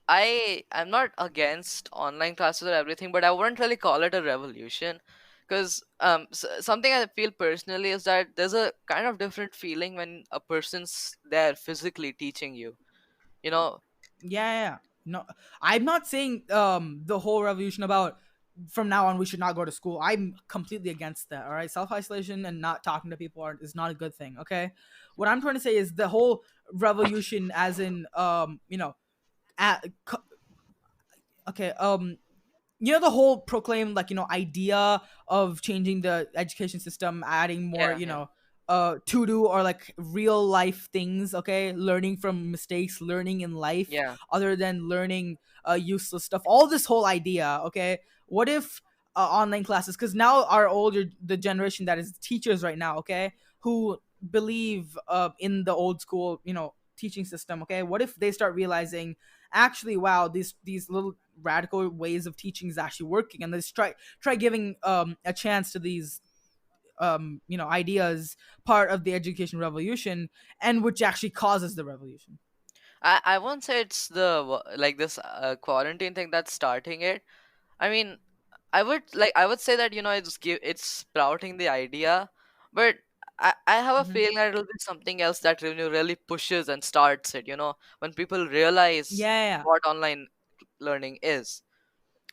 I'm not against online classes or everything, but I wouldn't really call it a revolution, because something I feel personally is that there's a kind of different feeling when a person's there physically teaching you. You know, Yeah. No, I'm not saying the whole revolution about from now on we should not go to school. I'm completely against that. All right, self isolation and not talking to people is not a good thing. Okay, what I'm trying to say is the whole revolution, as in at, okay, the whole proclaimed, like, idea of changing the education system, adding more, yeah, yeah, to do, or like real life things, okay, learning from mistakes, learning in life yeah. other than learning useless stuff, all this whole idea. Okay, what if online classes, because now our older, the generation that is teachers right now, okay, who believe in the old school, teaching system, okay, what if they start realizing, actually, wow, these little radical ways of teaching is actually working, and let's try giving a chance to these ideas, part of the education revolution, and which actually causes the revolution. I won't say it's like this quarantine thing that's starting it. I mean, I would say that it's sprouting the idea, but I have a Hmm. feeling that it'll be something else that really pushes and starts it. When people realize Yeah. what online learning is.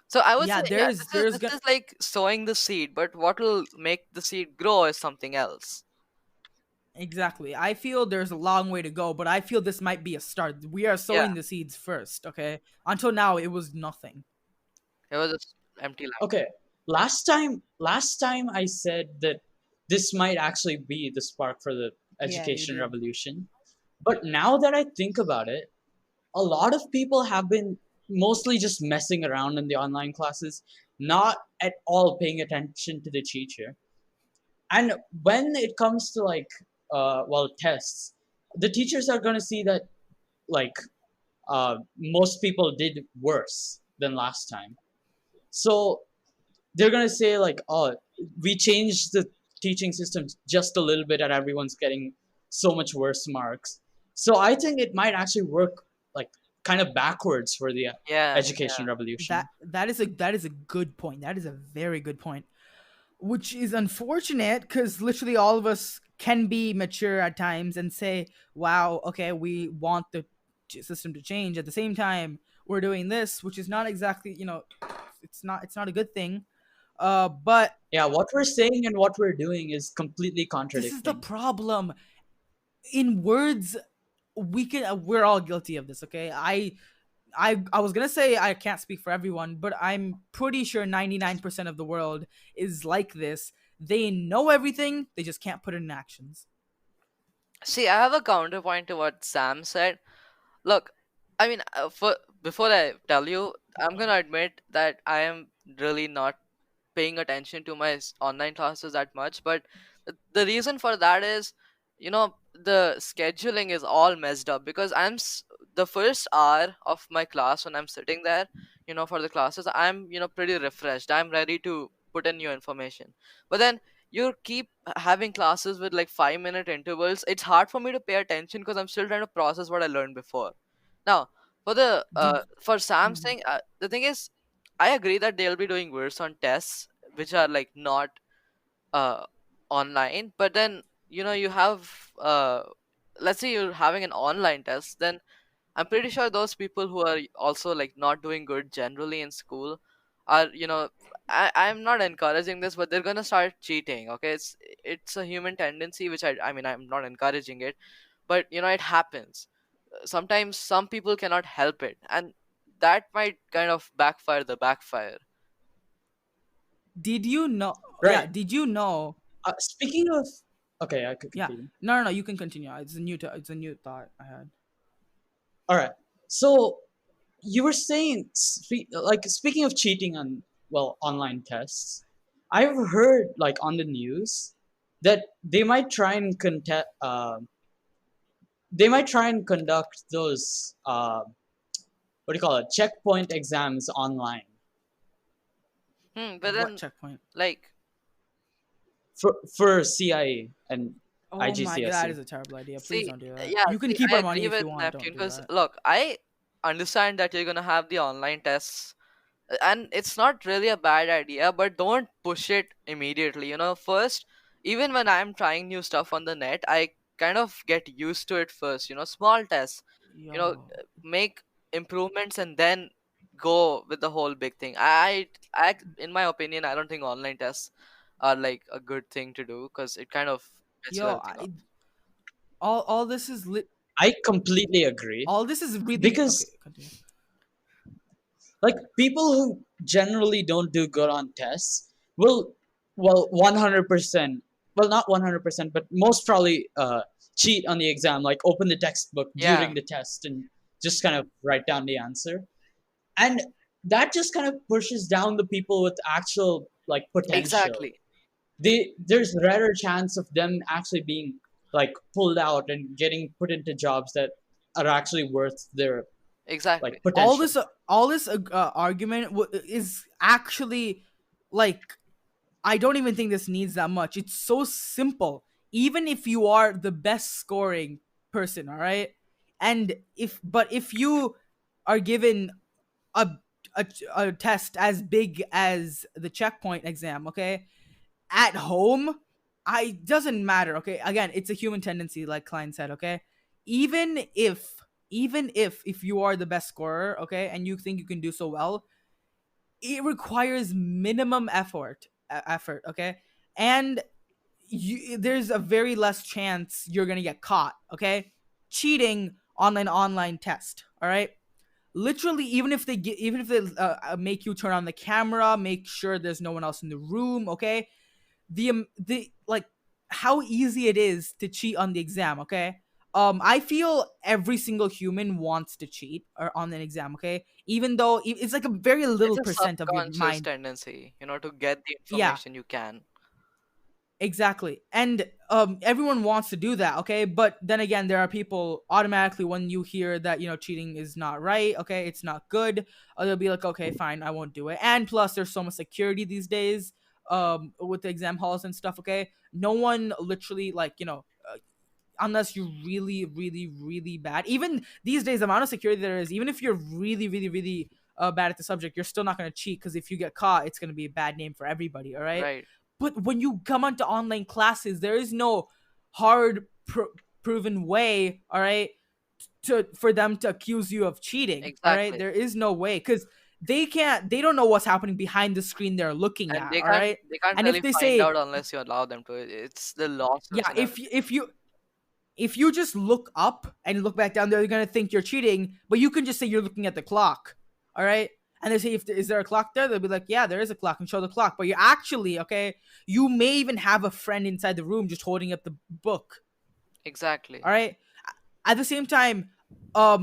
So I would say, Yeah, yeah, there's this is there's this gonna is like sowing the seed, but what will make the seed grow is something else. exactly, I feel there's a long way to go, but I feel this might be a start. We are Yeah, sowing the seeds first, okay, until now it was nothing. it was just empty land. Okay, last time I said that this might actually be the spark for the Yeah, you education did. revolution. But now that I think about it, a lot of people have been mostly just messing around in the online classes, not at all paying attention to the teacher. And when it comes to tests, the teachers are going to see that like most people did worse than last time. So they're gonna say like, oh, we changed the teaching system just a little bit and everyone's getting so much worse marks. So I think it might actually work like kind of backwards for the Yeah, education yeah. That revolution. that is a good point. That is a very good point. Which is unfortunate because literally all of us can be mature at times and say, "Wow, okay, we want the system to change." At the same time, we're doing this, which is not exactly, it's not a good thing. But Yeah, what we're saying and what we're doing is completely this is the contradicting. problem. In words, we're all guilty of this. Okay, I was gonna say I can't speak for everyone, but I'm pretty sure 99% of the world is like this. They know everything, they just can't put it in actions. See, I have a counterpoint to what Sam said. Look, I mean, for before I tell you, I'm gonna admit that I am really not paying attention to my online classes that much. But the reason for that is, the scheduling is all messed up because the first hour of my class when I'm sitting there, for the classes, I'm pretty refreshed. I'm ready to put in new information. But then you keep having classes with like 5-minute intervals. It's hard for me to pay attention because I'm still trying to process what I learned before. Now, Did for Sam's mm, thing, the thing is, I agree that they'll be doing worse on tests which are like not uh online. But then you have let's say you're having an online test, then I'm pretty sure those people who are also like not doing good generally in school are, I'm not encouraging this, but they're gonna start cheating. Okay, it's a human tendency, which I mean, I'm not encouraging it, but it happens. Sometimes some people cannot help it, and that might kind of backfire the backfire. did you know? Yeah, Right. did you know? Speaking of, okay, I could Yeah, continue. no, no, no. You can continue. It's a new thought I had. All right. So you were saying, like speaking of cheating on online tests, I've heard like on the news that they might try and conduct those what do you call it, checkpoint exams online But What then, checkpoint? like, for CIA and Oh my god, that IGCSE. is a terrible idea. Please see, don't do that. yeah, You can see, keep I our money agree if with you want. Don't Neptune do because that. look, I understand that you're gonna have the online tests, and it's not really a bad idea, but don't push it immediately. First, even when I'm trying new stuff on the net, I kind of get used to it first. Small tests. Yo, Make improvements and then go with the whole big thing. In my opinion, I don't think online tests are like a good thing to do because it kind of messes yo, everything up. all this is I completely agree all this is really okay. because Continue. like people who generally don't do good on tests will 100%, well, not 100%, but most probably cheat on the exam, like open the textbook during Yeah, the test and just kind of write down the answer. And that just kind of pushes down the people with actual like potential. exactly, There's rarer chance of them actually being like pulled out and getting put into jobs that are actually worth their like exactly. All potential. this argument is actually like, I don't even think this needs that much. It's so simple. Even if you are the best scoring person, all right, and if you are given a a test as big as the checkpoint exam, okay, at home, I doesn't matter. Okay, again, it's a human tendency, like Klein said. Okay, even if you are the best scorer, okay, and you think you can do so well, it requires minimum effort, okay, and there's a very less chance you're gonna get caught, okay, cheating on an online test, all right. Literally, even if they make you turn on the camera, make sure there's no one else in the room, okay, the like how easy it is to cheat on the exam, okay. I feel every single human wants to cheat or on an exam, okay, even though it's like a very It's little a percent of your subconscious mind. tendency, to get the Yeah, information you can. Exactly. And everyone wants to do that, okay? But then again, there are people automatically when you hear that, cheating is not right, okay? It's not good. They'll be like, "Okay, fine, I won't do it." And plus there's so much security these days with the exam halls and stuff, okay? No one literally like, unless you're really, really, really bad. Even these days, the amount of security there is, even if you're really, really, really bad at the subject, you're still not going to cheat because if you get caught, it's going to be a bad name for everybody. All right. Right. But when you come onto online classes, there is no hard proven way. All right. To for them to accuse you of cheating. All right. Exactly. There is no way because they don't know what's happening behind the screen they're looking And at. All right. they can't And if really they find say, out unless you allow them to. It's the losses yeah, and everything. if you just look up and look back down, they're gonna think you're cheating. But you can just say you're looking at the clock, all right? And they say, is there a clock there? They'll be like, yeah, there is a clock, and show the clock. But you're actually okay. You may even have a friend inside the room just holding up the book, Exactly. all right? At the same time,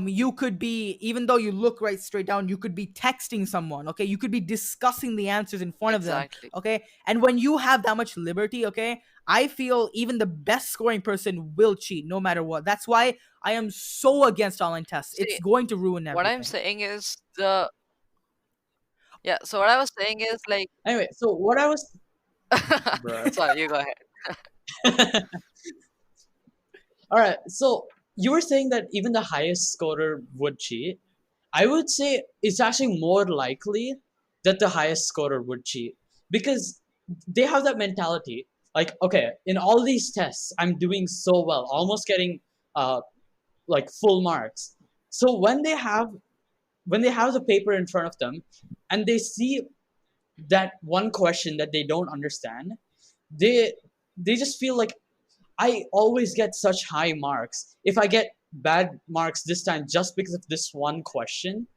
you could be, even though you look right straight down, you could be texting someone, okay? You could be discussing the answers in front of them, Exactly. okay? And when you have that much liberty, okay, I feel even the best scoring person will cheat no matter what. That's why I am so against online tests. It's See, going to ruin what I'm everything. saying is the yeah. So what I was saying is like, Anyway, so what I was, bruh. sorry, you go ahead. All right, so you were saying that even the highest scorer would cheat. I would say it's actually more likely that the highest scorer would cheat because they have that mentality. Like, okay, in all these tests, I'm doing so well, almost getting uh like full marks. So when they have the paper in front of them and they see that one question that they don't understand, they they just feel like I always get such high marks. If I get bad marks this time just because of this one question,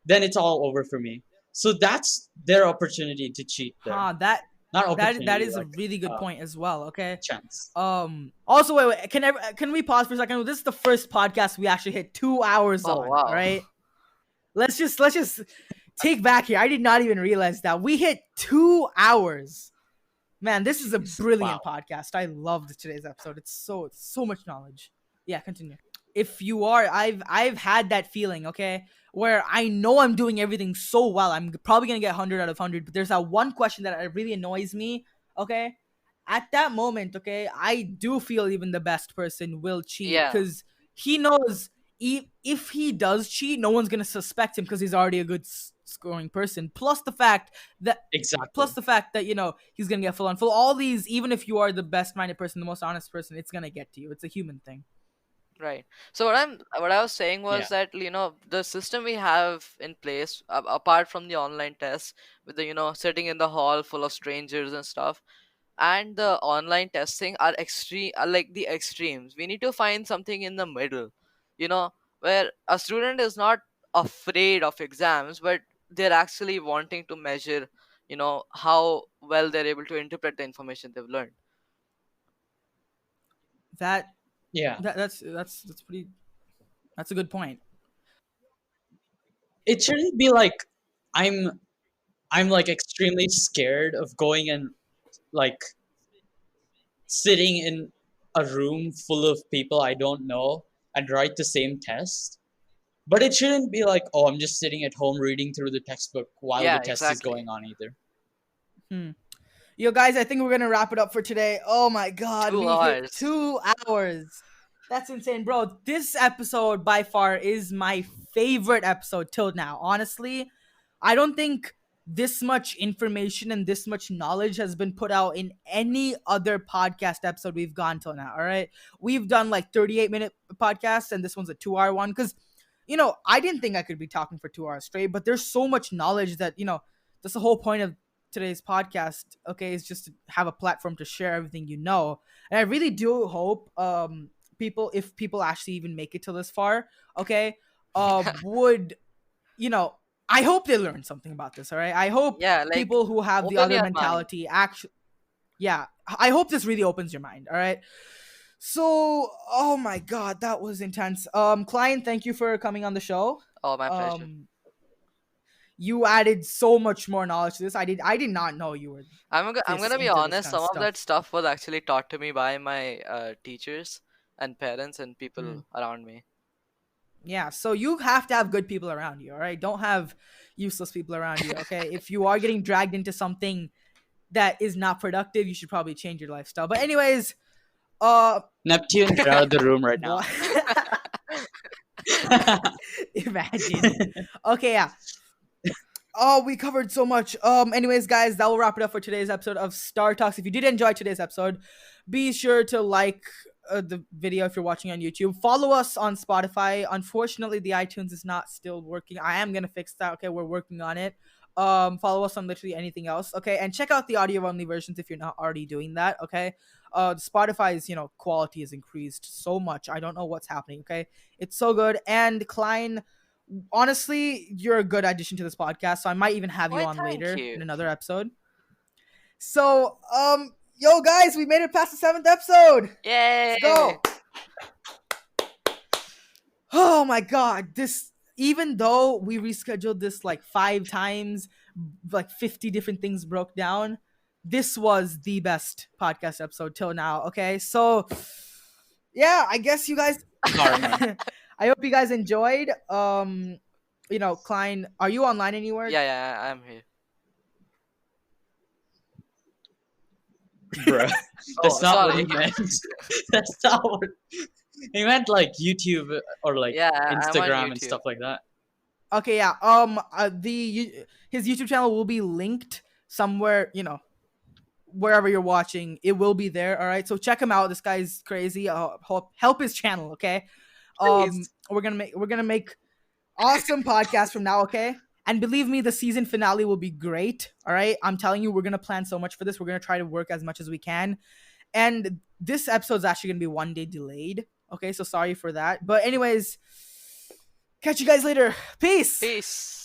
then it's all over for me. So that's their opportunity to cheat there. That Not that opportunity, is a like really good point as well, okay? chance. Also, wait, can we pause for a second? This is the first podcast we actually hit 2 hours Oh on, all wow. right? Let's just take back here. I did not even realize that we hit 2 hours. Man, this is a Jeez. Wow. brilliant podcast. I loved today's episode. It's so much knowledge. Yeah, continue. If you are, I've had that feeling, okay, where I know I'm doing everything so well. I'm probably gonna get 100 out of 100, but there's that one question that really annoys me. Okay, at that moment, okay, I do feel even the best person will cheat Yeah. because he knows if he does cheat, no one's gonna suspect him because he's already a good scoring person. That Exactly. plus the fact that he's gonna get full on full. All these, even if you are the best minded person, the most honest person, it's gonna get to you. It's a human thing. Right. So what I was saying Yeah. was that the system we have in place, apart from the online tests, with the sitting in the hall full of strangers and stuff, and the online testing are extreme, are like the extremes. We need to find something in the middle, you know, where a student is not afraid of exams, but they're actually wanting to measure, how well they're able to interpret the information they've learned. That Yeah. that's pretty. That's a good point. It shouldn't be like I'm I'm like extremely scared of going and like sitting in a room full of people I don't know and write the same test. But it shouldn't be like, oh, I'm just sitting at home reading through the textbook while the Yeah, test is exactly. going on either. Hmm. Yo, guys, I think we're gonna wrap it up for today. Oh my god, two we hit hours 2 hours. That's insane, bro. This episode by far is my favorite episode till now. Honestly, I don't think this much information and this much knowledge has been put out in any other podcast episode we've gone till now. All right. We've done like 38-minute podcasts, and this one's a 2 hour one. Because, I didn't think I could be talking for 2 hours straight, but there's so much knowledge that, that's the whole point of today's podcast, okay, is just to have a platform to share everything you know. And I really do hope if people actually even make it to this far, okay, would you know I hope they learn something about this, all right? I hope Yeah, like, people who have the open other your mind. mentality actually, yeah, I hope this really opens your mind, all right? So, oh my god, that was intense. Klein, thank you for coming on the show. Oh, my pleasure. um you added so much more knowledge to this. I did not know you were I'm this gonna be into this honest. kind of Some of that stuff. stuff was actually taught to me by my teachers and parents and Hmm. people around me. Yeah, so you have to have good people around you, all right? Don't have useless people around you, okay? If you are getting dragged into something that is not productive, you should probably change your lifestyle. But anyways, uh Neptune, get out of the room right now. what imagine. Okay, yeah. Oh, we covered so much. Anyways, guys, that will wrap it up for today's episode of Star Talks. If you did enjoy today's episode, be sure to like the video if you're watching on YouTube. Follow us on Spotify. Unfortunately, the iTunes is not still working. I am gonna fix that. Okay, we're working on it. Follow us on literally anything else. Okay, and check out the audio only versions if you're not already doing that. Okay, Spotify's quality has increased so much. I don't know what's happening. Okay, it's so good. And Klein, honestly, you're a good addition to this podcast, so I might even have you Why, on thank later you. in another episode. So, yo guys, we made it past the 7th episode. Yay! Let's go. Oh my god, this, even though we rescheduled this like 5 times, like 50 different things broke down, this was the best podcast episode till now. Okay, so yeah, I guess you guys Karma. I hope you guys enjoyed. Klein, are you online anywhere? Yeah, I'm here. Bruh. That's not what Sorry. he meant. That's not what he meant. Like YouTube or like Yeah, I'm on Instagram and YouTube. stuff like that. Okay, yeah. His YouTube channel will be linked somewhere, wherever you're watching. It will be there. All right, so check him out. This guy's crazy. Help his channel, okay? Please. We're gonna make awesome podcasts from now, okay? And believe me, the season finale will be great. All right, I'm telling you, we're gonna plan so much for this. We're gonna try to work as much as we can. And this episode's actually gonna be 1 day delayed. Okay, so sorry for that. But anyways, catch you guys later. Peace. Peace.